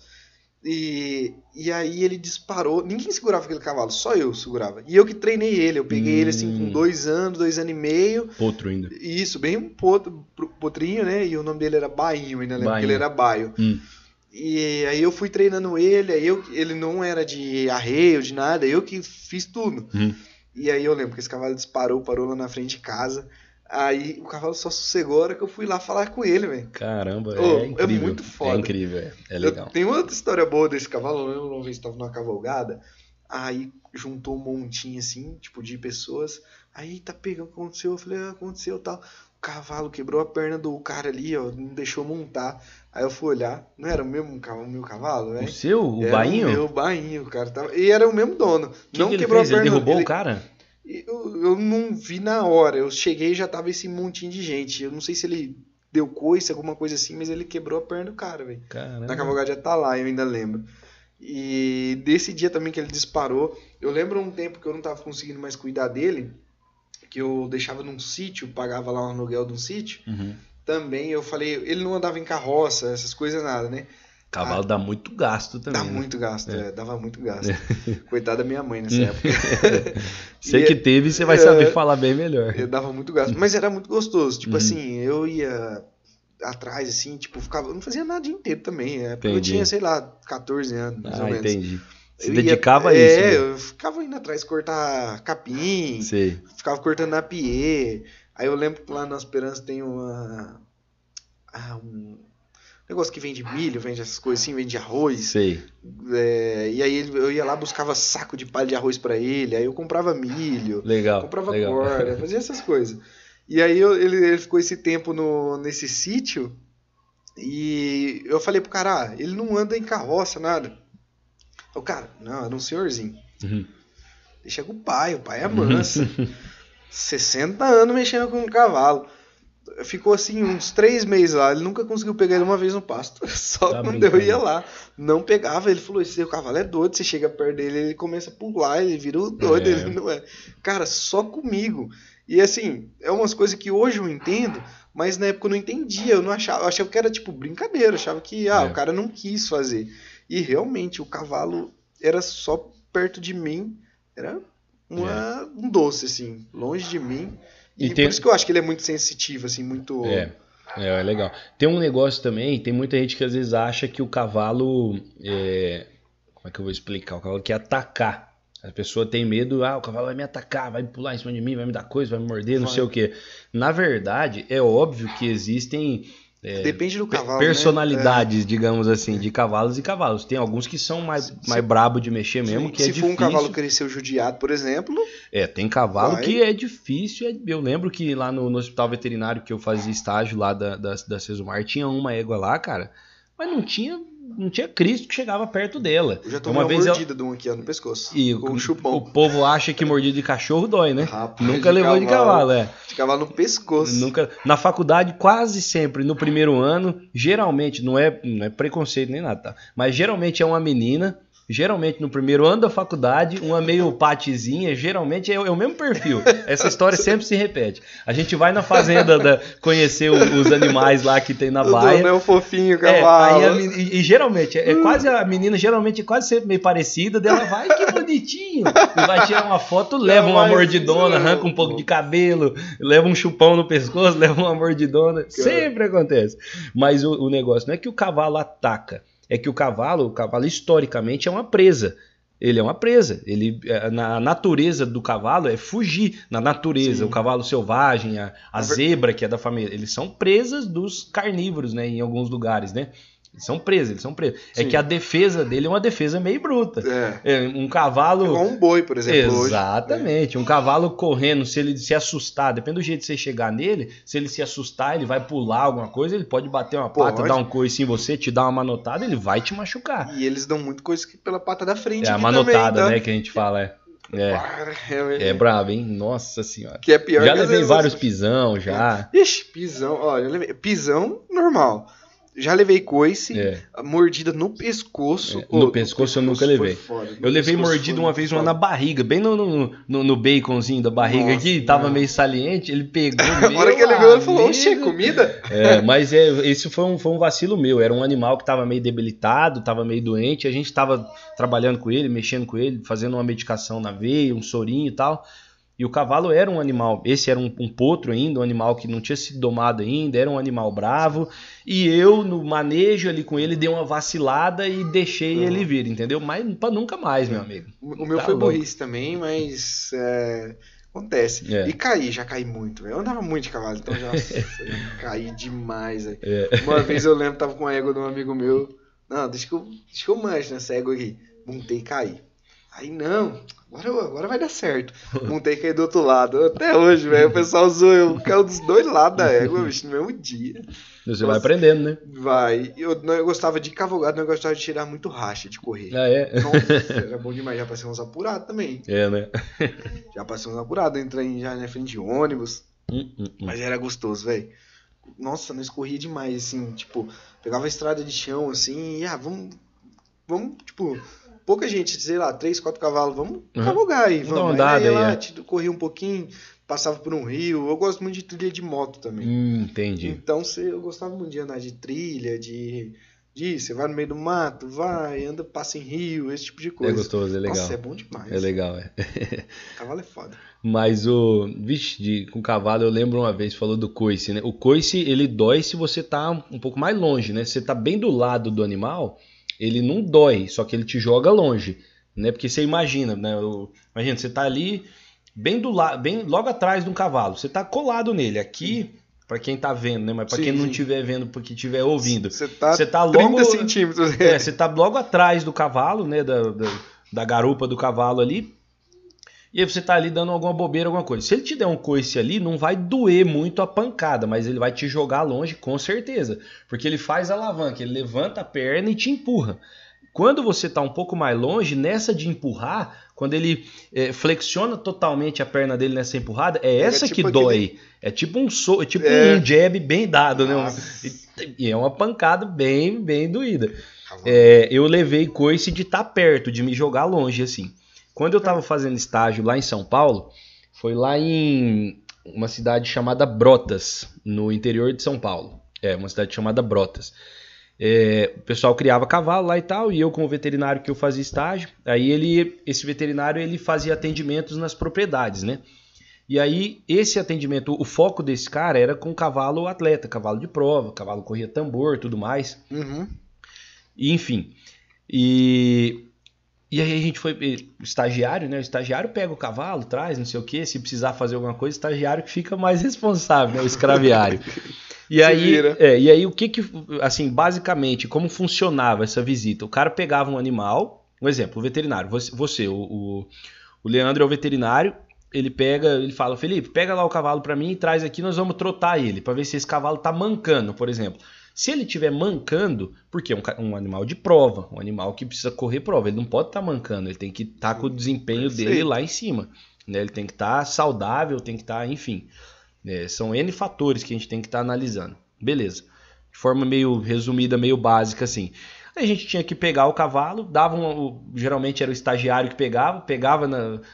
A: E aí ele disparou, ninguém segurava aquele cavalo, só eu segurava. E eu que treinei ele, eu peguei ele assim com 2 anos, 2 anos e meio.
B: Potro ainda.
A: Isso, bem um potrinho, né? E o nome dele era Bainho, ainda lembro que ele era Baio. E aí eu fui treinando ele, ele não era de arreio, de nada, eu que fiz tudo. E aí eu lembro que esse cavalo disparou, parou lá na frente de casa. Aí o cavalo só sossegou a hora que eu fui lá falar com ele, velho.
B: Caramba, é incrível.
A: É muito foda.
B: É incrível, é legal.
A: Tem outra história boa desse cavalo, eu lembro uma vez que tava numa cavalgada, aí juntou um montinho assim, tipo, de pessoas, aí tá pegando, o que aconteceu? Eu falei, aconteceu tal. O cavalo quebrou a perna do cara ali, ó, não deixou montar. Aí eu fui olhar, não era o meu cavalo, velho?
B: O seu? O
A: era
B: Bainho?
A: O meu Bainho, o cara tava... E era o mesmo dono.
B: Não quebrou a perna. Ele derrubou o cara?
A: Eu não vi na hora, eu cheguei e já tava esse montinho de gente. Eu não sei se ele deu coice, alguma coisa assim, mas ele quebrou a perna do cara, velho. Na cavalgada já tá lá, eu ainda lembro. E desse dia também que ele disparou, eu lembro um tempo que eu não tava conseguindo mais cuidar dele, que eu deixava num sítio, pagava lá um aluguel de um sítio. Também eu falei, ele não andava em carroça, essas coisas nada, né?
B: Cavalo dá muito gasto também.
A: Dá muito gasto, dava muito gasto. Coitada da minha mãe nessa época.
B: Você que teve, você vai saber falar bem melhor.
A: Eu dava muito gasto, mas era muito gostoso. Tipo assim, eu ia atrás, assim, tipo, eu não fazia nada o dia inteiro também. Porque eu tinha, sei lá, 14 anos, mais ou menos.
B: Entendi. Se dedicava a isso.
A: Eu ficava indo atrás cortar capim, ficava cortando na piê. Aí eu lembro que lá na Esperança tem um negócio que vende milho, vende essas coisas assim, vende arroz. E aí eu ia lá, buscava saco de palha de arroz pra ele, aí eu comprava milho, comprava corda, fazia essas coisas. E aí ele ficou esse tempo nesse sítio, e eu falei pro cara, ele não anda em carroça, nada. O cara, não, era um senhorzinho. Deixa com o pai é manso. 60 anos mexendo com um cavalo. Ficou assim uns 3 meses lá, ele nunca conseguiu pegar ele uma vez no pasto. Só quando eu ia lá, não pegava, ele falou, esse cavalo é doido, você chega perto dele, ele começa a pular, ele vira o doido, ele não é. Cara, só comigo. E assim, é umas coisas que hoje eu entendo, mas na época eu não entendia, eu achava que era tipo brincadeira, achava que o cara não quis fazer. E realmente o cavalo era só perto de mim, era um doce assim, longe de mim. E por isso que eu acho que ele é muito sensitivo, assim, muito...
B: É legal. Tem um negócio também, tem muita gente que às vezes acha que o cavalo... Como é que eu vou explicar? O cavalo quer atacar. A pessoa tem medo, o cavalo vai me atacar, vai pular em cima de mim, vai me dar coisa, vai me morder, não sei o quê. Na verdade, é óbvio que existem...
A: Depende do cavalo,
B: personalidades, digamos assim, de cavalos e cavalos. Tem alguns que são mais brabo de mexer mesmo, que é difícil.
A: Se for um cavalo cresceu judiado, por exemplo...
B: tem cavalo que é difícil. Eu lembro que lá no hospital veterinário que eu fazia estágio lá da Sesumar, tinha uma égua lá, cara, mas não tinha Cristo que chegava perto dela.
A: Eu já tomei uma mordida de um aqui no pescoço.
B: E
A: com um chupão.
B: O povo acha que mordida de cachorro dói, né?
A: Rapaz,
B: nunca levou de cavalo,
A: De cavalo no pescoço.
B: Nunca. Na faculdade, quase sempre, no primeiro ano, geralmente, não é preconceito nem nada, tá? Mas geralmente é uma menina geralmente no primeiro ano da faculdade, uma meio patizinha, geralmente é o mesmo perfil. Essa história sempre se repete. A gente vai na fazenda conhecer os animais lá que tem na baia.
A: É o fofinho, cavalo.
B: E geralmente, quase a menina geralmente é quase sempre meio parecida, dela vai, que bonitinho, e vai tirar uma foto, leva uma mordidona, arranca um pouco de cabelo, leva um chupão no pescoço, leva uma mordidona, sempre acontece. Mas o negócio não é que o cavalo ataca, é que o cavalo historicamente é uma presa. Ele é uma presa. Na natureza do cavalo é fugir. Na natureza, o cavalo selvagem, a zebra, que é da família, eles são presas dos carnívoros, né? Em alguns lugares, né? Eles são presos. É que a defesa dele é uma defesa meio bruta. Um cavalo...
A: Igual um boi, por exemplo.
B: Exatamente. Hoje, um cavalo correndo, se ele se assustar, depende do jeito que você chegar nele, se ele se assustar, ele vai pular alguma coisa, ele pode bater uma pata, dar um coice em você, te dar uma manotada, ele vai te machucar.
A: E eles dão muito coisa pela pata da frente.
B: É a manotada, também, tá? Né, que a gente fala, É brabo, hein? Nossa senhora.
A: Que é pior
B: já levei vários pisão, já.
A: Ixi, pisão. Olha, eu levei pisão normal. Já levei coice, mordida no pescoço.
B: No pescoço eu nunca levei. Eu levei mordida uma vez, uma na barriga, bem no baconzinho da barriga. Nossa, aqui, tava meio saliente, ele pegou.
A: Na hora que ele viu, ele falou, oxe, comida?
B: Mas esse foi um vacilo meu. Era um animal que tava meio debilitado, tava meio doente. A gente tava trabalhando com ele, mexendo com ele, fazendo uma medicação na veia, um sorinho e tal. E o cavalo era um animal, esse era um potro ainda, um animal que não tinha sido domado ainda, era um animal bravo. E eu, no manejo ali com ele, dei uma vacilada e deixei ele vir, entendeu? Mas pra nunca mais, meu amigo.
A: O meu foi burrice também, mas acontece. E já caí muito. Eu andava muito de cavalo, então já caí demais. Uma vez eu lembro, tava com a égua de um amigo meu. Não, deixa que eu manjo nessa égua aqui. Montei e caí. Aí não, agora vai dar certo. Montei e caí do outro lado. Até hoje, velho, o pessoal zoou. Eu caí dos dois lados da égua, bicho, no mesmo dia.
B: Você vai aprendendo, né?
A: Vai. Eu gostava de cavalgada, não gostava de tirar muito racha, de correr.
B: Ah, é?
A: Nossa, era bom demais. Já passei uns apurados também.
B: Né?
A: Já passei uns apurados, entrei já na frente de ônibus. Mas era gostoso, velho. Nossa, nós corria demais, assim, tipo, pegava a estrada de chão, assim, e vamos, tipo... Pouca gente, sei lá, 3, 4 cavalos, vamos cavalgar aí, vamos. Aí lá, corria um pouquinho, passava por um rio. Eu gosto muito de trilha de moto também.
B: Entendi.
A: Então eu gostava muito de andar de trilha, você vai no meio do mato, anda, passa em rio, esse tipo de coisa.
B: É gostoso, é legal.
A: Nossa, é bom demais.
B: É legal,
A: Cavalo é foda.
B: Mas com cavalo eu lembro uma vez, falou do coice, né? O coice, ele dói se você tá um pouco mais longe, né? Se você tá bem do lado do animal... Ele não dói, só que ele te joga longe, né? Porque você imagina, né? Imagina, você tá ali bem logo atrás de um cavalo, você tá colado nele. Aqui, para quem tá vendo, né? Mas para quem não estiver vendo, porque estiver ouvindo, você tá logo
A: 30 centímetros.
B: Você tá logo atrás do cavalo, né? Da garupa do cavalo ali. E aí você tá ali dando alguma bobeira, alguma coisa. Se ele te der um coice ali, não vai doer muito a pancada, mas ele vai te jogar longe com certeza. Porque ele faz a alavanca, ele levanta a perna e te empurra. Quando você tá um pouco mais longe, nessa de empurrar, quando ele flexiona totalmente a perna dele nessa empurrada, é essa tipo que dói. É tipo um um jab bem dado, né? E é uma pancada bem, bem doída. Eu levei coice de estar perto, de me jogar longe, assim. Quando eu estava fazendo estágio lá em São Paulo, foi lá em uma cidade chamada Brotas, no interior de São Paulo. Uma cidade chamada Brotas. O pessoal criava cavalo lá e tal, e eu com o veterinário que eu fazia estágio, aí esse veterinário ele fazia atendimentos nas propriedades, né? E aí esse atendimento, o foco desse cara era com cavalo atleta, cavalo de prova, cavalo corria tambor, tudo mais. E, enfim, E aí a gente foi, estagiário, né? O estagiário pega o cavalo, traz, não sei o que, se precisar fazer alguma coisa, o estagiário que fica mais responsável, né? O escraviário. E aí o que assim, basicamente, como funcionava essa visita? O cara pegava um animal, um exemplo, o veterinário, o Leandro é o veterinário, ele fala, Felipe, pega lá o cavalo pra mim e traz aqui, nós vamos trotar ele, pra ver se esse cavalo tá mancando, por exemplo. Se ele estiver mancando, porque é um animal de prova, um animal que precisa correr prova, ele não pode estar mancando, ele tem que estar com o desempenho dele lá em cima, né? Ele tem que estar saudável, tem que estar, enfim, são N fatores que a gente tem que estar analisando. Beleza, de forma meio resumida, meio básica assim. Aí a gente tinha que pegar o cavalo, geralmente era o estagiário que pegava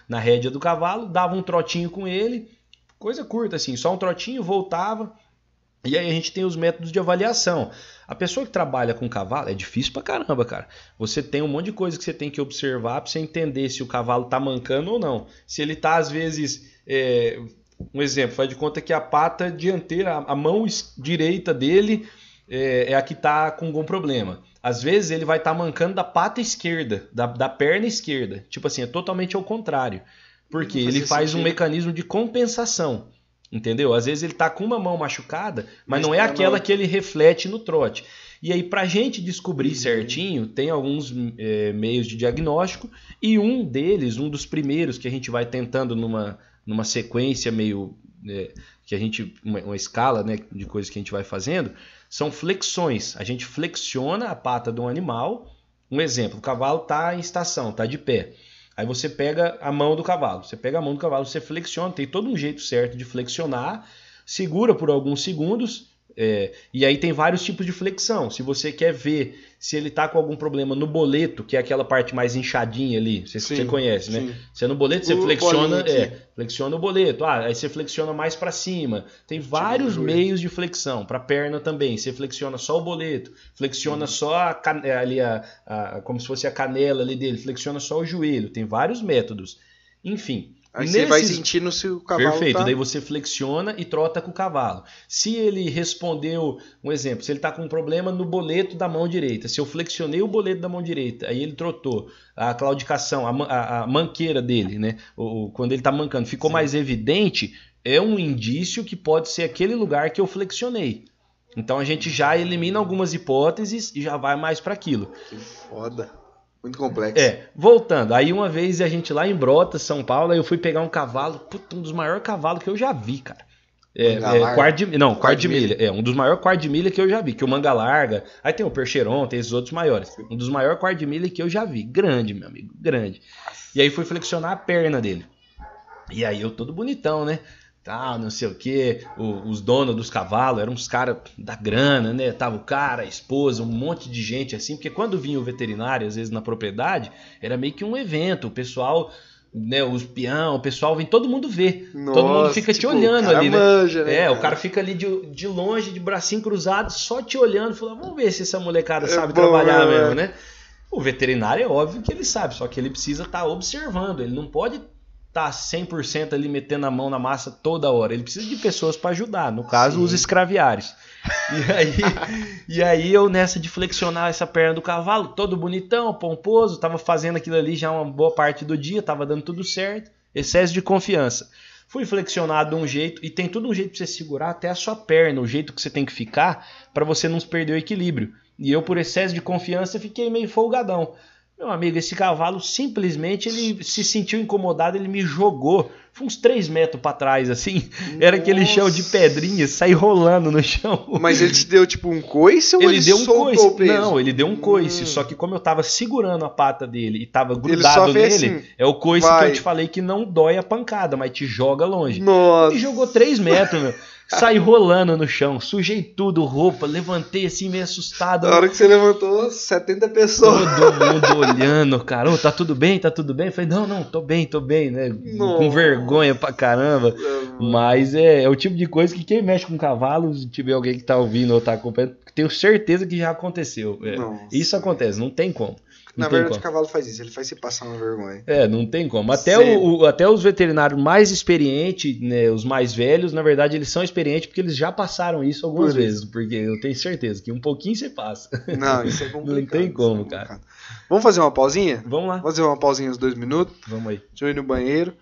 B: na rédea do cavalo, dava um trotinho com ele, coisa curta assim, só um trotinho, voltava. E aí a gente tem os métodos de avaliação. A pessoa que trabalha com cavalo é difícil pra caramba, cara. Você tem um monte de coisa que você tem que observar pra você entender se o cavalo tá mancando ou não. Se ele tá, às vezes, um exemplo, faz de conta que a pata dianteira, a mão direita dele é a que tá com algum problema. Às vezes ele vai estar mancando da pata esquerda, da perna esquerda. Tipo assim, é totalmente ao contrário. Porque ele faz um mecanismo de compensação. Entendeu? Às vezes ele tá com uma mão machucada, mas não é aquela que ele reflete no trote. E aí, pra gente descobrir certinho, tem alguns meios de diagnóstico, e um deles, um dos primeiros que a gente vai tentando numa sequência meio... que a gente, uma escala, né, de coisas que a gente vai fazendo, são flexões. A gente flexiona a pata de um animal. Um exemplo, o cavalo tá em estação, tá de pé. Aí você pega a mão do cavalo, você flexiona, tem todo um jeito certo de flexionar, segura por alguns segundos, e aí tem vários tipos de flexão. Se você quer ver se ele está com algum problema no boleto, que é aquela parte mais inchadinha ali, você conhece, né? Você no boleto, você flexiona o boleto, aí você flexiona mais para cima. Tem vários meios de flexão, para perna também, você flexiona só o boleto, flexiona só como se fosse a canela ali dele, flexiona só o joelho, tem vários métodos. Enfim...
A: Aí você vai sentindo se o cavalo
B: Perfeito, daí você flexiona e trota com o cavalo. Se ele respondeu, um exemplo, se ele está com um problema no boleto da mão direita, se eu flexionei o boleto da mão direita, aí ele trotou, a claudicação, a manqueira dele, né? Quando ele está mancando, ficou mais evidente, é um indício que pode ser aquele lugar que eu flexionei. Então a gente já elimina algumas hipóteses e já vai mais para aquilo.
A: Que foda. Muito complexo.
B: Voltando, aí uma vez a gente lá em Brotas, São Paulo, aí eu fui pegar um cavalo, um dos maiores cavalos que eu já vi, cara. Quarto de milha. Um dos maiores quarto de milha que eu já vi, que o Manga Larga, aí tem o Percheron, tem esses outros maiores. Um dos maiores quarto de milha que eu já vi, grande, meu amigo, grande. E aí fui flexionar a perna dele. E aí eu todo bonitão, né? Não sei o que, os donos dos cavalos eram uns caras da grana, né? Tava o cara, a esposa, um monte de gente assim, porque quando vinha o veterinário, às vezes na propriedade, era meio que um evento, o pessoal, né, os peão, o pessoal vem, todo mundo vê, todo mundo fica te olhando ali, né?
A: Manja, né?
B: O cara fica ali de longe, de bracinho cruzado, só te olhando, falando, vamos ver se essa molecada sabe trabalhar mesmo, né? O veterinário é óbvio que ele sabe, só que ele precisa estar observando, ele não pode tá 100% ali metendo a mão na massa toda hora. Ele precisa de pessoas para ajudar, no caso, os escraviários. E aí eu nessa de flexionar essa perna do cavalo, todo bonitão, pomposo, tava fazendo aquilo ali já uma boa parte do dia, tava dando tudo certo, excesso de confiança. Fui flexionado de um jeito, e tem todo um jeito para você segurar até a sua perna, o jeito que você tem que ficar para você não perder o equilíbrio. E eu, por excesso de confiança, fiquei meio folgadão. Meu amigo, esse cavalo simplesmente ele se sentiu incomodado, ele me jogou. Foi uns 3 metros pra trás, assim. Era aquele chão de pedrinha, saí rolando no chão.
A: Mas ele te deu tipo um coice ou ele
B: deu um coice?
A: O peso?
B: Não, ele deu um coice. Só que como eu tava segurando a pata dele e tava grudado nele, assim, é o coice que eu te falei que não dói a pancada, mas te joga longe.
A: Nossa.
B: Me jogou 3 metros, meu. Saí rolando no chão, sujei tudo, roupa, levantei assim meio assustado.
A: Na hora que você levantou, 70 pessoas.
B: Todo mundo olhando, cara, tá tudo bem, tá tudo bem? Eu falei, não, tô bem, né? Nossa. Com vergonha pra caramba. Mas é o tipo de coisa que quem mexe com cavalo, se tiver alguém que tá ouvindo ou tá acompanhando, tenho certeza que já aconteceu. Isso acontece, não tem como.
A: Na verdade, o cavalo faz isso, ele faz você passar uma vergonha.
B: Não tem como. Até os veterinários mais experientes, né, os mais velhos, na verdade, eles são experientes porque eles já passaram isso algumas vezes. Porque eu tenho certeza que um pouquinho você passa.
A: Não, isso é complicado.
B: Não tem como, cara.
A: Vamos fazer uma pausinha?
B: Vamos lá.
A: Vamos fazer uma pausinha uns 2 minutos?
B: Vamos aí.
A: Deixa eu ir no banheiro.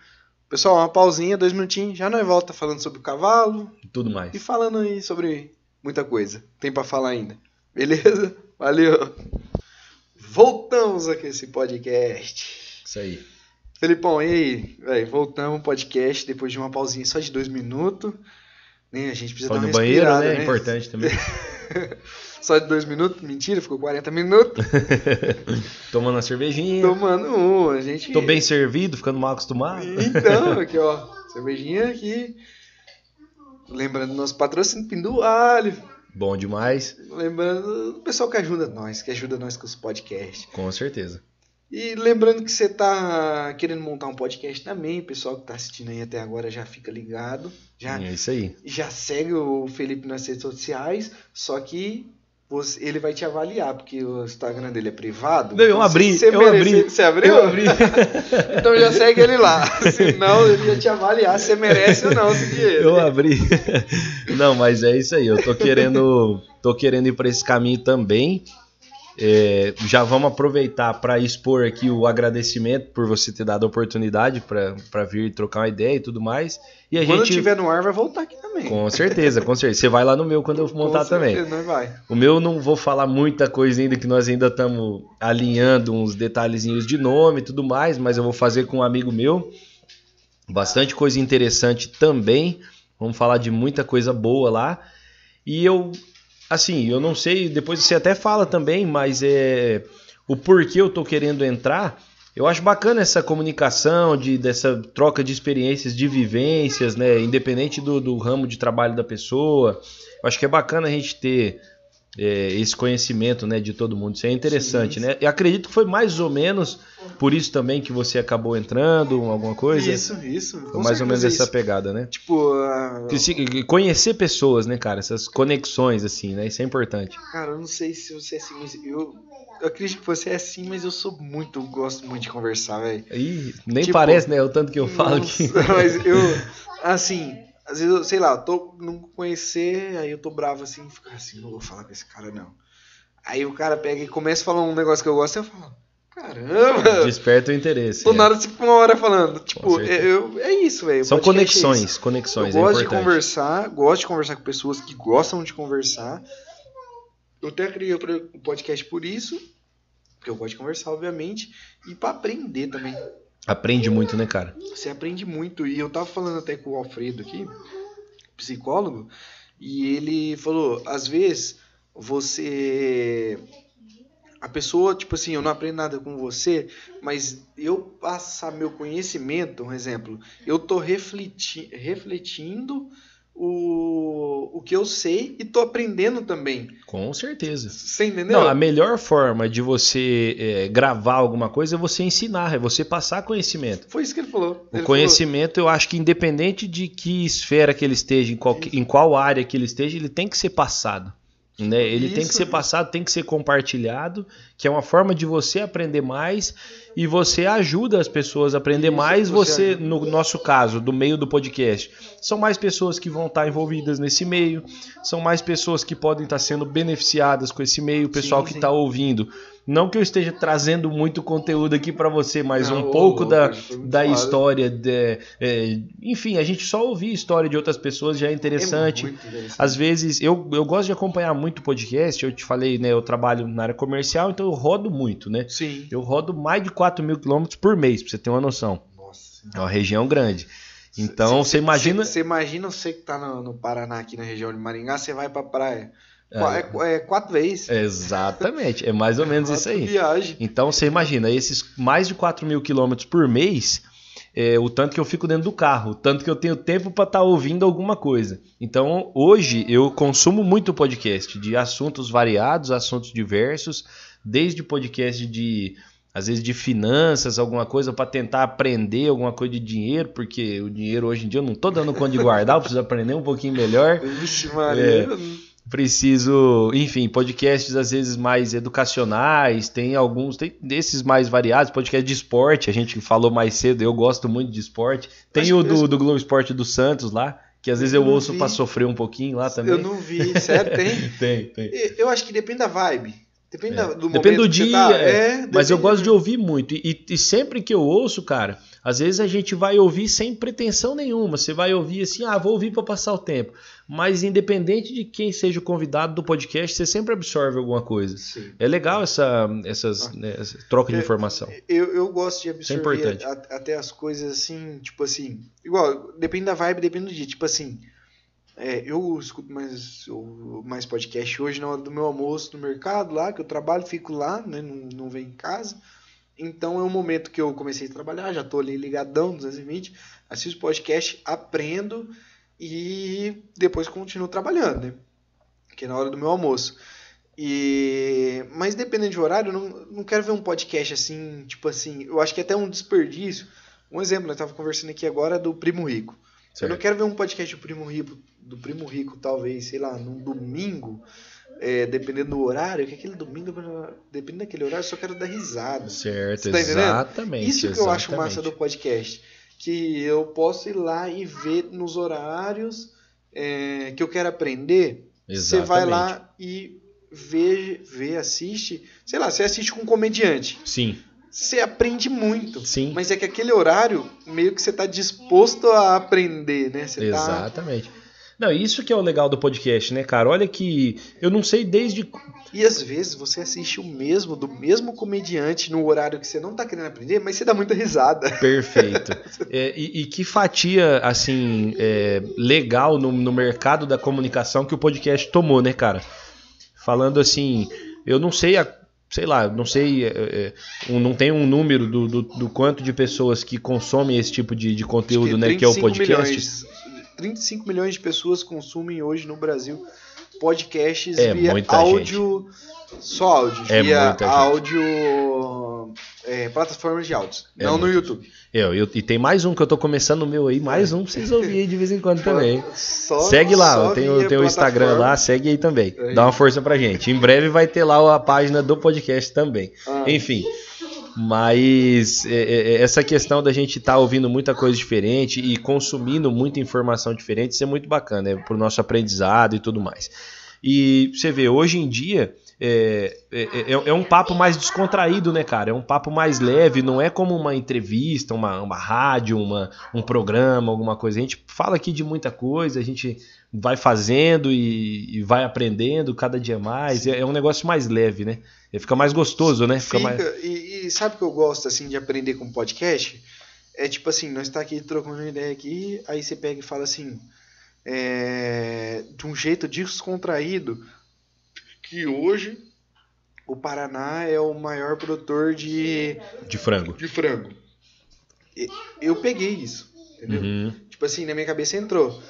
A: Pessoal, uma pausinha, 2 minutinhos. Já nós volta falando sobre o cavalo.
B: E tudo mais.
A: E falando aí sobre muita coisa. Tem pra falar ainda. Beleza? Valeu. Voltamos aqui esse podcast.
B: Isso aí.
A: Felipão, e aí? Véio, voltamos ao podcast depois de uma pausinha só de 2 minutos. Né? A gente precisa dar uma respirada,
B: banheiro, né?
A: É
B: importante também.
A: Só de 2 minutos? Mentira, ficou 40 minutos.
B: Tomando uma cervejinha.
A: Tomando a gente...
B: Tô bem servido, ficando mal acostumado.
A: Então, aqui ó, cervejinha aqui. Lembrando do nosso patrocínio Pindualho.
B: Bom demais.
A: Lembrando o pessoal que ajuda nós com os podcasts.
B: Com certeza.
A: E lembrando que você tá querendo montar um podcast também, o pessoal que tá assistindo aí até agora já fica ligado.
B: É isso aí.
A: Já segue o Felipe nas redes sociais, só que ele vai te avaliar, porque o Instagram dele é privado.
B: Não, eu abri.
A: Você abriu?
B: Eu abri.
A: Então já segue ele lá. Senão ele ia te avaliar se você merece ou não seguir ele.
B: Eu abri. Não, mas é isso aí. Eu tô querendo ir para esse caminho também. Já vamos aproveitar para expor aqui o agradecimento por você ter dado a oportunidade para vir trocar uma ideia e tudo mais. E
A: quando estiver no ar, vai voltar aqui também.
B: Com certeza, com certeza. Você vai lá no meu quando eu montar também.
A: Nós vai.
B: O meu não vou falar muita coisa ainda, que nós ainda estamos alinhando uns detalhezinhos de nome e tudo mais, mas eu vou fazer com um amigo meu. Bastante coisa interessante também. Vamos falar de muita coisa boa lá. E assim, eu não sei, depois você até fala também, mas o porquê eu tô querendo entrar. Eu acho bacana essa comunicação, dessa troca de experiências, de vivências, né? Independente do ramo de trabalho da pessoa. Eu acho que é bacana a gente ter esse conhecimento, né, de todo mundo. Isso é interessante, sim. Né? E acredito que foi mais ou menos por isso também que você acabou entrando, alguma coisa.
A: Isso.
B: Foi mais ou menos essa pegada, né?
A: Tipo,
B: conhecer pessoas, né, cara? Essas conexões, assim, né? Isso é importante.
A: Cara, eu não sei se você é assim, mas eu acredito que você é assim, mas eu gosto muito de conversar, velho.
B: Nem parece, né? O tanto que eu falo aqui.
A: Mas assim, às vezes eu, sei lá, não conhecer, aí eu tô bravo assim, fico assim, não vou falar com esse cara, não. Aí o cara pega e começa a falar um negócio que eu gosto, eu falo, caramba!
B: Desperta o interesse.
A: Do nada, tipo, uma hora falando. Tipo, é isso, velho.
B: São conexões,
A: eu gosto de conversar, com pessoas que gostam de conversar. Eu até criei o podcast por isso, porque eu gosto de conversar, obviamente, e pra aprender também.
B: Aprende muito, né, cara?
A: Você aprende muito. E eu tava falando até com o Alfredo aqui, psicólogo, e ele falou, às vezes, a pessoa, tipo assim, eu não aprendo nada com você, mas eu passar meu conhecimento, um exemplo, eu tô refletindo o que eu sei e tô aprendendo também.
B: Com certeza.
A: Você entendeu?
B: Não, a melhor forma de você gravar alguma coisa é você ensinar, é você passar conhecimento.
A: Foi isso que ele falou.
B: O conhecimento, eu acho que independente de que esfera que ele esteja, em qual área que ele esteja, ele tem que ser passado. Né? Ele tem que ser passado, tem que ser compartilhado, que é uma forma de você aprender mais e você ajuda as pessoas a aprender mais. Você, no nosso caso, do meio do podcast, são mais pessoas que vão estar envolvidas nesse meio, são mais pessoas que podem estar sendo beneficiadas com esse meio, o pessoal que está ouvindo. Não que eu esteja trazendo muito conteúdo aqui para você, mas um pouco da história. Enfim, a gente só ouvir história de outras pessoas já é interessante.
A: Muito interessante.
B: Às vezes, eu gosto de acompanhar muito podcast. Eu te falei, né? Eu trabalho na área comercial, então eu rodo muito, né?
A: Sim.
B: Eu rodo mais de 4.000 quilômetros por mês, pra você ter uma noção.
A: Nossa.
B: É uma região grande. Então, você imagina...
A: Você imagina você que tá no Paraná, aqui na região de Maringá, você vai pra praia. 4 vezes.
B: Exatamente, é mais ou menos isso aí.
A: Viagem.
B: Então você imagina, esses mais de 4.000 quilômetros por mês, o tanto que eu fico dentro do carro, o tanto que eu tenho tempo para estar ouvindo alguma coisa. Então hoje eu consumo muito podcast de assuntos variados, assuntos diversos, desde podcast às vezes de finanças, alguma coisa para tentar aprender alguma coisa de dinheiro, porque o dinheiro hoje em dia eu não estou dando conta de guardar, eu preciso aprender um pouquinho melhor.
A: Vixe, Maria.
B: Preciso, enfim, podcasts às vezes mais educacionais, tem desses mais variados, podcast de esporte, a gente falou mais cedo, eu gosto muito de esporte. Tem o do Globo Esporte do Santos lá, que às vezes eu ouço para sofrer um pouquinho lá também.
A: Eu não vi, sério, tem?
B: Tem.
A: Eu acho que depende da vibe. Depende do momento.
B: Depende do dia, mas eu gosto
A: de
B: de ouvir muito. E sempre que eu ouço, cara, às vezes a gente vai ouvir sem pretensão nenhuma. Você vai ouvir assim, vou ouvir para passar o tempo. Mas independente de quem seja o convidado do podcast, você sempre absorve alguma coisa.
A: Sim.
B: É legal essa troca de informação.
A: Eu gosto de absorver
B: é
A: até as coisas assim, tipo assim, igual, depende da vibe, depende do dia. Tipo assim, eu escuto mais podcast hoje na hora do meu almoço no mercado lá, que eu trabalho, fico lá, né, não venho em casa. Então é um momento que eu comecei a trabalhar, já tô ali ligadão, 220, assisto podcast, aprendo e depois continuo trabalhando, né? que é na hora do meu almoço. Mas dependendo de horário, eu não quero ver um podcast assim, tipo assim, eu acho que é até um desperdício. Um exemplo, eu tava conversando aqui agora do Primo Rico.
B: Certo.
A: Eu não quero ver um podcast do Primo Rico, talvez, sei lá, num domingo, dependendo do horário, que aquele domingo, dependendo daquele horário, eu só quero dar risada.
B: Certo,
A: Você tá entendendo?
B: exatamente.
A: Isso que eu acho massa do podcast. Que eu posso ir lá e ver nos horários que eu quero aprender. Você vai lá e vê, assiste. Sei lá, você assiste com um comediante.
B: Sim.
A: Você aprende muito.
B: Sim.
A: Mas é que aquele horário, meio que você tá disposto a aprender, né?
B: Exatamente. Não, isso que é o legal do podcast, né, cara? Olha que eu não sei desde...
A: E às vezes você assiste do mesmo comediante no horário que você não tá querendo aprender, mas você dá muita risada.
B: Perfeito. E que fatia, assim, legal no mercado da comunicação que o podcast tomou, né, cara? Falando assim, eu não sei, sei lá, não sei, não tem um número do quanto de pessoas que consomem esse tipo de conteúdo, né, que é o podcast.
A: 35 milhões de pessoas consumem hoje no Brasil podcasts
B: via
A: áudio, só áudio, via áudio, plataformas de áudios, não no YouTube.
B: E tem mais um que eu tô começando o meu aí, mais um pra vocês ouvirem aí de vez em quando também. Segue lá, tem o Instagram lá, segue aí também. Dá uma força pra gente. Em breve vai ter lá a página do podcast também. Enfim. Mas essa questão da gente estar ouvindo muita coisa diferente e consumindo muita informação diferente, isso é muito bacana, pro nosso aprendizado e tudo mais. E você vê, hoje em dia é um papo mais descontraído, né, cara? É um papo mais leve, não é como uma entrevista, uma rádio, um programa, alguma coisa. A gente fala aqui de muita coisa, a gente vai fazendo e vai aprendendo cada dia mais. É um negócio mais leve, né? Fica mais gostoso, né?
A: E sabe o que eu gosto, assim, de aprender com podcast? É tipo assim, nós tá aqui trocando uma ideia aqui, aí você pega e fala assim, de um jeito descontraído, que hoje o Paraná é o maior produtor de
B: frango.
A: Eu peguei isso, entendeu?
B: Uhum.
A: Tipo assim, na minha cabeça entrou.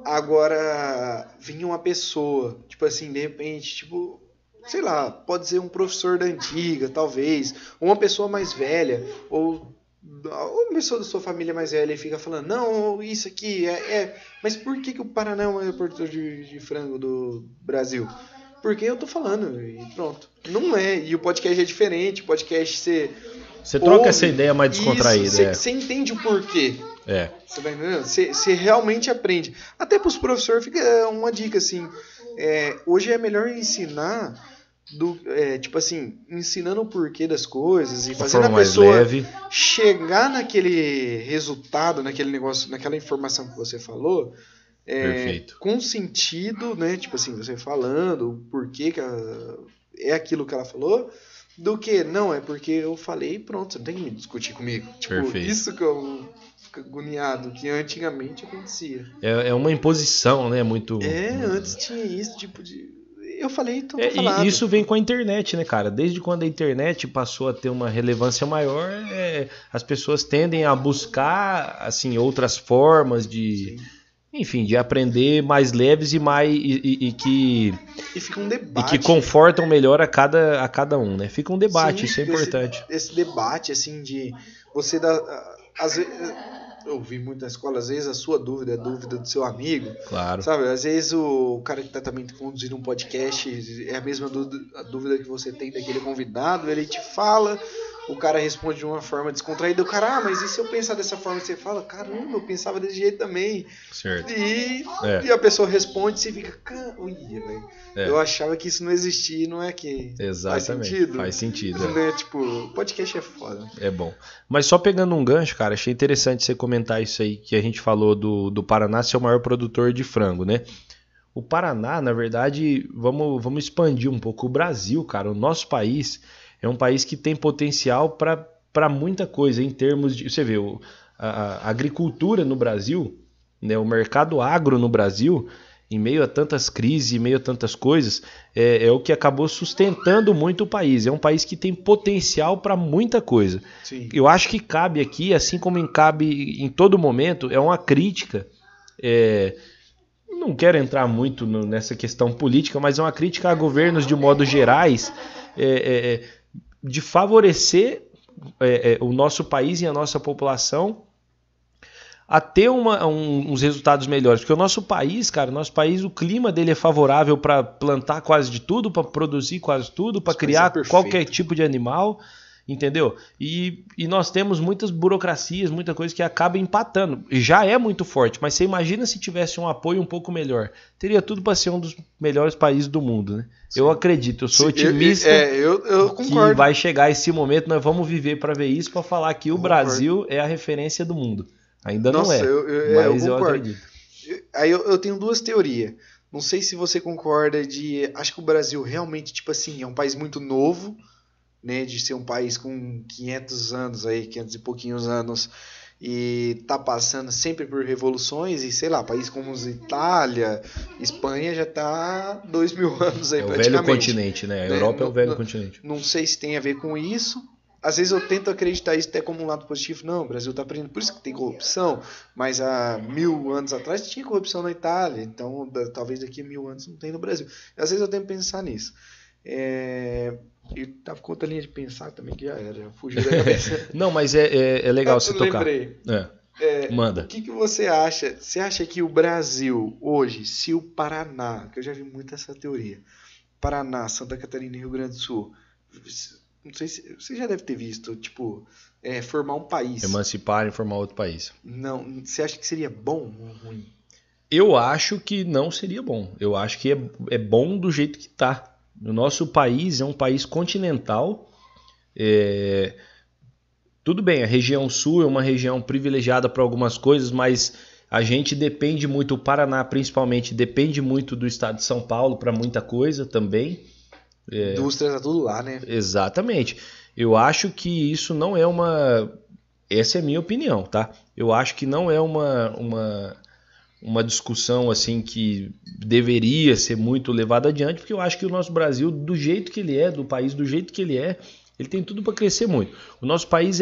A: Agora, vinha uma pessoa, tipo assim, de repente, tipo... sei lá, pode ser um professor da antiga, talvez, ou uma pessoa mais velha, ou uma pessoa da sua família mais velha e fica falando, não, isso aqui mas por que o Paraná é o maior produtor de frango do Brasil? Porque eu tô falando e pronto. Não é, e o podcast é diferente, o podcast
B: você troca essa ideia mais descontraída.
A: Você entende o porquê. Você tá entendendo? Você realmente aprende. Até pros professores fica uma dica assim, hoje é melhor ensinar tipo assim, ensinando o porquê das coisas e fazendo a pessoa chegar naquele resultado, naquele negócio, naquela informação que você falou, com sentido, né? Tipo assim, você falando o porquê que é aquilo que ela falou, do que não, é porque eu falei e pronto, você não tem que me discutir comigo. Tipo,
B: perfeito.
A: Isso que eu fico agoniado, que antigamente acontecia.
B: É uma imposição, né? Muito.
A: Antes tinha isso, tipo de. Eu falei, então tá falado.
B: E isso vem com a internet, né, cara? Desde quando a internet passou a ter uma relevância maior, as pessoas tendem a buscar, assim, outras formas de... Sim. Enfim, de aprender mais leves e que...
A: E fica um debate.
B: E que confortam melhor a cada um, né? Fica um debate, sim, isso é importante.
A: Esse debate, assim, de você dar... Às vezes... Eu vi muito na escola, às vezes a sua dúvida é a dúvida do seu amigo.
B: Claro.
A: Sabe, às vezes o cara que está também conduzindo um podcast é a mesma dúvida que você tem daquele convidado, ele te fala, o cara responde de uma forma descontraída, o cara, mas e se eu pensar dessa forma? Você fala, caramba, eu pensava desse jeito também.
B: Certo.
A: E a pessoa responde e você fica, velho. Eu achava que isso não existia, não é que
B: exatamente. Faz sentido.
A: Né? Tipo, podcast é foda.
B: É bom. Mas só pegando um gancho, cara, achei interessante você comentar isso aí que a gente falou do Paraná ser o maior produtor de frango, né? O Paraná, na verdade, vamos expandir um pouco. O Brasil, cara, o nosso país é um país que tem potencial para muita coisa em termos de... Você vê, a agricultura no Brasil, né, o mercado agro no Brasil, em meio a tantas crises, em meio a tantas coisas, é o que acabou sustentando muito o país. É um país que tem potencial para muita coisa.
A: Sim.
B: Eu acho que cabe aqui, assim como cabe em todo momento, é uma crítica não quero entrar muito nessa questão política, mas é uma crítica a governos de modo gerais, de favorecer o nosso país e a nossa população a ter uns resultados melhores. Porque o nosso país, cara, o clima dele é favorável para plantar quase de tudo, para produzir quase tudo, para criar qualquer tipo de animal, entendeu? E nós temos muitas burocracias, muita coisa que acaba empatando. Já é muito forte, mas você imagina se tivesse um apoio um pouco melhor. Teria tudo para ser um dos melhores países do mundo, né? Sim. Eu acredito, eu sou otimista
A: eu concordo.
B: Que vai chegar esse momento, nós vamos viver para ver isso, para falar que o Brasil é a referência do mundo. Ainda não é, mas eu acredito.
A: Aí eu tenho duas teorias. Não sei se você concorda acho que o Brasil realmente, tipo assim, é um país muito novo, né, de ser um país com 500 anos aí, 500 e pouquinhos anos, e tá passando sempre por revoluções, e sei lá, país como Itália, Espanha já tá 2000 anos aí praticamente.
B: É o velho continente, né? A Europa é o velho continente.
A: Não sei se tem a ver com isso. Às vezes eu tento acreditar isso até como um lado positivo. Não, o Brasil está aprendendo, por isso que tem corrupção. Mas há 1000 anos atrás tinha corrupção na Itália. Então, talvez daqui a 1000 anos não tenha no Brasil. Às vezes eu tento pensar nisso. E tava com outra linha de pensar também que já fugiu da cabeça.
B: Não, mas é legal você tocar.
A: Lembrei.
B: Manda.
A: O que você acha? Você acha que o Brasil, hoje, se o Paraná, que eu já vi muito essa teoria, Paraná, Santa Catarina e Rio Grande do Sul... Não sei se você já deve ter visto, tipo, formar um país.
B: Emancipar e formar outro país.
A: Não, você acha que seria bom ou ruim?
B: Eu acho que não seria bom. Eu acho que é bom do jeito que tá. O nosso país é um país continental. Tudo bem, a região sul é uma região privilegiada para algumas coisas, mas a gente depende muito, o Paraná principalmente, depende muito do estado de São Paulo para muita coisa também.
A: Indústria tá tudo lá, né?
B: Exatamente. Eu acho que isso não é uma... Essa é a minha opinião, tá? Eu acho que não é uma discussão assim que deveria ser muito levada adiante, porque eu acho que o nosso Brasil, do jeito que ele é, do país do jeito que ele tem tudo para crescer muito. O nosso país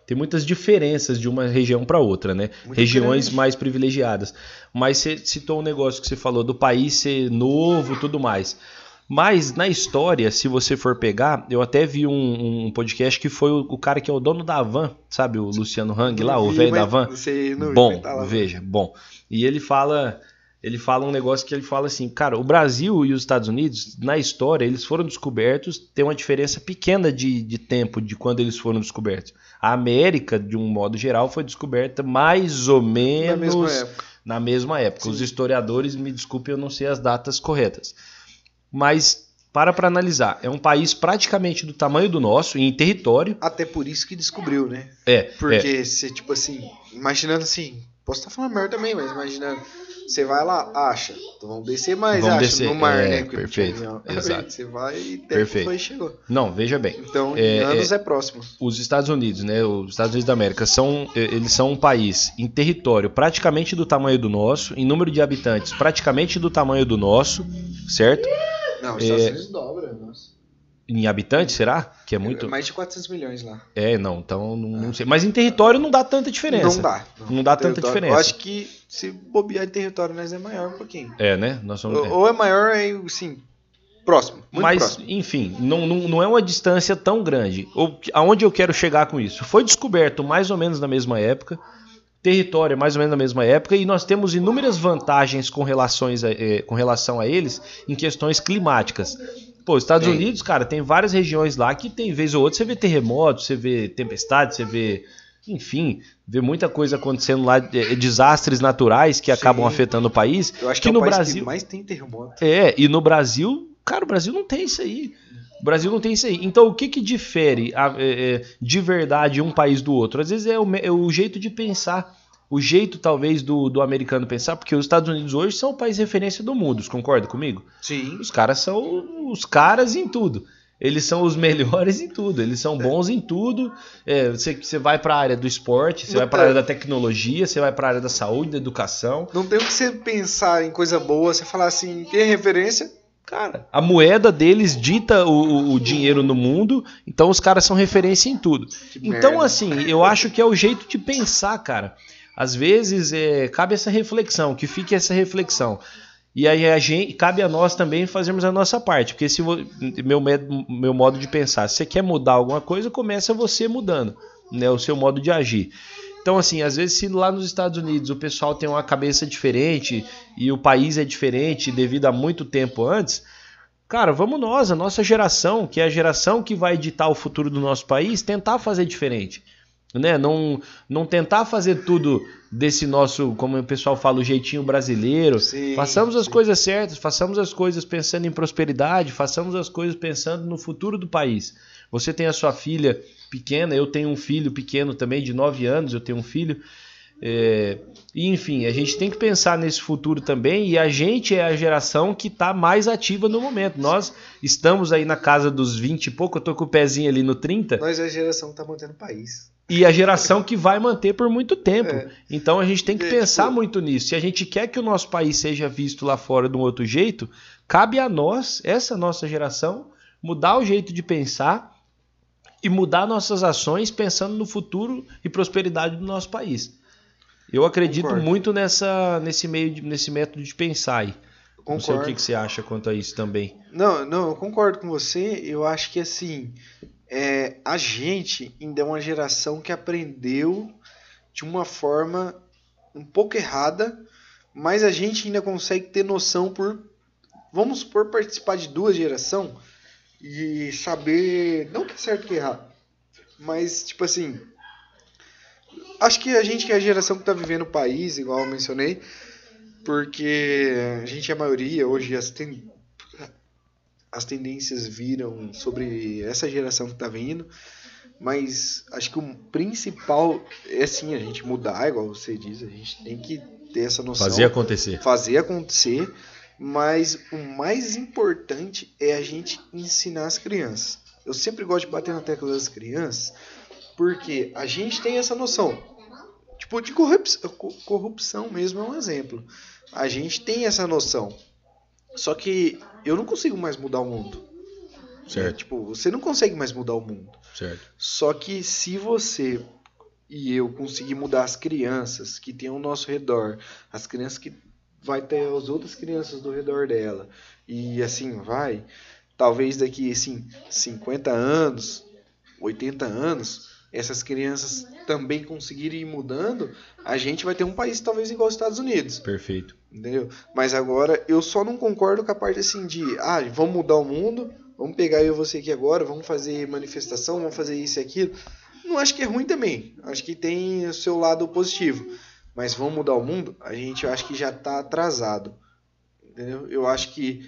B: tem muitas diferenças de uma região para outra, né? Muito regiões grande. Mais privilegiadas. Mas você citou um negócio que você falou do país ser novo e tudo mais. Mas na história, se você for pegar, eu até vi um podcast que foi o cara que é o dono da Havan, sabe? O Luciano Hang lá, o velho da Havan. Bom, veja, bom. E ele fala um negócio que ele fala assim, cara, o Brasil e os Estados Unidos, na história, eles foram descobertos, tem uma diferença pequena de tempo de quando eles foram descobertos. A América, de um modo geral, foi descoberta mais ou menos na mesma época. Sim. Os historiadores, me desculpem, eu não sei as datas corretas. Mas, para analisar, é um país praticamente do tamanho do nosso, em território.
A: Até por isso que descobriu, né? Porque, você, tipo assim, imaginando assim, posso estar falando merda também, mas imaginando... Você vai lá, acha. Então vamos descer mais, no mar, né?
B: Perfeito. Exato.
A: Você vai e tempo e chegou.
B: Não, veja bem.
A: Então, em anos é próximo.
B: Os Estados Unidos, né? Os Estados Unidos da América, eles são um país em território praticamente do tamanho do nosso, em número de habitantes praticamente do tamanho do nosso, certo?
A: Não, os Estados Unidos dobra, nossa.
B: Em habitantes, será? Que é muito...
A: Mais de 400 milhões lá.
B: Não sei. Mas em território não dá tanta diferença.
A: Não dá.
B: Não dá tanta diferença.
A: Eu acho que se bobear em território, nós é maior um pouquinho.
B: Né? Nós somos...
A: Ou é maior, sim, próximo. Muito
B: mas,
A: próximo.
B: Enfim, não é uma distância tão grande. Aonde eu quero chegar com isso? Foi descoberto mais ou menos na mesma época, território mais ou menos na mesma época, e nós temos inúmeras vantagens com relação a eles em questões climáticas. Pô, os Estados Unidos, cara, tem várias regiões lá que tem, vez ou outra, você vê terremotos, você vê tempestade, você vê, enfim, vê muita coisa acontecendo lá, desastres naturais que acabam afetando o país.
A: Eu acho que no Brasil que mais tem terremoto.
B: E no Brasil, cara, o Brasil não tem isso aí. O Brasil não tem isso aí. Então, o que difere de verdade um país do outro? Às vezes é o jeito de pensar. O jeito, talvez, do americano pensar, porque os Estados Unidos hoje são o país referência do mundo, você concorda comigo?
A: Sim.
B: Os caras são os caras em tudo. Eles são os melhores em tudo, eles são bons em tudo. Você vai para a área do esporte, você vai para a área da tecnologia, você vai para a área da saúde, da educação.
A: Não tem o que você pensar em coisa boa, você falar assim, quem é referência?
B: Cara, a moeda deles dita o dinheiro no mundo, então os caras são referência em tudo. Então, assim, eu acho que é o jeito de pensar, cara. Às vezes cabe essa reflexão, que fique essa reflexão. E aí cabe a nós também fazermos a nossa parte, porque meu modo de pensar, se você quer mudar alguma coisa, começa você mudando, né, o seu modo de agir. Então, assim, às vezes se lá nos Estados Unidos o pessoal tem uma cabeça diferente e o país é diferente devido a muito tempo antes, cara, vamos nós, a nossa geração, que é a geração que vai ditar o futuro do nosso país, tentar fazer diferente. Né? Não tentar fazer tudo desse nosso, como o pessoal fala, o jeitinho brasileiro.
A: Sim,
B: façamos as
A: sim.
B: coisas certas, façamos as coisas pensando em prosperidade, façamos as coisas pensando no futuro do país. Você tem a sua filha pequena, eu tenho um filho pequeno também, de 9 anos, eu tenho um filho. E enfim, a gente tem que pensar nesse futuro também, e a gente é a geração que está mais ativa no momento. Nós estamos aí na casa dos 20 e pouco, eu tô com o pezinho ali no 30.
A: Nós é a geração que tá mantendo o país.
B: E a geração que vai manter por muito tempo.
A: É.
B: Então a gente tem que pensar muito nisso. Se a gente quer que o nosso país seja visto lá fora de um outro jeito, cabe a nós, essa nossa geração, mudar o jeito de pensar e mudar nossas ações pensando no futuro e prosperidade do nosso país. Eu acredito
A: Concordo.
B: muito nesse método de pensar aí. Não sei o que você acha quanto a isso também.
A: Não, eu concordo com você. Eu acho que assim, a gente ainda é uma geração que aprendeu de uma forma um pouco errada, mas a gente ainda consegue ter noção vamos supor, participar de 2 gerações e saber, não que é certo que é errado, mas tipo assim, acho que a gente que é a geração que está vivendo o país, igual eu mencionei, porque a gente é a maioria, hoje as tendências viram sobre essa geração que está vindo, mas acho que o principal é sim a gente mudar, igual você diz, a gente tem que ter essa noção. Fazer acontecer, mas o mais importante é a gente ensinar as crianças. Eu sempre gosto de bater na tecla das crianças, porque a gente tem essa noção. Tipo, de corrupção mesmo é um exemplo. A gente tem essa noção. Só que eu não consigo mais mudar o mundo.
B: Certo.
A: Tipo, você não consegue mais mudar o mundo.
B: Certo.
A: Só que se você e eu conseguir mudar as crianças que tem ao nosso redor, as crianças que vai ter as outras crianças do redor dela, e assim vai, talvez daqui assim, 50 anos, 80 anos, essas crianças também conseguirem ir mudando, a gente vai ter um país talvez igual aos Estados Unidos.
B: Perfeito.
A: Entendeu? Mas agora eu só não concordo com a parte assim de, vamos mudar o mundo, vamos pegar eu e você aqui agora, vamos fazer manifestação, vamos fazer isso e aquilo. Não acho que é ruim também, acho que tem o seu lado positivo. Mas vamos mudar o mundo? Eu acho que já está atrasado. Entendeu? Eu acho que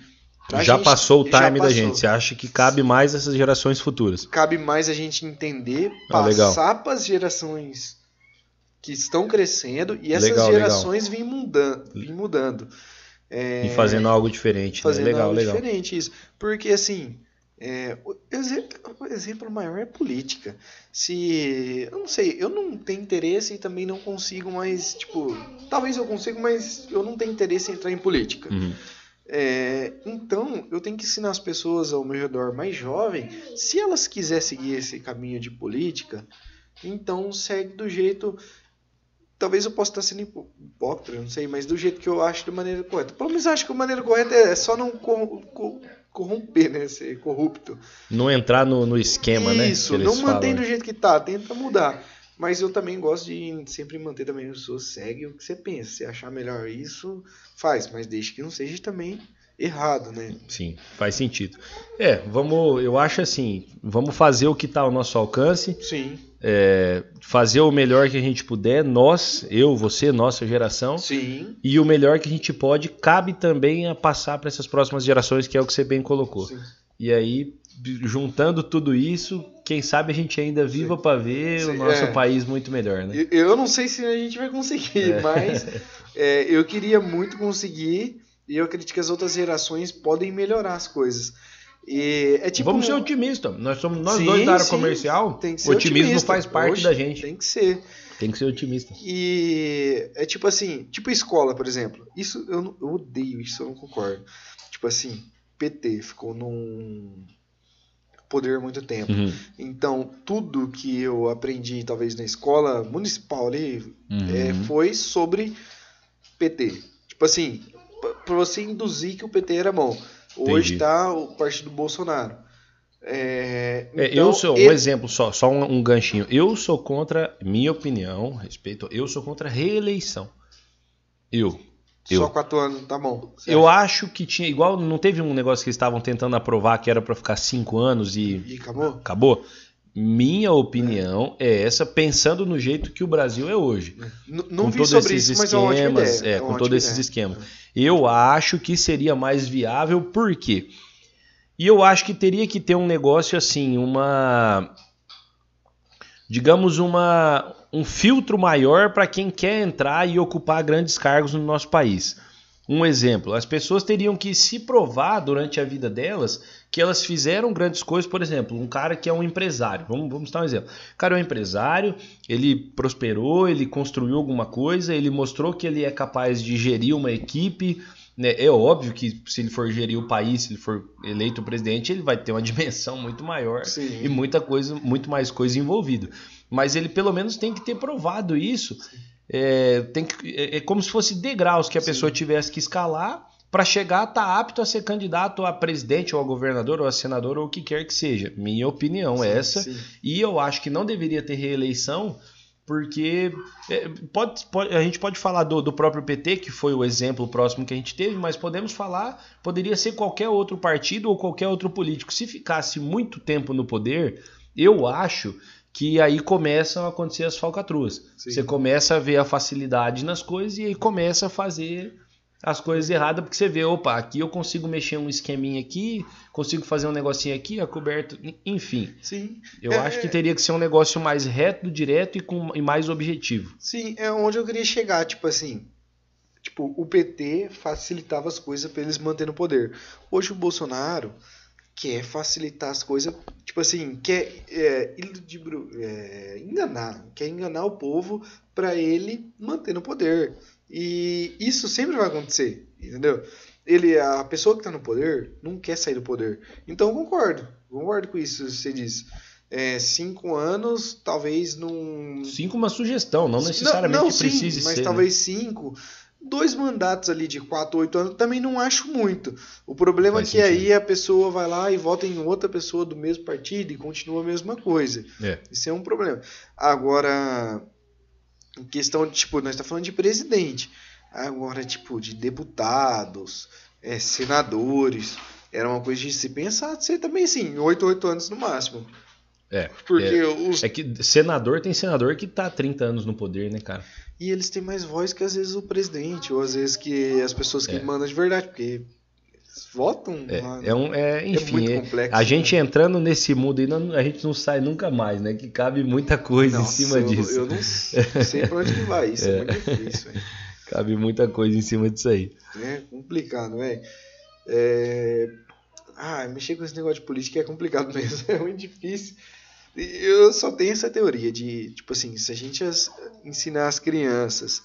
B: já passou o time da gente. Você acha que cabe mais essas gerações futuras?
A: Cabe mais a gente entender, passar para as gerações que estão crescendo e essas gerações vêm mudando.
B: E fazendo algo diferente.
A: Fazendo algo diferente, isso. Porque assim, o exemplo maior é política. Eu não sei, eu não tenho interesse e também não consigo mais, tipo, talvez eu consiga, mas eu não tenho interesse em entrar em política.
B: Uhum.
A: Então, eu tenho que ensinar as pessoas ao meu redor mais jovem, se elas quiserem seguir esse caminho de política, então segue do jeito, talvez eu possa estar sendo hipócrita, não sei, mas do jeito que eu acho de maneira correta. Pelo menos acho que a maneira correta é só não corromper, né, ser corrupto.
B: Não entrar no esquema, né?
A: Isso, não mantém do jeito que tá, tenta mudar. Mas eu também gosto de sempre manter também as pessoas, segue o que você pensa. Se achar melhor isso, faz. Mas deixe que não seja também errado, né?
B: Sim, faz sentido. Eu acho assim, vamos fazer o que está ao nosso alcance.
A: Sim.
B: Fazer o melhor que a gente puder, nós, eu, você, nossa geração.
A: Sim.
B: E o melhor que a gente pode, cabe também a passar para essas próximas gerações, que é o que você bem colocou.
A: Sim.
B: E aí, juntando tudo isso, quem sabe a gente ainda viva para ver o nosso país muito melhor, né?
A: Eu não sei se a gente vai conseguir, mas eu queria muito conseguir, e eu acredito que as outras gerações podem melhorar as coisas.
B: Vamos ser otimistas. Nós dois da área comercial, o otimismo faz parte da gente.
A: Tem que ser.
B: Tem que ser otimista.
A: E é tipo assim, tipo escola, por exemplo. Isso eu odeio, isso eu não concordo. Tipo assim, PT ficou poder há muito tempo.
B: Uhum.
A: Então, tudo que eu aprendi, talvez, na escola municipal ali, foi sobre PT. Tipo assim, pra você induzir que o PT era bom. Hoje
B: Entendi.
A: tá o partido Bolsonaro.
B: Eu sou, um exemplo só um ganchinho. Eu sou contra, minha opinião, respeito, eu sou contra a reeleição.
A: Só 4 anos, tá bom. Certo.
B: Eu acho que tinha, igual, não teve um negócio que eles estavam tentando aprovar que era pra ficar 5 anos
A: E acabou?
B: acabou? Minha opinião é essa, pensando no jeito que o Brasil é hoje.
A: Não
B: com
A: vi
B: todos
A: sobre
B: esses
A: isso, mas é uma ótima
B: esquemas,
A: ideia.
B: com todos esses esquemas. Eu acho que seria mais viável, por quê? E eu acho que teria que ter um negócio assim, digamos, um filtro maior para quem quer entrar e ocupar grandes cargos no nosso país. Um exemplo, as pessoas teriam que se provar durante a vida delas que elas fizeram grandes coisas. Por exemplo, um cara que é um empresário, vamos dar um exemplo. O cara é um empresário, ele prosperou, ele construiu alguma coisa, ele mostrou que ele é capaz de gerir uma equipe, né? É óbvio que se ele for gerir o país, se ele for eleito presidente, ele vai ter uma dimensão muito maior.
A: Sim.
B: E muito mais coisa envolvida. Mas ele pelo menos tem que ter provado isso. É como se fosse degraus que a pessoa tivesse que escalar para chegar a estar apto a ser candidato a presidente ou a governador ou a senador ou o que quer que seja. Minha opinião é essa.
A: Sim.
B: E eu acho que não deveria ter reeleição, porque a gente pode falar do próprio PT, que foi o exemplo próximo que a gente teve, mas poderia ser qualquer outro partido ou qualquer outro político. Se ficasse muito tempo no poder, eu acho que aí começam a acontecer as falcatruas.
A: Sim.
B: Você começa a ver a facilidade nas coisas e aí começa a fazer as coisas erradas, porque você vê, opa, aqui eu consigo mexer um esqueminha aqui, consigo fazer um negocinho aqui, coberto, enfim.
A: Sim.
B: Eu acho que teria que ser um negócio mais reto, direto e mais objetivo.
A: Sim, é onde eu queria chegar, tipo assim. Tipo, o PT facilitava as coisas para eles manterem o poder. Hoje o Bolsonaro quer facilitar as coisas, tipo assim, quer enganar o povo para ele manter no poder. E isso sempre vai acontecer, entendeu? A pessoa que está no poder não quer sair do poder. Então eu concordo com isso que você diz. 5 anos, talvez não...
B: 5 uma sugestão, não necessariamente que precise
A: mas
B: ser.
A: talvez 5... 2 mandatos ali de 4, 8 anos também não acho muito. O problema é que aí a pessoa vai lá e vota em outra pessoa do mesmo partido e continua a mesma coisa. Isso é um problema. Agora, em questão de, tipo, nós estamos falando de presidente. Agora, tipo, de deputados, senadores, era uma coisa de se pensar, de ser também assim, 8 anos no máximo. Porque
B: É que tem senador que tá há 30 anos no poder, né, cara?
A: E eles têm mais voz que às vezes o presidente, ou às vezes que as pessoas que mandam de verdade, porque eles votam lá.
B: Enfim,
A: muito complexo.
B: A gente entrando nesse mundo aí, a gente não sai nunca mais, né? Que cabe muita coisa em cima disso.
A: Eu não sei pra onde que vai, isso é muito difícil. Véio.
B: Cabe muita coisa em cima disso aí.
A: É complicado, velho. Mexer com esse negócio de política é complicado mesmo, é muito difícil. Eu só tenho essa teoria de, tipo assim, se a gente ensinar as crianças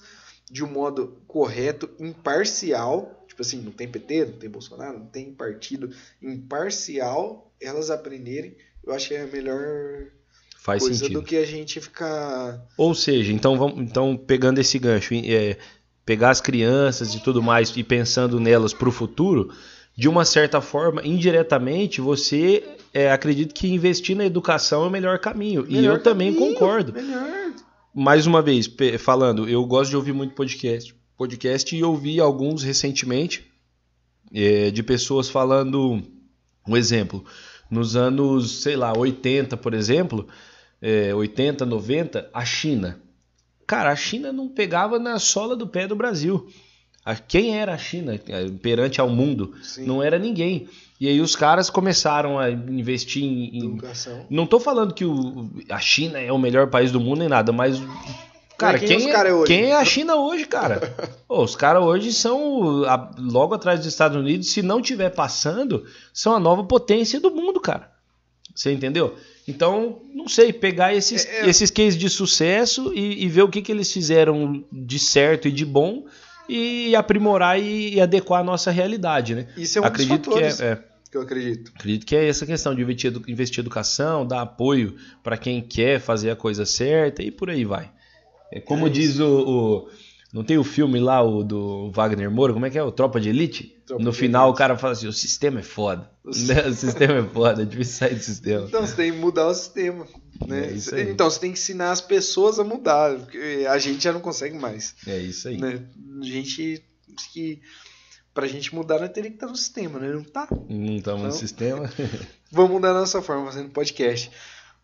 A: de um modo correto, imparcial, tipo assim, não tem PT, não tem Bolsonaro, não tem partido, imparcial, elas aprenderem, eu acho que é a melhor coisa
B: sentido.
A: Do que a gente ficar...
B: Ou seja, então pegando esse gancho, pegar as crianças e tudo mais e pensando nelas para o futuro, de uma certa forma, indiretamente, você acredita que investir na educação é o melhor caminho. E eu também concordo.
A: Melhor.
B: Mais uma vez, falando, eu gosto de ouvir muito podcast e ouvi alguns recentemente de pessoas falando, um exemplo, nos anos, sei lá, 80, por exemplo, 80, 90, a China. Cara, a China não pegava na sola do pé do Brasil. Quem era a China perante ao mundo?
A: Sim.
B: Não era ninguém. E aí os caras começaram a investir em
A: educação.
B: Não tô falando que a China é o melhor país do mundo nem nada, mas cara, quem é a China hoje, cara? Os caras hoje são logo atrás dos Estados Unidos, se não tiver passando, são a nova potência do mundo, cara. Você entendeu? Então, não sei, pegar esses cases de sucesso e ver o que eles fizeram de certo e de bom e aprimorar e adequar a nossa realidade, né?
A: Isso é um dos fatores. que eu acredito.
B: Acredito que é essa questão de investir em educação, dar apoio para quem quer fazer a coisa certa e por aí vai. É como diz não tem o filme lá, o do Wagner Moura, como é que é? O Tropa de Elite? No final o cara fala assim, o sistema é foda. O sistema é foda, é difícil sair do sistema.
A: Então você tem que mudar o sistema. Né?
B: É isso aí.
A: Então você tem que ensinar as pessoas a mudar, porque a gente já não consegue mais.
B: É isso aí.
A: Né? Pra gente mudar, nós teria que estar no sistema, né? Não tá?
B: Não estamos no sistema.
A: Vamos mudar a nossa forma, fazendo podcast.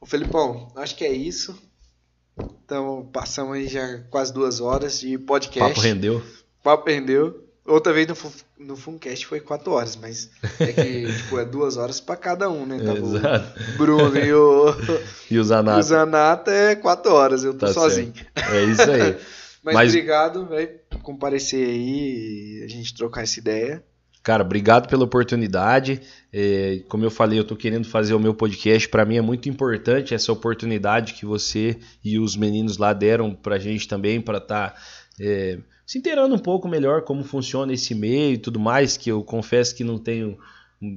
A: Ô Felipão, acho que é isso. Então, passamos aí já quase 2 horas de podcast. Papo rendeu. Outra vez no Funcast foi 4 horas, mas é que tipo, é 2 horas pra cada um, né? Tava
B: Exato.
A: O Bruno e o
B: Zanata.
A: O Zanata é 4 horas, eu tô sozinho.
B: Certo. É isso aí.
A: Mas obrigado, velho, por comparecer aí e a gente trocar essa ideia.
B: Cara, obrigado pela oportunidade. Como eu falei, eu tô querendo fazer o meu podcast. Para mim é muito importante essa oportunidade que você e os meninos lá deram pra gente também, para estar se inteirando um pouco melhor como funciona esse meio e tudo mais, que eu confesso que não tenho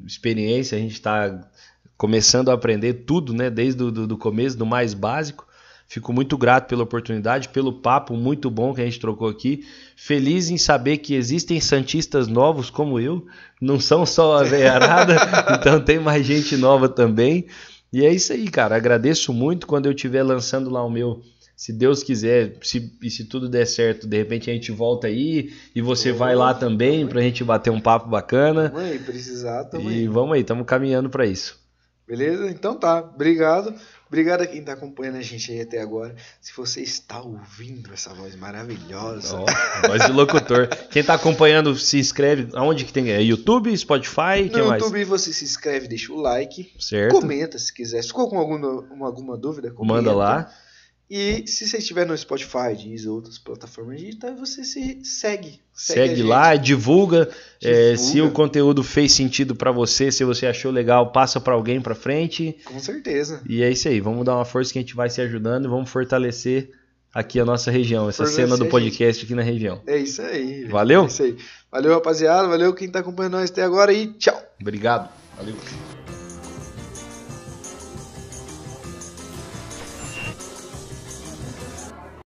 B: experiência. A gente está começando a aprender tudo, né, desde do começo, do mais básico. Fico muito grato pela oportunidade, pelo papo muito bom que a gente trocou aqui. Feliz em saber que existem santistas novos como eu. Não são só a veiarada, então tem mais gente nova também. E é isso aí, cara. Agradeço muito quando eu estiver lançando lá o meu. Se Deus quiser, se tudo der certo, de repente a gente volta aí e você vai lá também pra gente bater um papo bacana.
A: Vamos aí, precisar, tamo
B: aí.
A: aí.
B: Vamos aí, estamos caminhando para isso.
A: Beleza? Então tá, obrigado. Obrigado a quem está acompanhando a gente aí até agora. Se você está ouvindo essa voz maravilhosa.
B: Voz de locutor. Quem está acompanhando, se inscreve. Aonde que tem? É YouTube, Spotify?
A: No YouTube você se inscreve, deixa o like.
B: Certo.
A: Comenta se quiser. Se ficou com alguma dúvida, comenta.
B: Manda lá.
A: E se você estiver no Spotify, Deezer, outras plataformas digitais, você se segue.
B: Segue lá, divulga. Se o conteúdo fez sentido para você, se você achou legal, passa para alguém para frente.
A: Com certeza.
B: E é isso aí. Vamos dar uma força que a gente vai se ajudando e vamos fortalecer aqui a nossa região, essa cena do podcast aqui na região.
A: É isso aí.
B: Valeu?
A: É isso aí. Valeu, rapaziada. Valeu quem está acompanhando nós até agora e tchau.
B: Obrigado. Valeu.